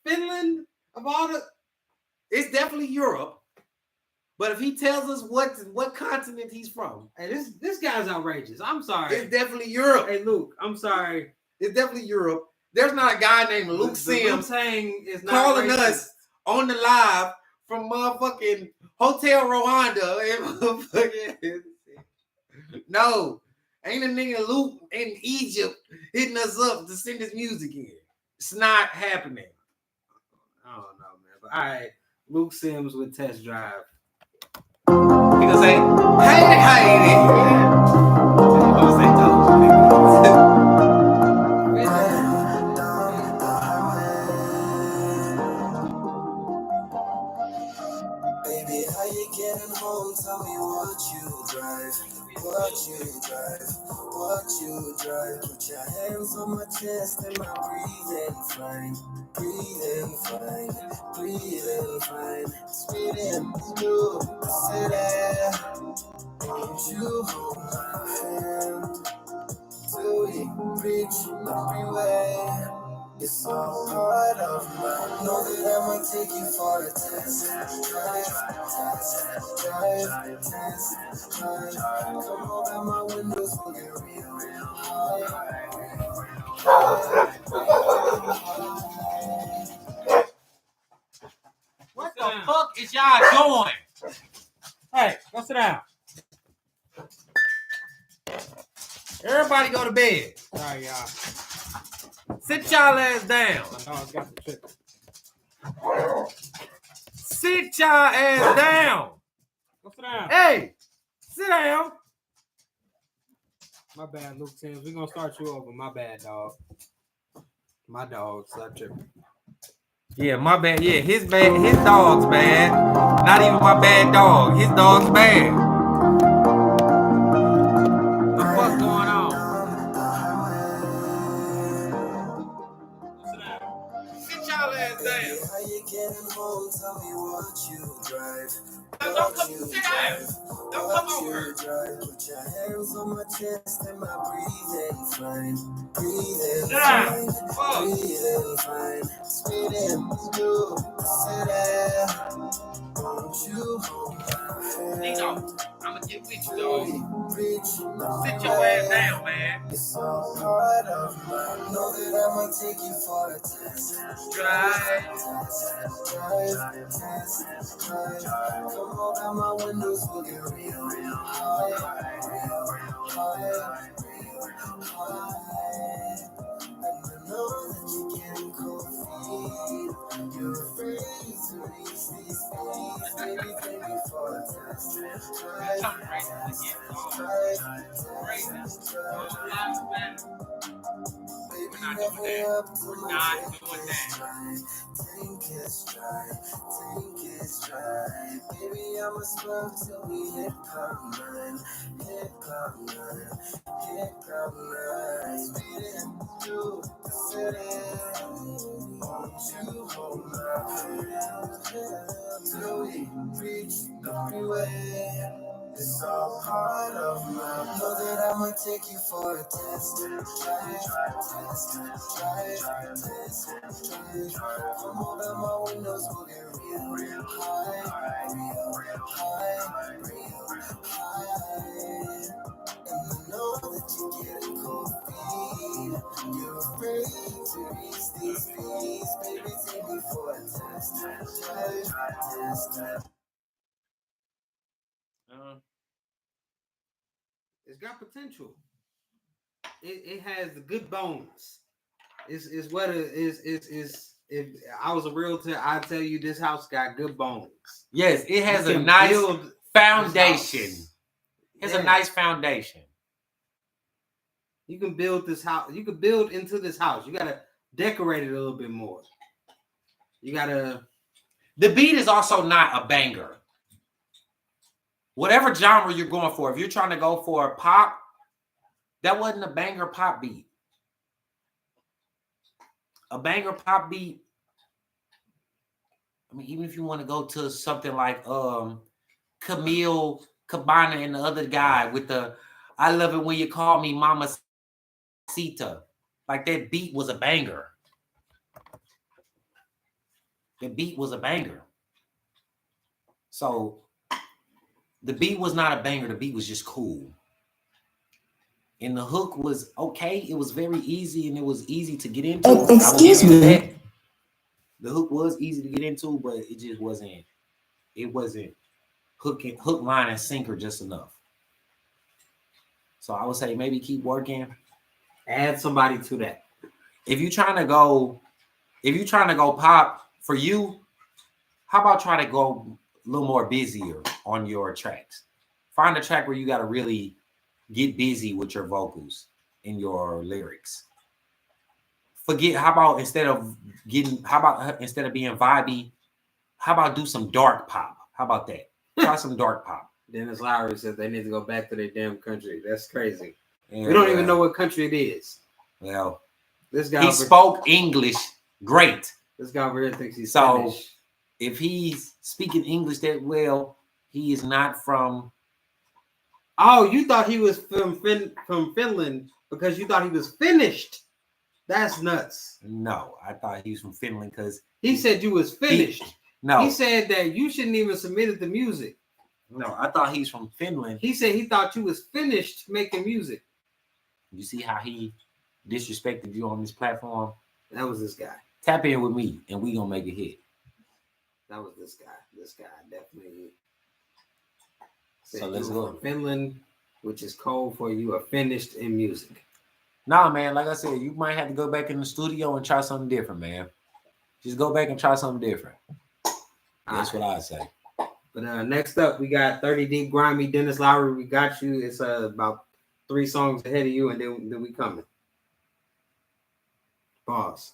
Finland of all the, it's definitely Europe. But if he tells us what continent he's from, hey, this guy's outrageous. I'm sorry. It's definitely Europe. Hey, Luke, I'm sorry. It's definitely Europe. There's not a guy named Luke Sims is not calling racist. us on the live from motherfucking Hotel Rwanda. No, ain't a nigga Luke in Egypt hitting us up to send his music in. It's not happening. I don't know, man. But all right, Luke Sims with Test Drive. He gonna say, hey. He gonna say, Baby, how you getting home? Tell me what you drive. What you drive. What you drive. Put your hands on my chest and my breathing fine. Breathing fine. Breathing fine. Speeding through the city. Won't you hold my hand till we reach the freeway? It's all part of my. Know that I'ma take you for a test. Drive, test, drive. Come over my windows, we'll get real high. What the fuck is y'all doing? Hey, go sit down. Everybody go to bed. Sorry, y'all. Sit y'all ass down. My dog's got the trick. Sit y'all ass down. Go sit down. Hey, sit down. My bad, Luke Sims. We're gonna start you over. My bad, dog. My dog's not tripping. Yeah, my bad. Yeah, his bad. His dog's bad. Not even my bad dog. His dog's bad. What the fuck going on? Sit y'all ass down. How you getting home? Tell me what you drive. Don't come sit down. Don't come over. Put your hands on my chest and my breathing fine. Breathing fine. Breathing fine. Speeding through the city. Won't you hold my hand? I'm gonna get with you, dog. Sit your ass down, man. It's all part of my. Know that I'ma take you for a test. Drive. Come over my windows, we'll get real high. And I know that you're getting cold feet. You're afraid to reach these feet. Baby, take me for a test. We're not doing that. We're not doing that. Tank is dry. Baby, I'ma smoke till we hit cloud nine. Speeding through the city. Won't you hold my hand till we reach the freeway? It's all part of my. Know that I'ma take you for a test. Drive. Come over my windows, we'll get real high. And I know that you're getting cold feet. You're afraid to reach these feet. Baby, take me for a test. It's got potential. It has the good bones. Is what it is. If I was a realtor, I'd tell you this house got good bones. Yes, it has a nice foundation. It's a nice foundation. You can build this house. You can build into this house. You gotta decorate it a little bit more. You gotta. The beat is also not a banger. Whatever genre you're going for, if you're trying to go for a pop, that wasn't a banger pop beat. A banger pop beat. I mean, even if you want to go to something like Camille Cabana and the other guy with the I love it when you call me Mama Sita. Like that beat was a banger. The beat was a banger. So the beat was not a banger. The beat was just cool. And the hook was okay. It was very easy and it was easy to get into. Excuse me. The hook was easy to get into, but it just wasn't. It wasn't hook, line, and sinker just enough. So I would say maybe keep working. Add somebody to that. If you're trying to go pop for you, how about try to go a little more busier on your tracks? Find a track where you got to really get busy with your vocals and your lyrics. How about instead of being vibey, how about do some dark pop? How about that? Try some dark pop. Dennis Lowry says they need to go back to their damn country. That's crazy. Yeah, we don't even know what country it is. Well, this guy spoke English great. This guy over here thinks he's so. Finnish. If he's speaking English that well, he is not from. Oh, you thought he was from Finland because you thought he was finished. That's nuts. No, I thought he was from Finland because he said you was finished. No, he said that you shouldn't even submit the music. No, I thought he's from Finland. He said he thought you was finished making music. You see how he disrespected you on this platform? That was this guy. Tap in with me and we gonna make a hit. That was this guy. This guy definitely. So let's go. From Finland, which is code for you are finished in music. Nah, man. Like I said, you might have to go back in the studio and try something different, man. Just go back and try something different. That's what I say. But next up, we got 30 Deep Grimy, Dennis Lowry. We got you. It's about 3 songs ahead of you, and then we coming. Pause.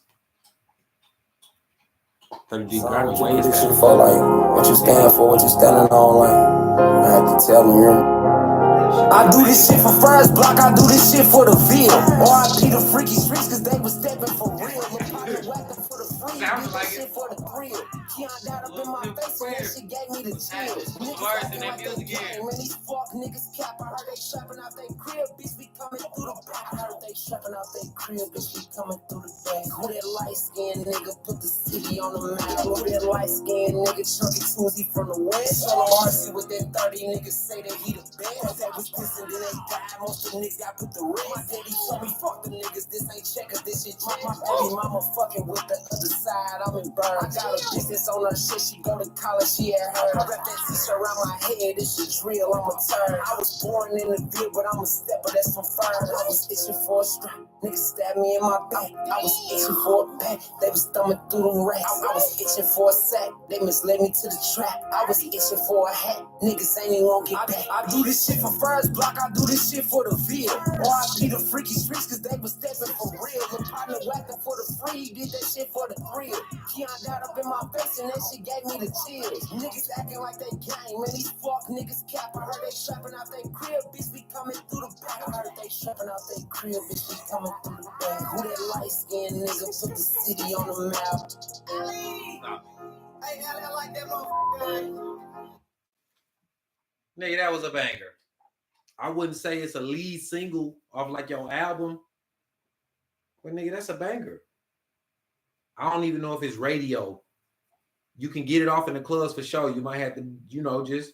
30 Deep Grimy. What this shit for, like, what you stand for, what you standing on, like, I have to tell them, you know. I do this shit for first block, I do this shit for the Ville. Or I be the freaky streets, cause they was stepping for real. For the free, sounds like shit for the thrill. Keon died up in my face, and that shit gave me the chills. Words in that music here. Man, these fuck niggas cap, I heard they trapping out they crib, bitch, we coming through the back. I heard they trapping out they crib, bitch, we coming through the back. Who that light-skinned nigga put the city on the map? Who that light-skinned nigga chunky Susie from the west? On the RC with that 30 niggas say that he the best. That was pissing, then they died, most of the niggas got put the rest. My daddy told me, fuck the niggas, this ain't checkers, this shit check. My baby mama fucking with the other side, I'm in burn. I got a business on her shit, she go to college, she at her. I wrap that t-shirt around my head, this shit real, I'm a turn. I was born in the field, but I'm a stepper, that's from firm. I was itching for a strap, niggas stabbed me in my back. I was itching for a pack, they was thumbing through them racks. I was itching for a sack, they misled me to the trap. I was itching for a hat, niggas ain't even gonna get back. I do this shit for first block, I do this shit for the Ville. Or I be the freaky streets, cause they was stepping for real. The partner whacking for the free, did that shit for the thrill. Keon died up in my face and that shit gave me the chills. Niggas acting like they gang, man, these fuck niggas cap. I heard they trapping out they crib, bitch, we coming through the back. I heard they trapping out they crib, bitch, we coming through the back. Who that light-skinned nigga put the city on the map? Hey, I like that motherfucker. Nigga, that was a banger. I wouldn't say it's a lead single off like your album, but nigga, that's a banger. I don't even know if it's radio. You can get it off in the clubs for sure. You might have to, you know, just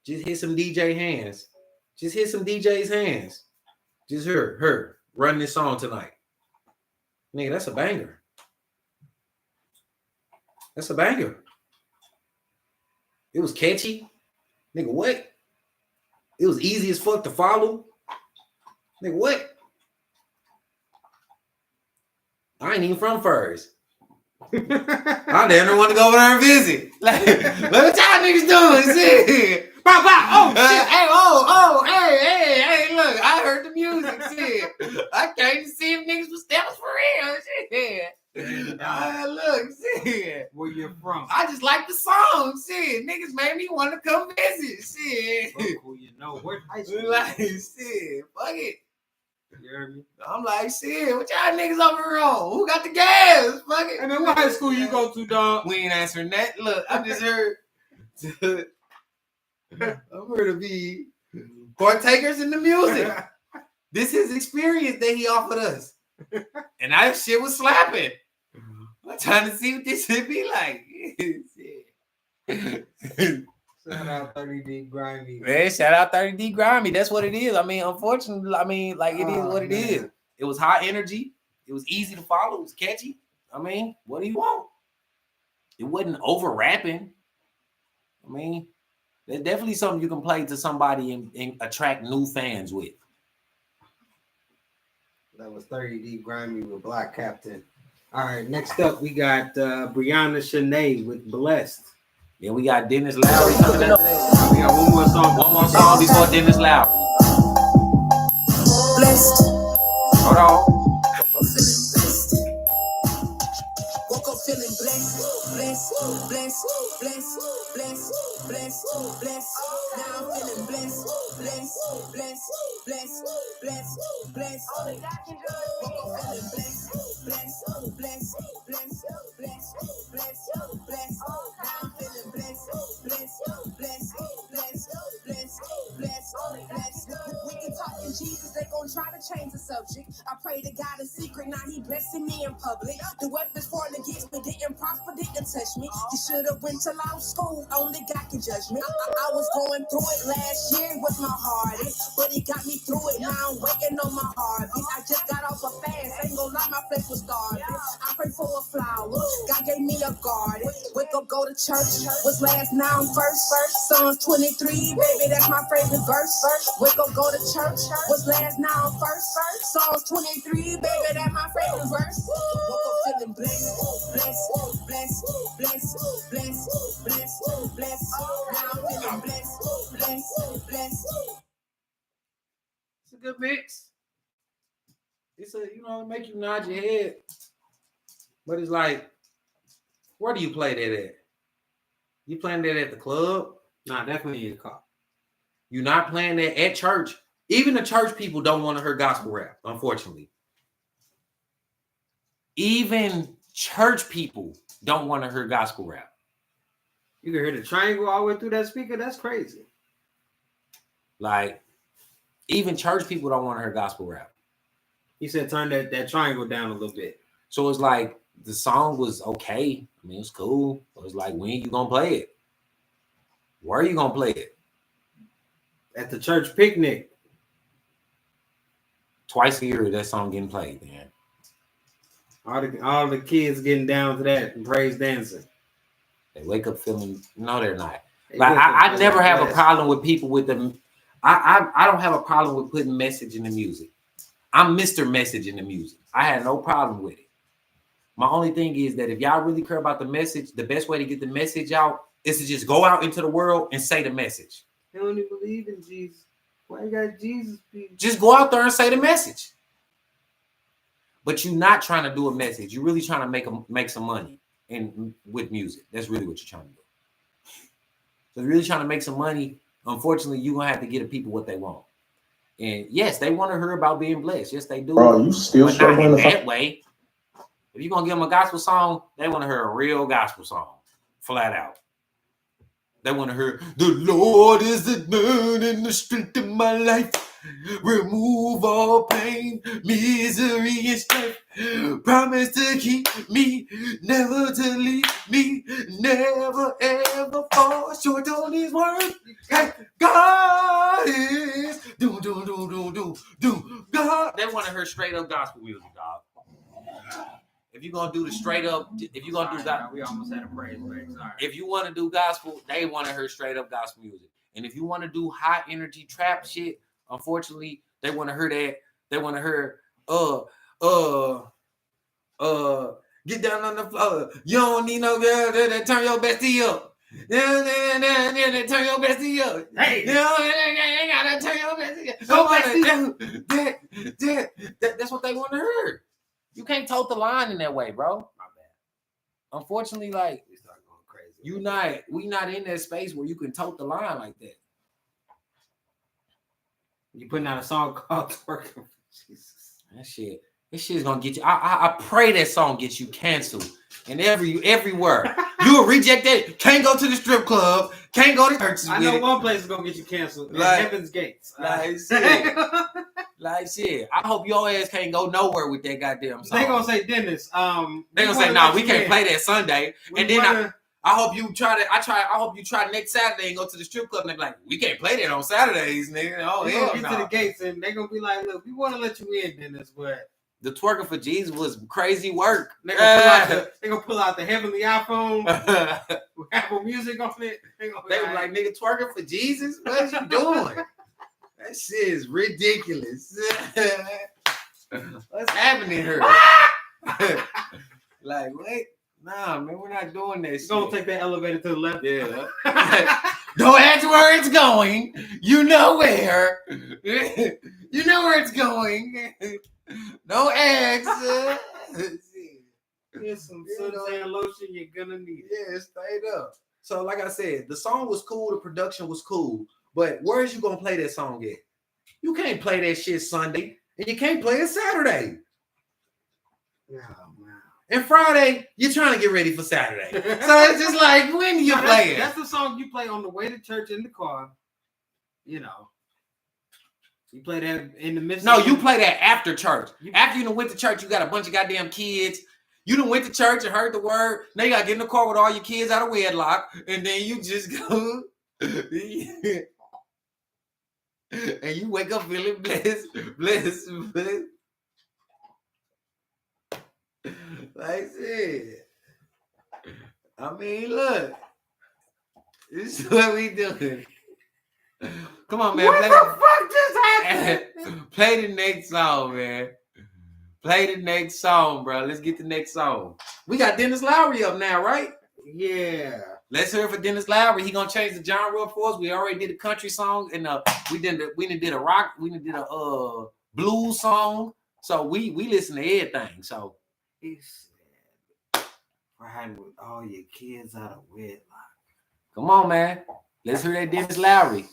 hit some DJ hands. Just hit some DJ's hands. Just her run this song tonight. Nigga, that's a banger. That's a banger. It was catchy. Nigga, what? It was easy as fuck to follow. Nigga, what? I ain't even from Furs. I didn't want to go over there and visit. Like, what y'all niggas doing? Shit. Pop, pop. Oh, shit. Hey, look. I heard the music. Shit. I came to see if niggas was steppers for real. Shit. Look, shit. Where you from? I just like the song. Shit. Niggas made me want to come visit. Shit. Who you know? Where's high school? Like, shit. Fuck it. You heard me? I'm like, shit, what y'all niggas over here on? Who got the gas? Fuck it. And then what high school you go to, dog? We ain't answering that. Look, I just heard. I'm here to be partakers in the music. This is experience that he offered us. And that shit was slapping. I'm trying to see what this shit be like. Shout out 30 Deep Grimy. Man, shout out 30 Deep Grimy. That's what it is. I mean, unfortunately, like it is what it is. It was high energy. It was easy to follow. It was catchy. I mean, what do you want? It wasn't over rapping. I mean, there's definitely something you can play to somebody and attract new fans with. That was 30 Deep Grimy with Black Captain. All right, next up, we got Brianna Shanae with Blessed. Then we got Dennis Lowry coming up. We got one more song before Dennis Lowry. Blessed. Hold on. Woke up feeling blessed, blessed, blessed, blessed, blessed, blessed, blessed. Now I'm feeling blessed, blessed, blessed, blessed, blessed, blessed. Woke up feeling blessed, blessed, blessed, blessed, blessed, blessed, blessed. Now I'm feeling blessed, blessed, blessed, blessed, blessed, blessed, blessed. We can talk in Jesus, they gon' try to change the subject. I pray to God in secret, now he blessing me in public. The weapons formed against me didn't prosper, didn't touch me. You should've went to law school, only God can judge me. I was going through it last year, it was my hardest, but he got me through it, now I'm waiting on my harvest. I just got off a fast, ain't gon' lie, my flesh was starving. I pray for a flower, God gave me a garden. Wake up, go to church, was last, now I'm first. Psalms 23, baby, that's my favorite verse. Wake up, go to church, was last, now I'm first. Psalms 23, baby, that's my favorite verse. Woke up feeling blessed, blessed, blessed, blessed, blessed, blessed, blessed. Now I'm feeling blessed, blessed, blessed. It's a good mix. It's a, make you nod your head. But it's like, where do you play that at? You playing that at the club? Nah, definitely in the car. You're not playing that at church. Even the church people don't want to hear gospel rap, unfortunately. Even church people don't want to hear gospel rap. You can hear the triangle all the way through that speaker. That's crazy. Like, even church people don't want to hear gospel rap. He said turn that triangle down a little bit. So it's like the song was okay. I mean, it's cool. But it's like, when you gonna play it? Where are you gonna play it? At the church picnic. Twice a year, that song getting played, man. All the kids getting down to that and praise dancing. They wake up feeling, no, they're not. Like I never have a problem with people with them. I don't have a problem with putting message in the music. I'm Mr. Message in the music. I had no problem with it. My only thing is that if y'all really care about the message, the best way to get the message out is to just go out into the world and say the message. They don't even believe in Jesus. Why you got Jesus? People? Just go out there and say the message. But you're not trying to do a message. You're really trying to make some money with music. That's really what you're trying to do. So you're really trying to make some money. Unfortunately, you're going to have to get the people what they want. And yes, they want to hear about being blessed. Yes, they do. Bro, you still struggling not in that way. If you're going to give them a gospel song, they want to hear a real gospel song. Flat out. They want to hear, the Lord is the burden and the strength of my life. Remove all pain, misery, and strife. Promise to keep me, never to leave me, never ever fall short on his word. Hey, God is do. God. They want to hear straight up gospel music, dog. If you're gonna do the straight up, if you're gonna do gospel, we almost had a praise break. Sorry. If you want to do gospel, they want to hear straight up gospel music. And if you want to do high energy trap shit, unfortunately, they want to hear that. They want to hear get down on the floor. You don't need no girl that turn your bestie up. Turn your bestie up. Hey, you ain't gotta turn your bestie up. That's what they want to hear. You can't tote the line in that way, bro. My bad. Unfortunately, like We start going crazy. We not in that space where you can tote the line like that. You putting out a song called "Twerking for Jesus." This shit's gonna get you. I pray that song gets you canceled and everywhere. You'll reject that. Can't go to the strip club. Can't go to churches. I know one place is gonna get you canceled. Like Heaven's Gates. Like shit. I hope your ass can't go nowhere with that goddamn song. They gonna say, Dennis. They gonna say, nah, we can't play that Sunday. And then I hope you try. I hope you try next Saturday and go to the strip club and they be like, we can't play that on Saturdays, nigga. Oh they hell gonna get to the gates and they gonna be like, look, we want to let you in, Dennis, but the twerking for Jesus was crazy work. They gonna pull out the heavenly iPhone with Apple Music on it. They were like, nigga, twerking for Jesus? What you doing? That shit is ridiculous. What's happening here? Like, wait. Nah, man, we're not doing that shit. Gonna take that elevator to the left. Yeah. Don't ask where it's going. You know where. You know where it's going. No ask. Here's some suntan lotion you're gonna need. Yeah, straight up. So, like I said, the song was cool, the production was cool, but where's you gonna play that song at? You can't play that shit Sunday, and you can't play it Saturday. Yeah, man. And Friday, you're trying to get ready for Saturday. So it's just like, when you play it? That's the song you play on the way to church in the car. You know. You play that in the midst. No, you play that after church. After you done went to church, you got a bunch of goddamn kids. You done went to church and heard the word. Now you got to get in the car with all your kids out of wedlock. And then you just go. And you wake up feeling blessed. Like I said. I mean, look. This is what we doing. Come on, man. What the fuck just happened? Play the next song, man. Play the next song, bro. Let's get the next song. We got Dennis Lowry up now, right? Yeah. Let's hear it for Dennis Lowry. He gonna change the genre for us. We already did a country song, and we did a rock. We did a blues song. So we listen to everything. So he said, "Riding with all your kids out of wedlock." Come on, man. Let's hear that Dennis Lowry.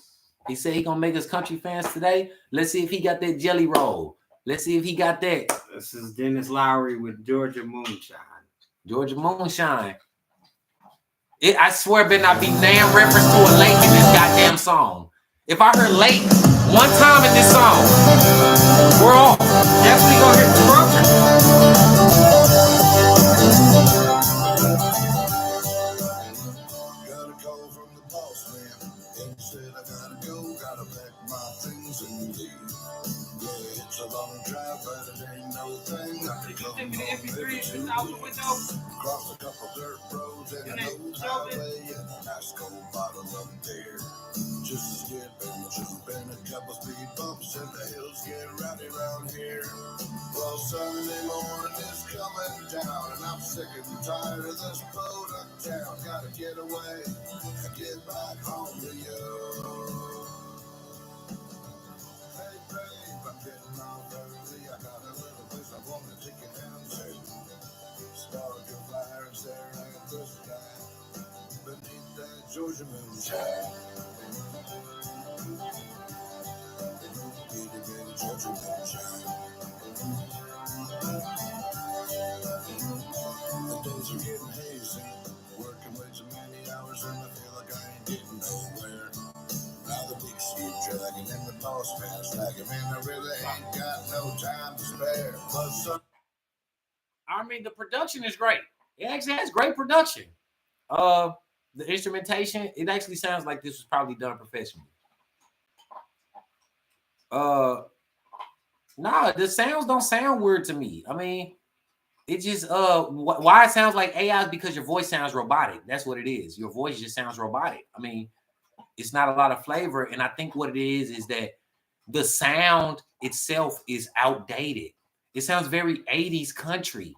He said he gonna make us country fans today. Let's see if he got that jelly roll. Let's see if he got that. This is Dennis Lowry with Georgia Moonshine. Georgia Moonshine. I swear better not be damn reference to a lake in this goddamn song. If I heard lake one time in this song, we're off. Definitely gonna hit the broken. Got a call from the boss man, and he said I gotta go, gotta pack my things and leave. Yeah, it's a long drive, but it ain't no thing. I can come home across a couple dirt roads and an old highway, and a nice cold bottle of beer. Just skipping, jumping a couple speed bumps, and the hills get rowdy around here. Well, Sunday morning is coming down, and I'm sick and tired of this podunk town. Gotta get away and get back home to you. Hey, babe, I'm getting off early. I got a little place I want to take you down to. Spark a fire and stare at the sky beneath that Georgia moonshine. Itty bitty Georgia moonshine. The days are getting hazy, working way too many hours, and I feel like I ain't getting nowhere. Now the weeks keep dragging and the boss man's lagging, man, I really ain't got no time to spare. But I mean, the production is great. It actually has great production. The instrumentation, it actually sounds like this was probably done professionally. Nah, the sounds don't sound weird to me. I mean, it just why it sounds like AI is because your voice sounds robotic. That's what it is. Your voice just sounds robotic. I mean, it's not a lot of flavor, and I think what it is that the sound itself is outdated. It sounds very 80s country.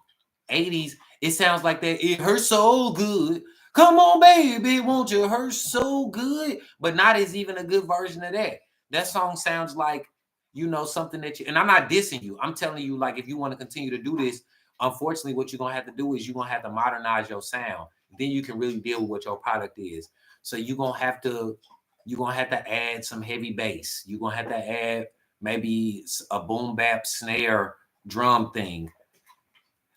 80s. It sounds like that. It hurts so good. Come on, baby, won't you hurt so good? But not as even a good version of that. That song sounds like, you know, something that you, and I'm not dissing you. I'm telling you, like, if you want to continue to do this, unfortunately, what you're going to have to do is you're going to have to modernize your sound. Then you can really deal with what your product is. So you're going to have to add some heavy bass. You're going to have to add maybe a boom bap snare drum thing.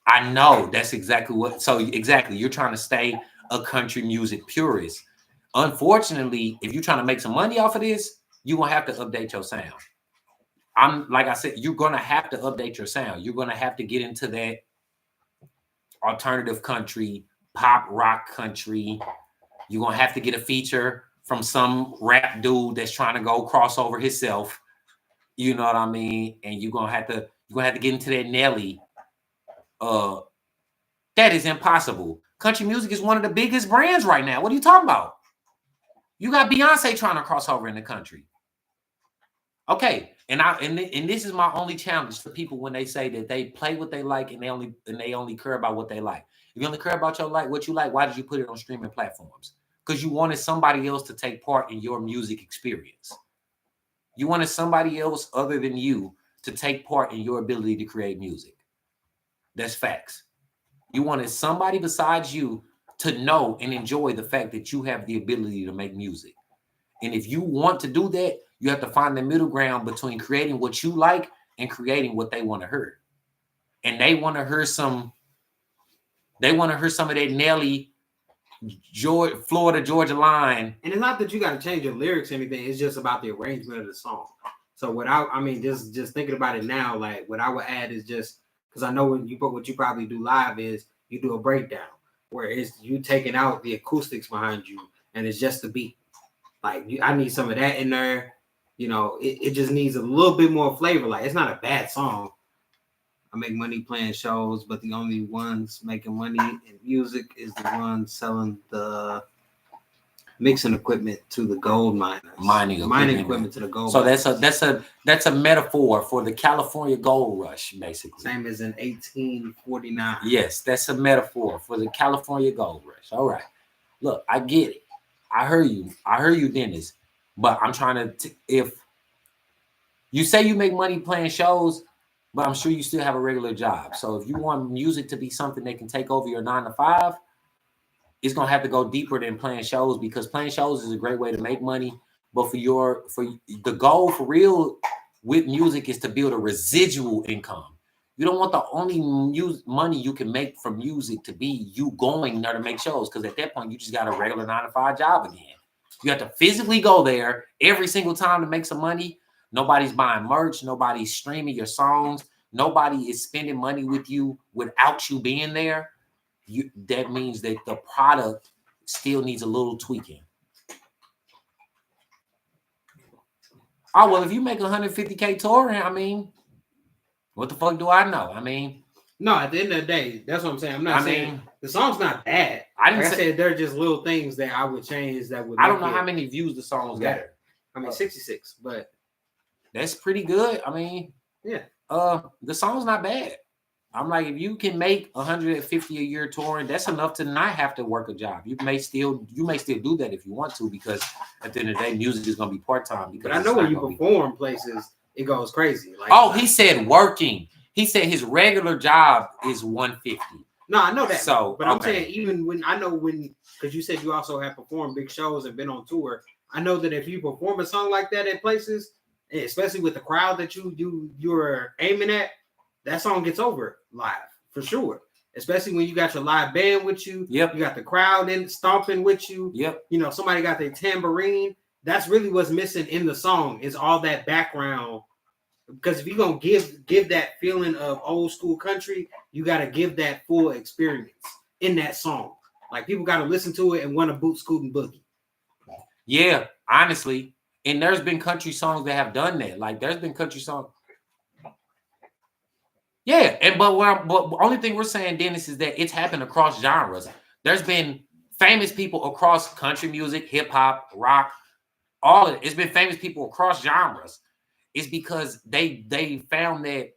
I know that's exactly what, so exactly, you're trying to stay a country music purist. Unfortunately, if you're trying to make some money off of this, you're going to have to update your sound. Like I said, you're going to have to update your sound. You're going to have to get into that alternative country, pop rock country. You're going to have to get a feature from some rap dude that's trying to go crossover himself. You know what I mean? And you're going to have to get into that Nelly. That is impossible. Country music is one of the biggest brands right now. What are you talking about? You got Beyonce trying to cross over in the country. Okay, and this is my only challenge to people when they say that they play what they like and they only care about what they like. If you only care about what you like, why did you put it on streaming platforms? Because you wanted somebody else to take part in your music experience. You wanted somebody else other than you to take part in your ability to create music. That's facts. You wanted somebody besides you to know and enjoy the fact that you have the ability to make music. And if you want to do that, you have to find the middle ground between creating what you like and creating what they want to hear. And they want to hear some of that Nelly Florida Georgia line. And it's not that you got to change your lyrics or anything. It's just about the arrangement of the song. So just thinking about it now, like what I would add is just because I know what you probably do live is you do a breakdown where it's you taking out the acoustics behind you and it's just the beat. Like I need some of that in there. You know, it just needs a little bit more flavor. Like it's not a bad song. I make money playing shows, but the only ones making money in music is the ones selling the mixing equipment to the gold miners. Mining equipment to the gold miners. So that's a metaphor for the California gold rush, basically. Same as in 1849. Yes, that's a metaphor for the California gold rush. All right. Look, I get it. I heard you, Dennis. But I'm trying to if you say you make money playing shows, but I'm sure you still have a regular job. So if you want music to be something that can take over your 9 to 5, it's gonna have to go deeper than playing shows, because playing shows is a great way to make money. But for the goal for real with music is to build a residual income. You don't want the only money you can make from music to be you going there to make shows, because at that point you just got a regular 9 to 5 job again. You have to physically go there every single time to make some money. Nobody's buying merch. Nobody's streaming your songs. Nobody is spending money with you without you being there. That means that the product still needs a little tweaking. Oh, well, if you make 150K touring, I mean, what the fuck do I know? I mean, no, at the end of the day, that's what I'm saying. I'm not saying the song's not bad. I said they're just little things that I would change that would. I don't know how many views the song's got. I mean, 66, but that's pretty good. I mean, yeah. The song's not bad. I'm like, if you can make 150 a year touring, that's enough to not have to work a job. You may still do that if you want to, because at the end of the day, music is gonna be part-time. But I know when you perform places, it goes crazy. Like, he said working. He said his regular job is 150. No, I know that. So, but I'm saying even because you said you also have performed big shows and been on tour. I know that if you perform a song like that at places, especially with the crowd that you're aiming at, that song gets over live for sure. Especially when you got your live band with you. Yep. You got the crowd in stomping with you. Yep. You know, somebody got their tambourine. That's really what's missing in the song is all that background. Because if you're gonna give that feeling of old school country, you got to give that full experience in that song. Like people got to listen to it and want to boot, scoot, and boogie. Yeah, honestly, and there's been country songs that have done that. Like there's been country songs. Yeah, but the only thing we're saying, Dennis, is that it's happened across genres. There's been famous people across country music, hip hop, rock, all of it. It's been famous people across genres. It's because they found that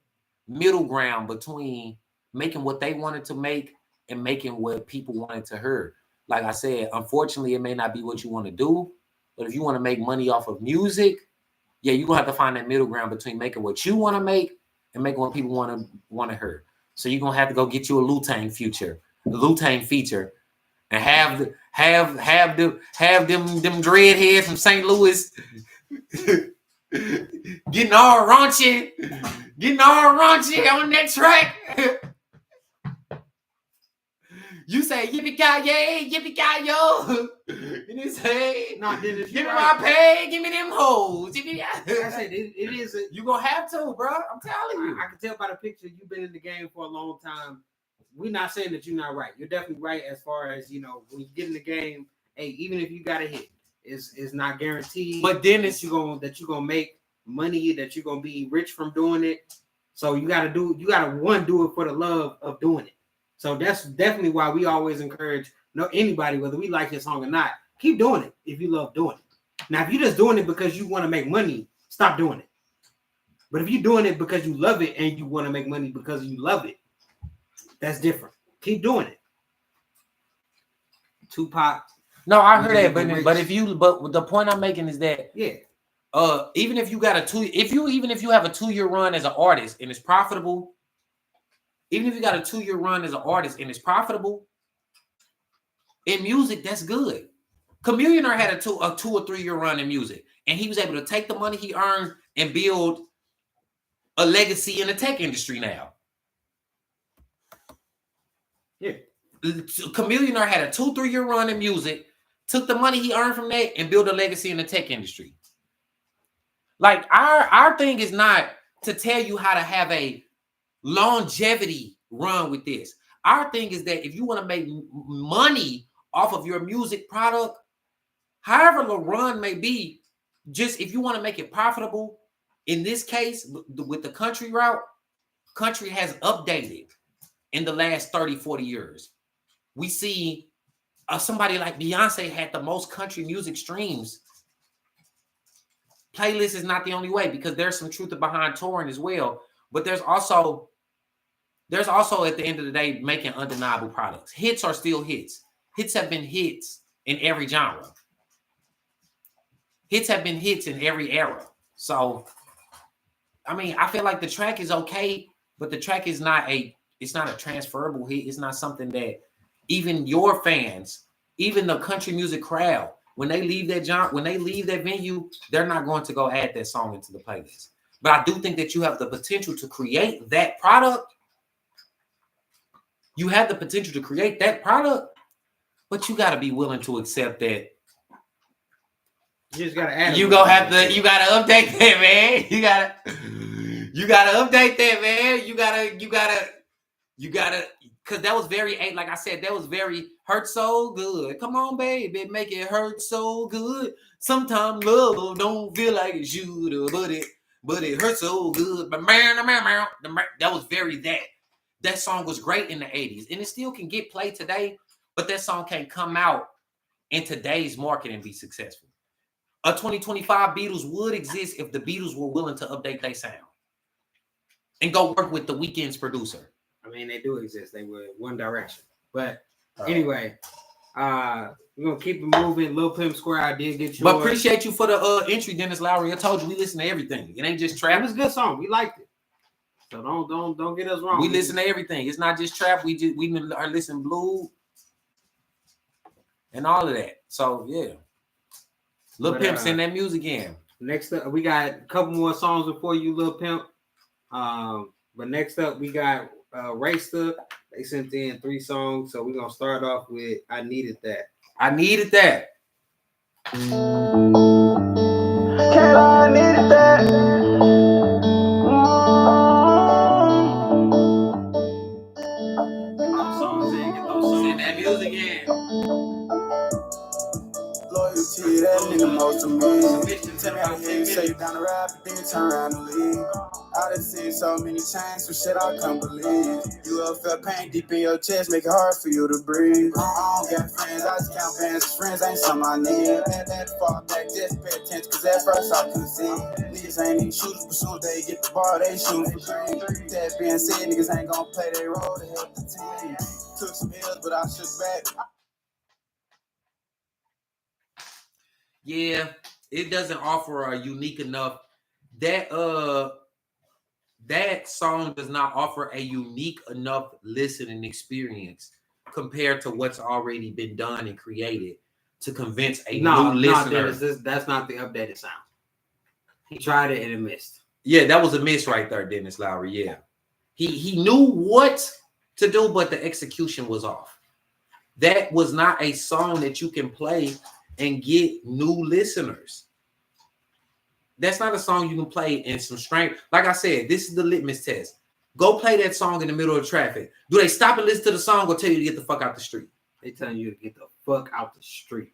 middle ground between making what they wanted to make and making what people wanted to hear. Like I said, unfortunately, it may not be what you want to do, but if you want to make money off of music, yeah, you're gonna have to find that middle ground between making what you want to make and making what people want to hear. So you're gonna have to go get you a Wu-Tang feature, and have them dreadheads from St. Louis getting all raunchy on that track. You say yippee-ki-yay, and they say, "No, Dennis, give me my pay, give me them hoes." Like I said, it is. You gonna have to, bro. I'm telling you. I can tell by the picture you've been in the game for a long time. We're not saying that you're not right. You're definitely right as far as when you get in the game. Hey, even if you got a hit, it's not guaranteed. But then that you're gonna make money, that you're gonna be rich from doing it. So you gotta do it for the love of doing it. So that's definitely why we always encourage anybody, whether we like your song or not, keep doing it if you love doing it. Now, if you're just doing it because you want to make money, stop doing it. But if you're doing it because you love it and you want to make money because you love it, that's different. Keep doing it. Tupac. No, I heard that, but the point I'm making is that even if you got if you have a 2-year run as an artist and it's profitable. Even if you got a 2-year run as an artist and it's profitable, in music, that's good. Chamillionaire had a 2 or 3 year run in music, and he was able to take the money he earned and build a legacy in the tech industry now. Yeah. Chamillionaire had a 2-3 year run in music, took the money he earned from that and built a legacy in the tech industry. Like our thing is not to tell you how to have a longevity run with this. Our thing is that if you want to make money off of your music product, however the run may be, just if you want to make it profitable, in this case, with the country route, country has updated in the last 30, 40 years. We see somebody like Beyonce had the most country music streams. Playlist is not the only way, because there's some truth behind touring as well. But there's also at the end of the day making undeniable products. Hits are still hits. Hits have been hits in every genre. Hits have been hits in every era. So, I mean, I feel like the track is okay, but the track is not it's not a transferable hit. It's not something that even your fans, even the country music crowd, when they leave that venue, they're not going to go add that song into the playlist. But I do think that you have the potential to create that product. You have the potential to create that product, but you got to be willing to accept that. You just gotta add. You gotta update that, man. You gotta update that, man. You gotta, because that was very, like I said, that was very hurt so good. Come on, baby, make it hurt so good. Sometimes love don't feel like it should, but it hurts so good. That was very that. That song was great in the 80s, and it still can get played today, but that song can't come out in today's market and be successful. A 2025 Beatles would exist if the Beatles were willing to update their sound and go work with the Weeknd's producer. I mean, they do exist. They were One Direction. But anyway, we're going to keep it moving. Lil Pimp Square, I did get you. But appreciate you for the entry, Dennis Lowry. I told you we listen to everything. It ain't just trap. It was a good song. We liked it. So don't get us wrong. We listen to everything. It's not just trap. We are listening blue and all of that. So, yeah. Lil Pimp's in that music in. Next up, we got a couple more songs before you, Lil Pimp. But next up, we got Racer. They sent in 3 songs, so we're gonna start off with "I Needed That." I needed that. Can't I needed that. In that music in. Loyalty, that nigga most to me. Tell me how to hear you say you down the ride, but then you turn around and leave. I done seen so many times, some shit I can't believe. You ever felt pain deep in your chest, make it hard for you to breathe. I don't got friends, I just count bands. Friends ain't something I need. That fall back, just pay attention, cause at first I couldn't see. Niggas ain't even shooters, but soon as they get the ball, they shoot for free. That being said, niggas ain't gonna play their role to help the team. Took some hills, but I shook back. Yeah, it doesn't offer a unique enough. That song does not offer a unique enough listening experience compared to what's already been done and created to convince a new listener. That's not the updated sound. He tried it and it missed. Yeah, that was a miss right there, Dennis Lowry. Yeah, he knew what to do, but the execution was off. That was not a song that you can play and get new listeners. That's not a song you can play in some strength. Like I said, this is the litmus test. Go play that song in the middle of traffic. Do they stop and listen to the song or tell you to get the fuck out the street? They telling you to get the fuck out the street.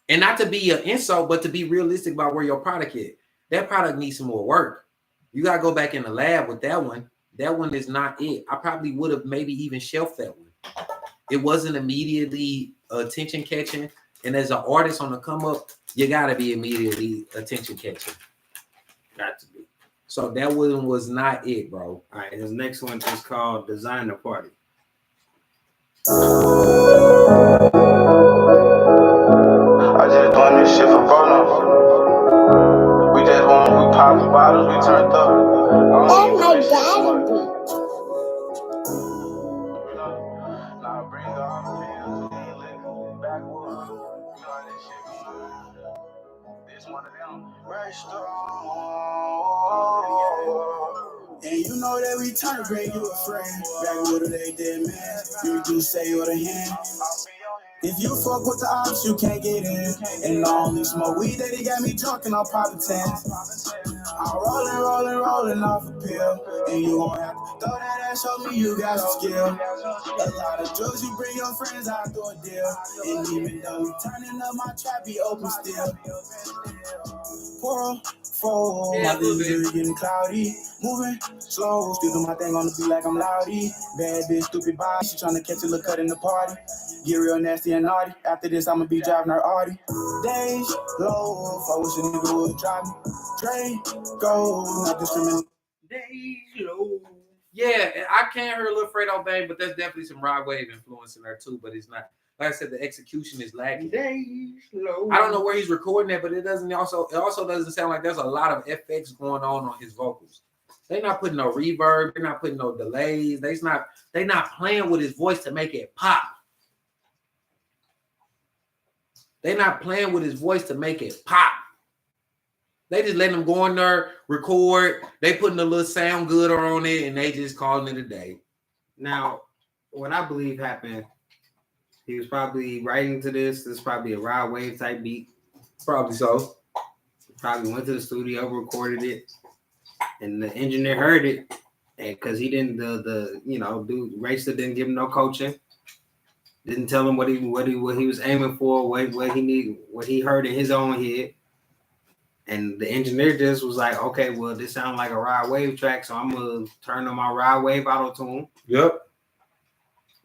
And not to be an insult, but to be realistic about where your product is. That product needs some more work. You got to go back in the lab with that one. That one is not it. I probably would have maybe even shelved that one. It wasn't immediately attention catching. And as an artist on the come up, you gotta be immediately attention catching. Got to be. So that one was not it, bro. All right, his next one is called Designer Party. I just doing this shit for fun. We popping bottles, we turned up. Oh my God. And you know that we turn to bring you a friend. Back with it, they dead man. You do say you're the hand. If you fuck with the ops, you can't get in. And I only smoke weed that he got me drunk and I'm probably 10. I'm rolling off a pill. And you gon' have to throw that ass on me, you got some skill. A lot of drugs, you bring your friends out through a deal. And even though we turning up, my trap be open still. Four, my vision getting cloudy. Moving slow, still do my thing on the beat like I'm loudy. Bad bitch, stupid body, she tryna catch a little cut in the party. Get real nasty and naughty. After this, I'ma be driving her Audi. Days low, if I wish a nigga would drive me. Dre, go, not discriminate. Days low. Yeah, and I can't hear a little Fredo Bang, but there's definitely some ride wave influence in there too. But it's not, like I said, the execution is lacking. Days low. I don't know where he's recording that, but it also doesn't sound like there's a lot of FX going on his vocals. They're not putting no reverb, they're not putting no delays. They're not playing with his voice to make it pop. They're not playing with his voice to make it pop. They just letting him go in there, record. They putting a little sound good on it, and they just calling it a day. Now, what I believe happened, he was probably writing to this. This is probably a ride wave type beat. Probably so. Probably went to the studio, recorded it, and the engineer heard it, and because he didn't, dude Racer didn't give him no coaching, didn't tell him what he was aiming for, what he needed, what he heard in his own head, and the engineer just was like, okay, well, this sounds like a ride wave track, so I'm gonna turn on my ride wave auto tune. Yep.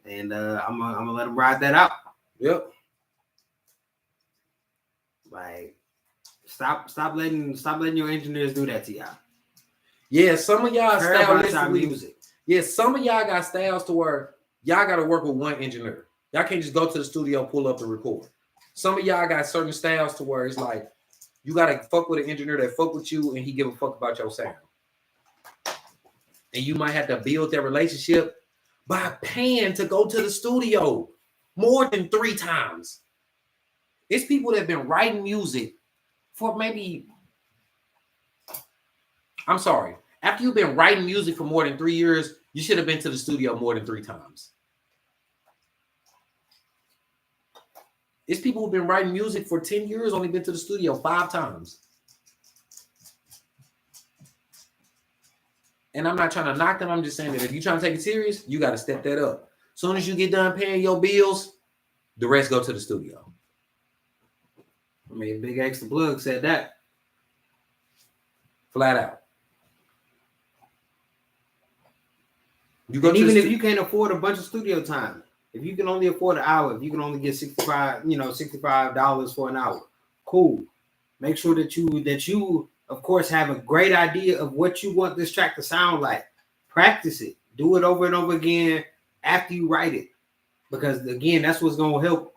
And I'm gonna let him ride that out. Yep. Like, stop letting your engineers do that to y'all. Yeah, some of y'all stylistically music. Yeah, some of y'all got styles to where y'all got to work with one engineer. Y'all can't just go to the studio, pull up and record. Some of y'all got certain styles to where it's like you got to fuck with an engineer that fuck with you and he give a fuck about your sound. And you might have to build that relationship by paying to go to the studio more than 3 times. It's people that have been writing music for maybe, I'm sorry, after you've been writing music for more than 3 years, you should have been to the studio more than 3 times. It's people who've been writing music for 10 years, only been to the studio 5 times. And I'm not trying to knock them. I'm just saying that if you're trying to take it serious, you got to step that up. As soon as you get done paying your bills, the rest go to the studio. I mean, Big X the Plug said that. Flat out. And even if you can't afford a bunch of studio time, if you can only afford an hour, if you can only get $65 for an hour, cool. Make sure that you, of course, have a great idea of what you want this track to sound like. Practice it. Do it over and over again after you write it. Because, again, that's what's going to help.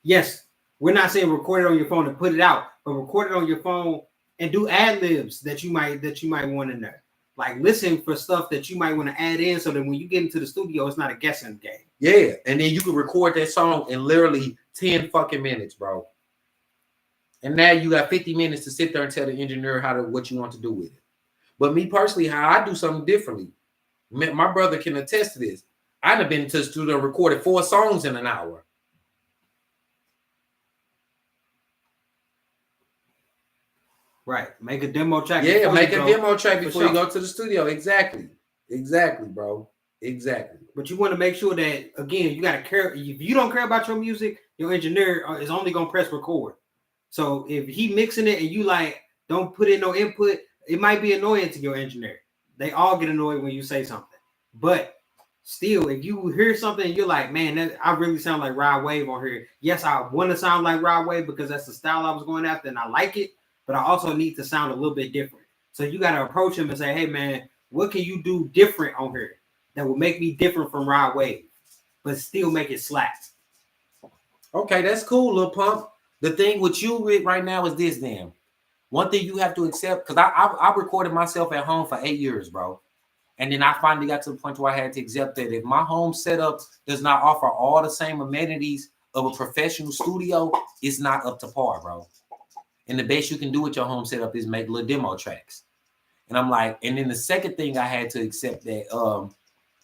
Yes, we're not saying record it on your phone and put it out, but record it on your phone and do ad-libs that you might want in there. Like, listen for stuff that you might want to add in so that when you get into the studio, it's not a guessing game. Yeah, and then you can record that song in literally 10 fucking minutes, bro. And now you got 50 minutes to sit there and tell the engineer what you want to do with it. But me personally, how I do something differently. My brother can attest to this. I'd have been to the studio and recorded 4 songs in an hour. Right. Make a demo track. Yeah, make a demo track before you go to the studio. Exactly, bro. Exactly. But you want to make sure that, again, you got to care. If you don't care about your music, your engineer is only going to press record. So if he mixing it and you don't put in no input, it might be annoying to your engineer. They all get annoyed when you say something. But still, if you hear something and you're like, man, I really sound like Rod Wave on here. Yes, I want to sound like Rod Wave because that's the style I was going after and I like it. But I also need to sound a little bit different. So you got to approach him and say, hey, man, what can you do different on here that will make me different from Rod Wave, but still make it slap? Okay, that's cool, Lil Pump. The thing with you right now is this, damn. One thing you have to accept, because I recorded myself at home for 8 years, bro. And then I finally got to the point where I had to accept that if my home setup does not offer all the same amenities of a professional studio, it's not up to par, bro. And the best you can do with your home setup is make little demo tracks. And I'm like, and then the second thing I had to accept that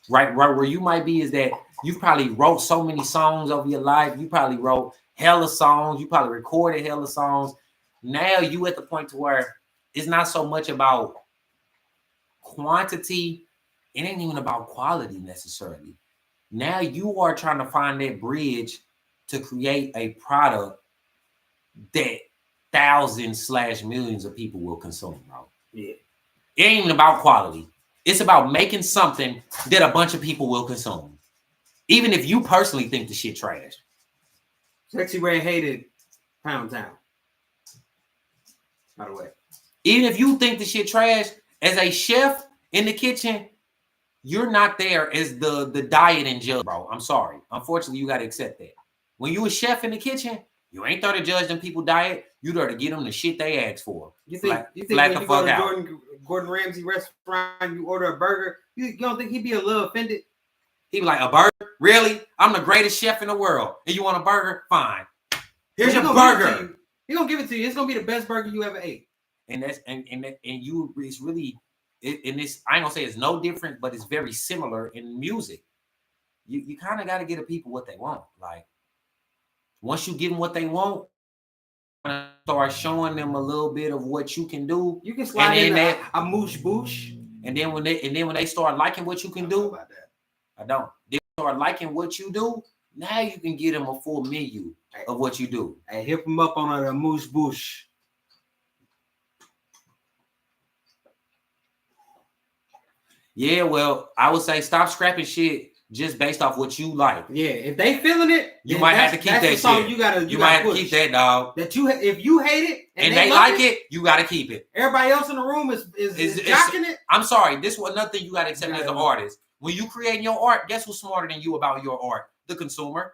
right where you might be is that you probably wrote so many songs over your life. You probably wrote hella songs. You probably recorded hella songs. Now you at the point to where it's not so much about quantity. It ain't even about quality necessarily. Now you are trying to find that bridge to create a product that thousands / millions of people will consume, bro. Yeah. It ain't even about quality. It's about making something that a bunch of people will consume. Even if you personally think the shit trash. Sexy Red hated Pound Town. By the way. Even if you think the shit trash, as a chef in the kitchen, you're not there as the diet and judge, bro. I'm sorry. Unfortunately, you got to accept that. When you a chef in the kitchen, you ain't there to judge them people diet. You there to get them the shit they ask for. You think when you go to Gordon Ramsay restaurant, you order a burger, you don't think he'd be a little offended? He'd be like, a burger? Really? I'm the greatest chef in the world. And you want a burger? Fine. Here's your burger. He's gonna give it to you. It's gonna be the best burger you ever ate. And that's you it's really in this, I ain't gonna say it's no different, but it's very similar in music. You kind of got to get the people what they want. Like, once you give them what they want, start showing them a little bit of what you can do. You can slide in a moosh boosh. And then when they start liking what you can do, they start liking what you do. Now you can get them a full menu of what you do. Hey, hit them up on a moosh boosh. Yeah, well, I would say stop scrapping shit just based off what you like. Yeah, if they feeling it, you might have to keep that shit. You might have to keep that, dog. If you hate it and they like it, you got to keep it. Everybody else in the room is jocking it. I'm sorry, this was another thing you got to accept as an artist. When you creating your art, guess who's smarter than you about your art? The consumer.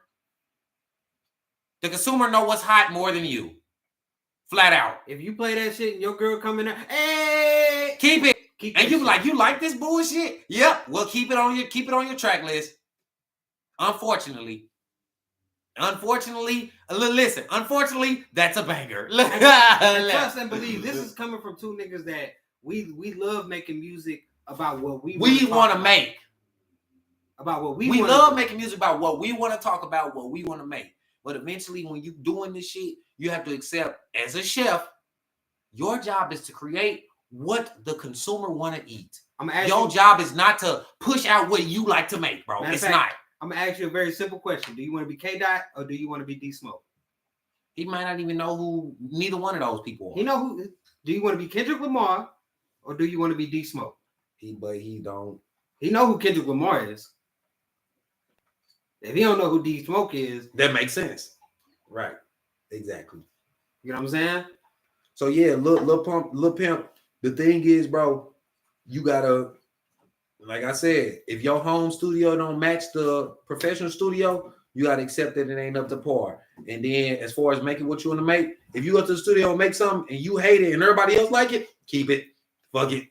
The consumer know what's hot more than you. Flat out. If you play that shit and your girl come in there, hey, keep it. And you like, you like this bullshit? Yep. Well, keep it on your track list. Unfortunately, listen. Unfortunately, that's a banger. Trust and believe. This is coming from two niggas that we love making music about what we want to make. About what we love making music about what we want to talk about, what we want to make. But eventually, when you doing this shit, you have to accept, as a chef, your job is to create what the consumer want to eat. Your job is not to push out what you like to make, bro. It's not. I'm gonna ask you a very simple question. Do you want to be K-Dot or do you want to be D-Smoke? He might not even know who neither one of those people are. You know who? Do you want to be Kendrick Lamar or do you want to be D-Smoke? But he don't. He know who Kendrick Lamar is. If he don't know who D-Smoke is, that makes sense. Right. Exactly. You know what I'm saying? So yeah, Lil Pimp. The thing is, bro, you gotta, like I said, if your home studio don't match the professional studio, you gotta accept that it ain't up to par. And then, as far as making what you want to make, if you go to the studio and make something and you hate it and everybody else like it, keep it. Fuck it.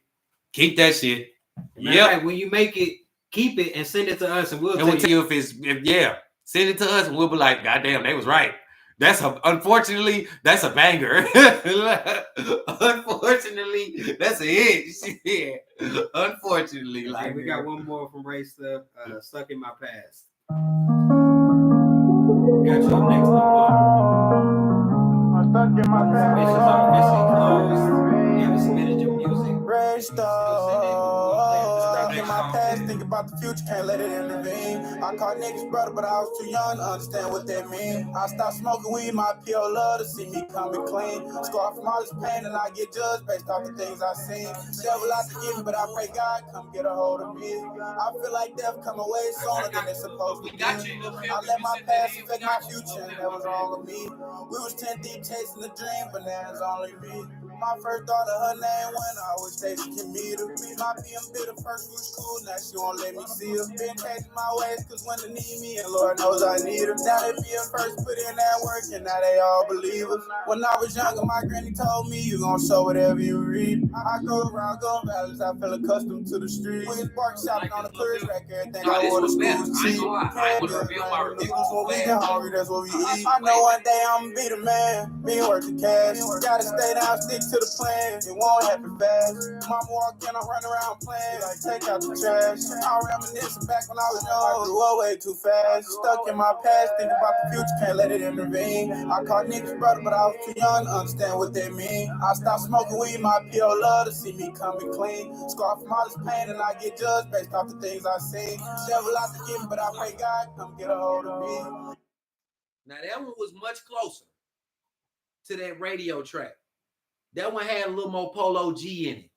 Keep that shit. Yeah. When you make it, keep it and send it to us, and we'll tell you send it to us, and we'll be like, God damn, they was right. Unfortunately, that's a banger. Unfortunately, that's a hit. Yeah. Unfortunately, like we got one more from Ray Stuff, Stuck in My Past. Got you up next. Stuck in My Past. Submissions are officially closed. You haven't submitted your music. Ray Stuck in my past, think about the future, can't let it intervene. I call niggas brother, but I was too young to understand what that mean. I stopped smoking weed, my PO love to see me coming clean. Scar from all this pain and I get judged based off the things I seen. Devil I forgive me, but I pray God come get a hold of me. I feel like death come away sooner than it's supposed to be. I let my past affect my future and that was wrong with me. We was 10 deep chasing the dream, but now it's only me. My first thought of her name when I was chasing Kimita. My PM bit the first was cool, now she won't let made me see her. Been changing my ways, cause when they need me, and Lord knows I need her. Now they being first, put in that work, and now they all believe us. When I was younger, my granny told me, you gon' show whatever you read. I go around, go valleys, I feel accustomed to the streets. We was bark shopping on the clearest rack, everything I wore to school cheap. I would reveal my reviews when we get hungry, that's what we eat. I know one day I'ma be the man, me worth the cash. Gotta stay down, stick to the plan, it won't happen fast. Mama walk in, I run around playing, like take out the trash. I'm reminiscing back when I was young, I grew up way too fast. Stuck in my past, thinking about the future, can't let it intervene. I caught niggas brother, but I was too young to understand what they mean. I stopped smoking weed, my P.O. love to see me coming clean. Scar from all this pain, and I get judged based off the things I seen. Devil out to get me, but I pray God come get a hold of me. Now that one was much closer to that radio track. That one had a little more Polo G in it.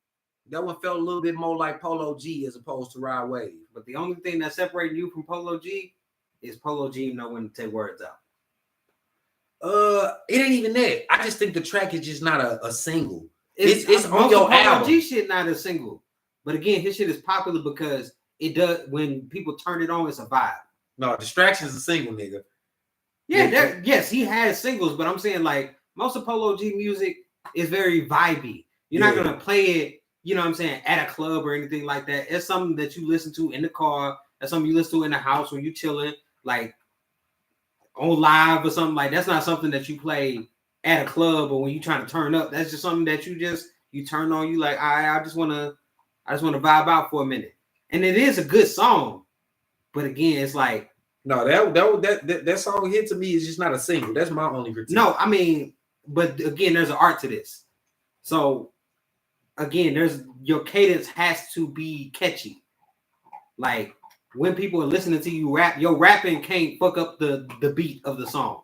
That one felt a little bit more like Polo G as opposed to Ride Wave. But the only thing that separates you from Polo G is Polo G know when to take words out. It ain't even that. I just think the track is just not a single. It's on your album. Polo G shit not a single. But again, his shit is popular because it does, when people turn it on, it's a vibe. No, Distraction's a single, nigga. Yeah, yes, he has singles, but I'm saying like most of Polo G music is very vibey. You're not gonna play it, you know what I'm saying, at a club or anything like that. It's something that you listen to in the car. That's something you listen to in the house when you're chilling, like on live or something. Like that's not something that you play at a club or when you're trying to turn up. That's just something that you turn on. You like, I just wanna vibe out for a minute. And it is a good song, but again, it's like, no, that song hit to me is just not a single. That's my only critique. No, I mean, but again, there's an art to this. So again, your cadence has to be catchy. Like when people are listening to you rap, your rapping can't fuck up the beat of the song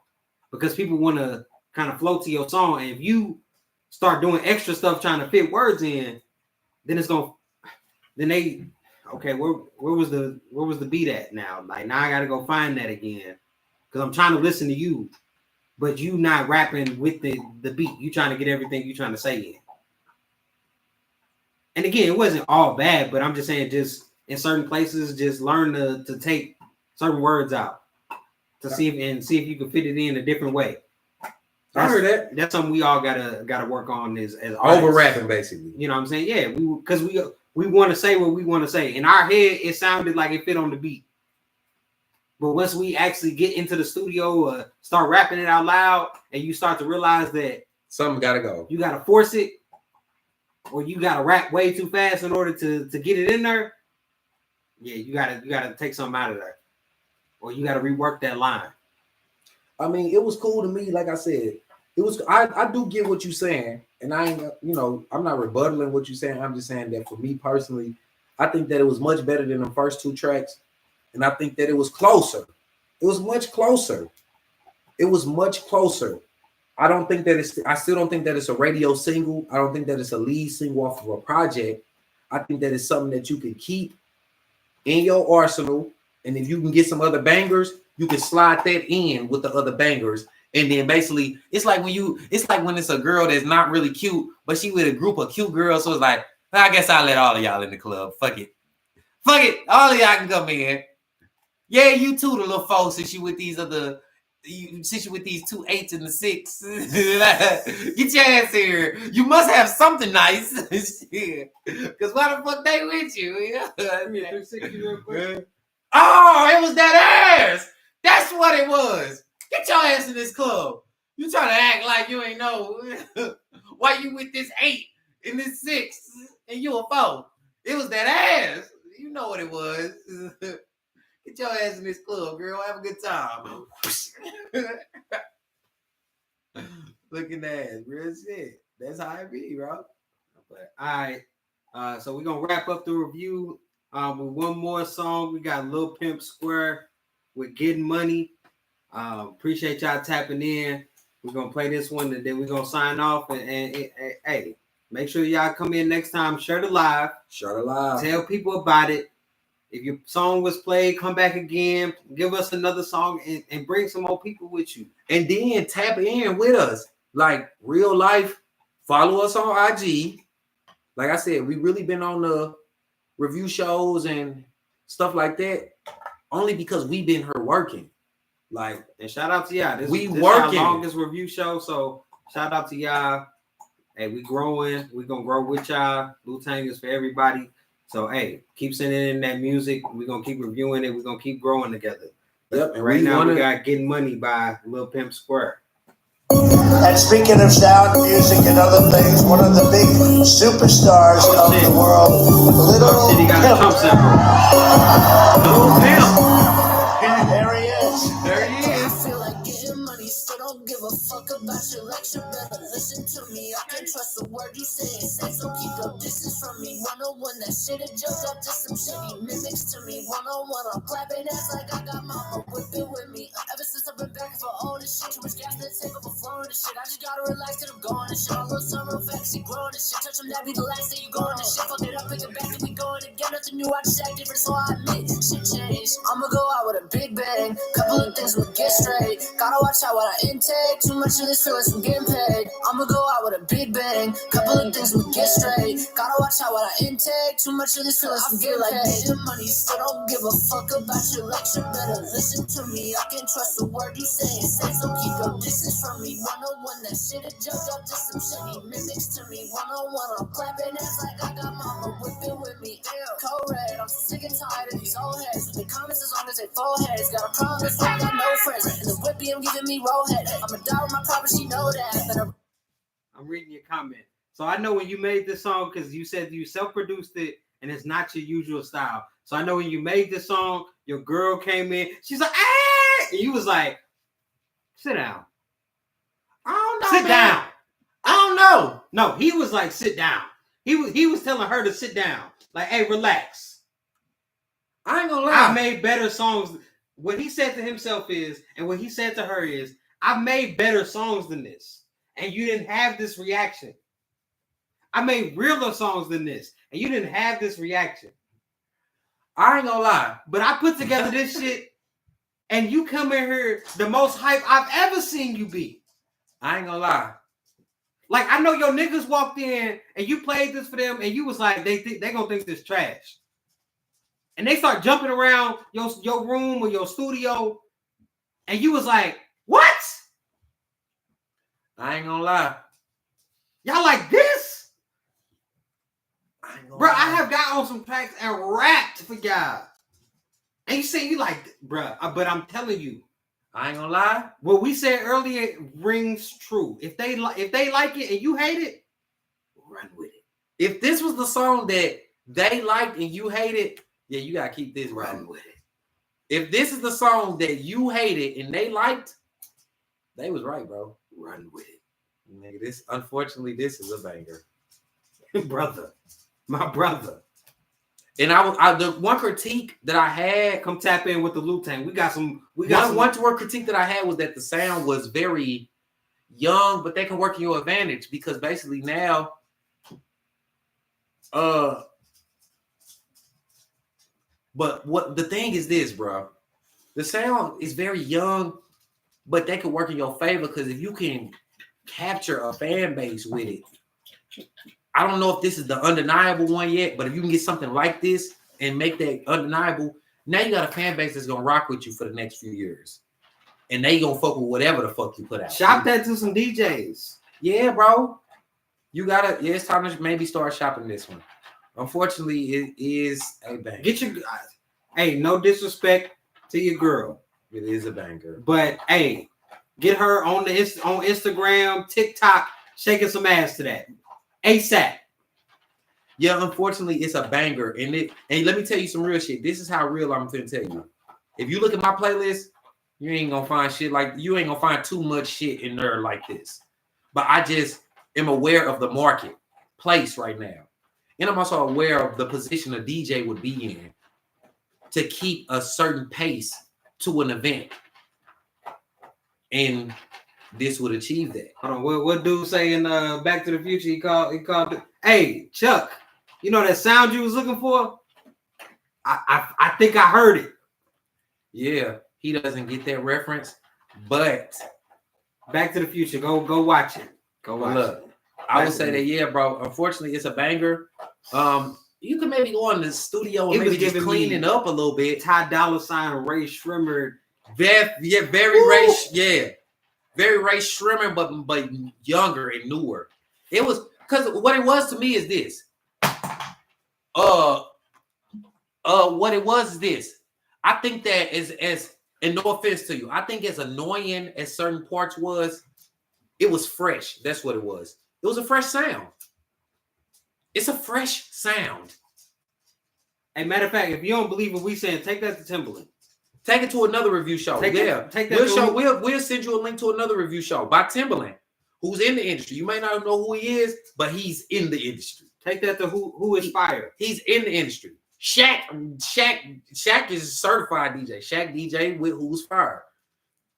because people want to kind of flow to your song. And if you start doing extra stuff trying to fit words in, then okay, where was the beat at now? Like now I gotta go find that again because I'm trying to listen to you, but you not rapping with the beat. You trying to get everything you trying to say in. And again, it wasn't all bad, but I'm just saying, just in certain places, just learn to take certain words out to see if you can fit it in a different way. I heard that. That's something we all gotta work on as over rapping, basically. You know what I'm saying? Yeah, because we want to say what we want to say. In our head, it sounded like it fit on the beat. But once we actually get into the studio or start rapping it out loud, and you start to realize that something gotta go. You gotta force it, or you gotta rap way too fast in order to get it in there. Yeah, you gotta take something out of there, or you gotta rework that line. I mean, it was cool to me. Like I said, it was. I do get what you're saying, and I ain't. I'm not rebuttaling what you're saying. I'm just saying that for me personally, I think that it was much better than the first two tracks, and I think that it was closer. It was much closer. It was much closer. I still don't think that it's a radio single. I don't think that it's a lead single off of a project. I think that it's something that you can keep in your arsenal, and if you can get some other bangers, you can slide that in with the other bangers. And then basically, it's like when it's a girl that's not really cute, but she with a group of cute girls. So it's like, I guess I'll let all of y'all in the club. Fuck it. All of y'all can come in. Yeah, you too, the little folks, since you with these 2 8s and the 6. Get your ass here. You must have something nice. Because why the fuck they with you? Oh, it was that ass. That's what it was. Get your ass in this club. You trying to act like you ain't know why you with this 8 and this 6 and you a 4. It was that ass. You know what it was. Get your ass in this club, girl. Have a good time. Looking ass, real shit. That's how it be, bro. But, all right. So we're gonna wrap up the review with one more song. We got Lil Pimp Square with Getting Money. Appreciate y'all tapping in. We're gonna play this one, and then we're gonna sign off. And hey, make sure y'all come in next time. Share the live. Tell people about it. If your song was played, come back again. Give us another song and bring some more people with you. And then tap in with us. Like real life, follow us on IG. Like I said, we really been on the review shows and stuff like that, only because we've been here working. Like, and shout out to y'all. This we is working. our longest review show, so shout out to y'all. Hey, we growing. We gonna grow with y'all. Wu-Tang is for everybody. So hey, keep sending in that music. We're gonna keep reviewing it. We're gonna keep growing together. Yep. And right now we got Getting Money by Lil Pimp Square. And speaking of sound, music, and other things, one of the big superstars of the world, Little Shit, he got a Trump Pimp. Little Pimp. There he is. There he is. I feel like getting money, so don't give a fuck about your lecture. Better listen to me. I can trust the word you say. It says so keep your distance from me. 101, that shit it jumped up to some shitty mimics to me. 101, I'm clapping ass like I got mama whipping with me. Ever since I've been back for all this shit, too much gas that take overflowing and shit. I just gotta relax till I'm going and shit. All those summer facts, he growing and shit. Touch him, that be the last day you going and shit. Fuck it up, pick it back, and we going again. Nothing new, I just act different, so I admit shit changed. I'ma go out with a big bang. Couple of things will get straight. Gotta watch out what I intake. Too much of this feelings from getting paid. I'ma go out with a big bang. Couple of things will get straight. Gotta watch out what I intake. Too much of this feelings from getting paid. Getting money, so don't give a fuck about your lecture. Better listen to me. I can trust the word you say. It says so keep your distance from me. 101, that shit it jumped up to some shitty mimics to me. 101, I'm clapping ass like I got mama whipping with me. Co-red, I'm so sick and tired of these old heads. With the comments as long as they foreheads. Got a problem, that's why I got no friends. And the whip be giving me roll head. I'ma die with my promise, she know that. I'm reading your comment. So I know when you made this song, because you said you self-produced it and it's not your usual style. So I know when you made this song, your girl came in, she's like, ah! And you was like, sit down. I don't know. Sit down. I don't know. No, he was like, sit down. He was telling her to sit down. Like, hey, relax. I ain't gonna lie. I made better songs. What he said to himself is, and what he said to her is, I made better songs than this. And you didn't have this reaction. I made realer songs than this. And you didn't have this reaction. I ain't gonna lie. But I put together this shit, and you come in here the most hype I've ever seen you be. I ain't gonna lie. Like, I know your niggas walked in, and you played this for them, and you was like, they gonna think this trash. And they start jumping around your room or your studio, and you was like, what? I ain't gonna lie. Y'all like this? Bro, lie. I have got on some tracks and rapped for y'all. And you say you like, bro, but I'm telling you, I ain't gonna lie. what we said earlier rings true. If they like it and you hate it, run with it. If this was the song that they liked and you hated, yeah, you gotta keep this Run right. with it. If this is the song that you hated and they liked, they was right, bro. Run with it. Nigga, unfortunately, this is a banger. Brother. My brother. And the one critique that I had, Come tap in with the Wu-Tang. We got some one critique that I had was that the sound was very young, but they can work in your advantage because basically now, but what the thing is this, bro, the sound is very young, but they can work in your favor because if you can capture a fan base with it, I don't know if this is the undeniable one yet, but if you can get something like this and make that undeniable, now you got a fan base that's gonna rock with you for the next few years, and they gonna fuck with whatever the fuck you put out. Shop that to some DJs. Yeah, bro. You gotta. Yeah, it's time to maybe start shopping this one. Unfortunately, it is a banger. Get your hey, no disrespect to your girl. It is a banger. But hey, get her on Instagram, TikTok, shaking some ass to that. ASAP. Yeah, unfortunately, it's a banger. And let me tell you some real shit. This is how real I'm finna tell you. If you look at my playlist, you ain't gonna find shit like you ain't gonna find too much shit in there like this. But I just am aware of the marketplace right now. And I'm also aware of the position a DJ would be in to keep a certain pace to an event. And this would achieve that. Hold on, what dude say in Back to the Future? He called it, hey, Chuck, you know that sound you was looking for? I think I heard it. Yeah, he doesn't get that reference, but Back to the Future, go watch it. Go watch it. I would say that, yeah, bro. Unfortunately, it's a banger. You could maybe go in the studio and It was maybe just giving clean me it up a little bit. Ty Dolla $ign, Ray Shrimmer. Very Ray Shrimmer, but younger and newer. It was because what it was to me is this. What it was is this. I think that as and no offense to you, I think as annoying as certain parts was, it was fresh. That's what it was. It was a fresh sound. It's a fresh sound. Hey, matter of fact, if you don't believe what we saying, take that to Timberland. Take it to another review show. Take that We'll send you a link to another review show by Timberland, who's in the industry. You may not know who he is, but he's in the industry. Take that to who is fire. He's in the industry. Shaq is a certified DJ. Shaq DJ with Who's Fire.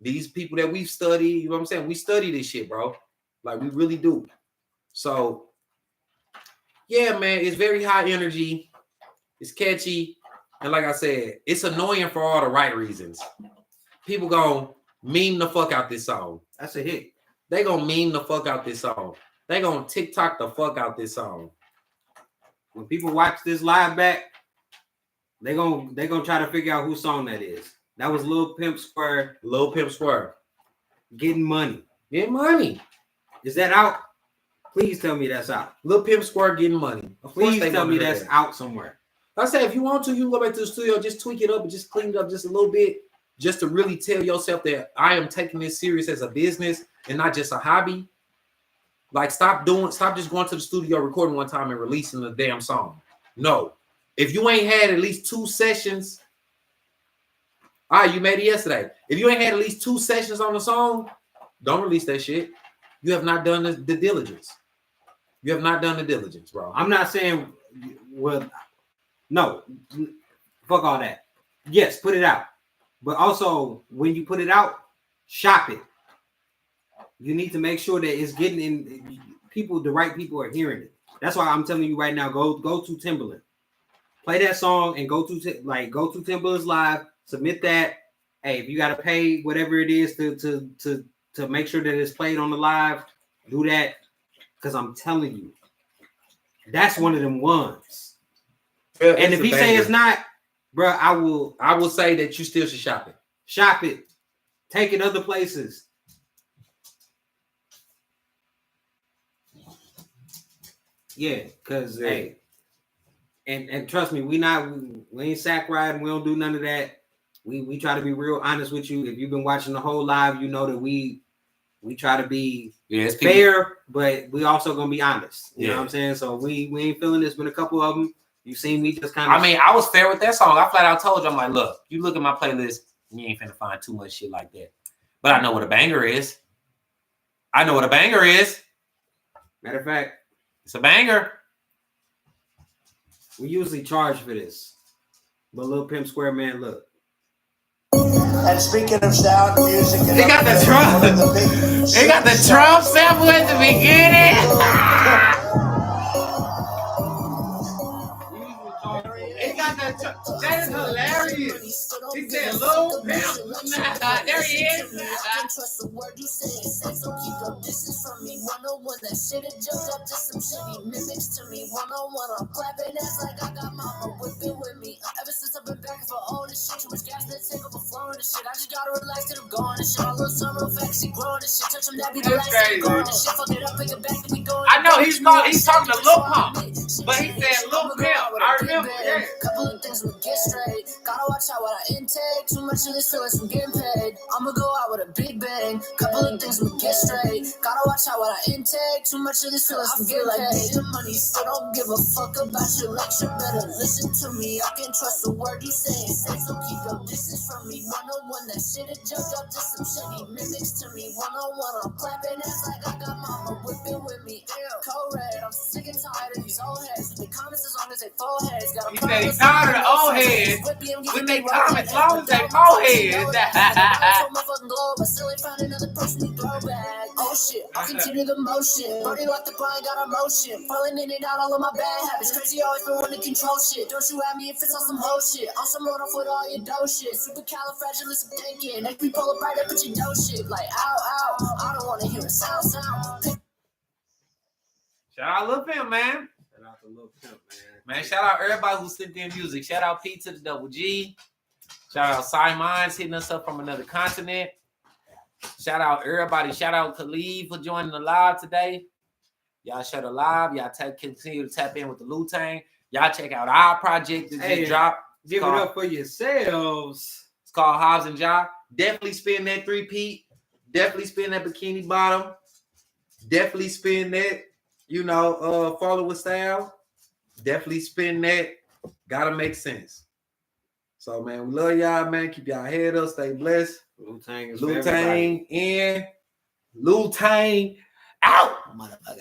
These people that we've studied, you know what I'm saying? We study this shit, bro. Like we really do. So yeah, man, it's very high energy. It's catchy. And like I said, it's annoying for all the right reasons. People gonna meme the fuck out this song. That's a hit. They gonna meme the fuck out this song. They gonna TikTok the fuck out this song. When people watch this live back, they gonna try to figure out whose song that is. That was Lil Pimp Square. Lil Pimp Square. Getting money. Getting money. Is that out? Please tell me that's out. Lil Pimp Square getting money. Please tell me that's out somewhere. I say, if you want to, you can go back to the studio, just tweak it up and just clean it up just a little bit, just to really tell yourself that I am taking this serious as a business and not just a hobby. Like, stop just going to the studio, recording one time and releasing the damn song. No. If you ain't had at least 2 sessions, all right, you made it yesterday. If you ain't had at least 2 sessions on the song, don't release that shit. You have not done the diligence. You have not done the diligence, bro. I'm not saying, well, no, fuck all that. Yes, put it out. But also, when you put it out, shop it. You need to make sure that it's getting in people, the right people are hearing it. That's why I'm telling you right now, go to Timberland. Play that song and go to Timberland's live, submit that. Hey, if you gotta pay whatever it is to make sure that it's played on the live, do that. Because I'm telling you, that's one of them ones. Yeah, and if he say it's not, bro, I will say that you still should shop it. Shop it. Take it other places. Yeah, because hey, and trust me, we ain't sack riding, we don't do none of that. We try to be real honest with you. If you've been watching the whole live, you know that we try to be fair, but we also gonna be honest. You know what I'm saying? So we ain't feeling this. Been a couple of them. You seen me just kind of. I mean, I was fair with that song. I flat out told you, I'm like, look, you look at my playlist, you ain't finna find too much shit like that. But I know what a banger is. Matter of fact, it's a banger. We usually charge for this, but Lil Pimp Square, man, look. And speaking of sound, music, and he got the drum. He got the drum sample at the beginning. That is hilarious. He said, "Lil Pimp." There he is. Trust the word you say. So keep your distance from me. 101, that shit it jumped up to some shit. He mimics to me. 101, I'm clapping ass like I got mama whipping with me. Ever since I've been back for all this shit, too much gas that take up a flowing and shit. I just gotta relax till I'm gone and shit. My little son real fast, he growing and shit. Touch him, that be the last thing going and shit. Fuck it up, pick it back, and we going. I know he's talking to Lil Pump, but he said Lil Pimp. I remember. Yeah. Couple of things we get straight. Gotta watch out what I intake. Too much of this feelings from getting paid. I'ma go out with a big bang. Couple of things we get straight. Gotta watch out what I intake. Too much of this feelings from getting paid. The money still don't give a fuck about your lecture. Better listen to me. I can trust the word you say. So keep your distance from me. 101, that shit it jumped up to some shit. He mimics to me. 101, I'm clapping ass like I got mama whipping with me. Cold red, I'm sick and tired of these old heads. They comments as long as they foreheads. He said he's tired of the old heads. When they comment as long as they foreheads. Oh shit, I continue the motion. Brody like the blind, got emotion. Falling in and out all of my bad habits. Crazy, always been wanting to control shit. Don't you at me if it's on some whole shit. On some road off with all your dough shit. Supercalifragilisticexpialidocious. Make me pull up right up with your dough shit. Like ow, ow. I don't want to hear a sound. Shout out Lil Pimp, man. Shout out to Lil Pimp, Man, shout out everybody who sent in music. Shout out P to the Double G. Shout out Simons hitting us up from another continent. Shout out everybody. Shout out Khalid for joining the live today. Y'all share the live. Y'all continue to tap in with the Wu-Tang. Y'all check out our project that just dropped. Give it up for yourselves. It's called Hobbs and Job. Definitely spin that 3-peat. Definitely spin that bikini bottom. Definitely spin that, follow with style. Definitely spin that. Gotta make sense. So, man, we love y'all, man. Keep y'all head up. Stay blessed. Wu-Tang is Wu-Tang in. Wu-Tang out, motherfucker.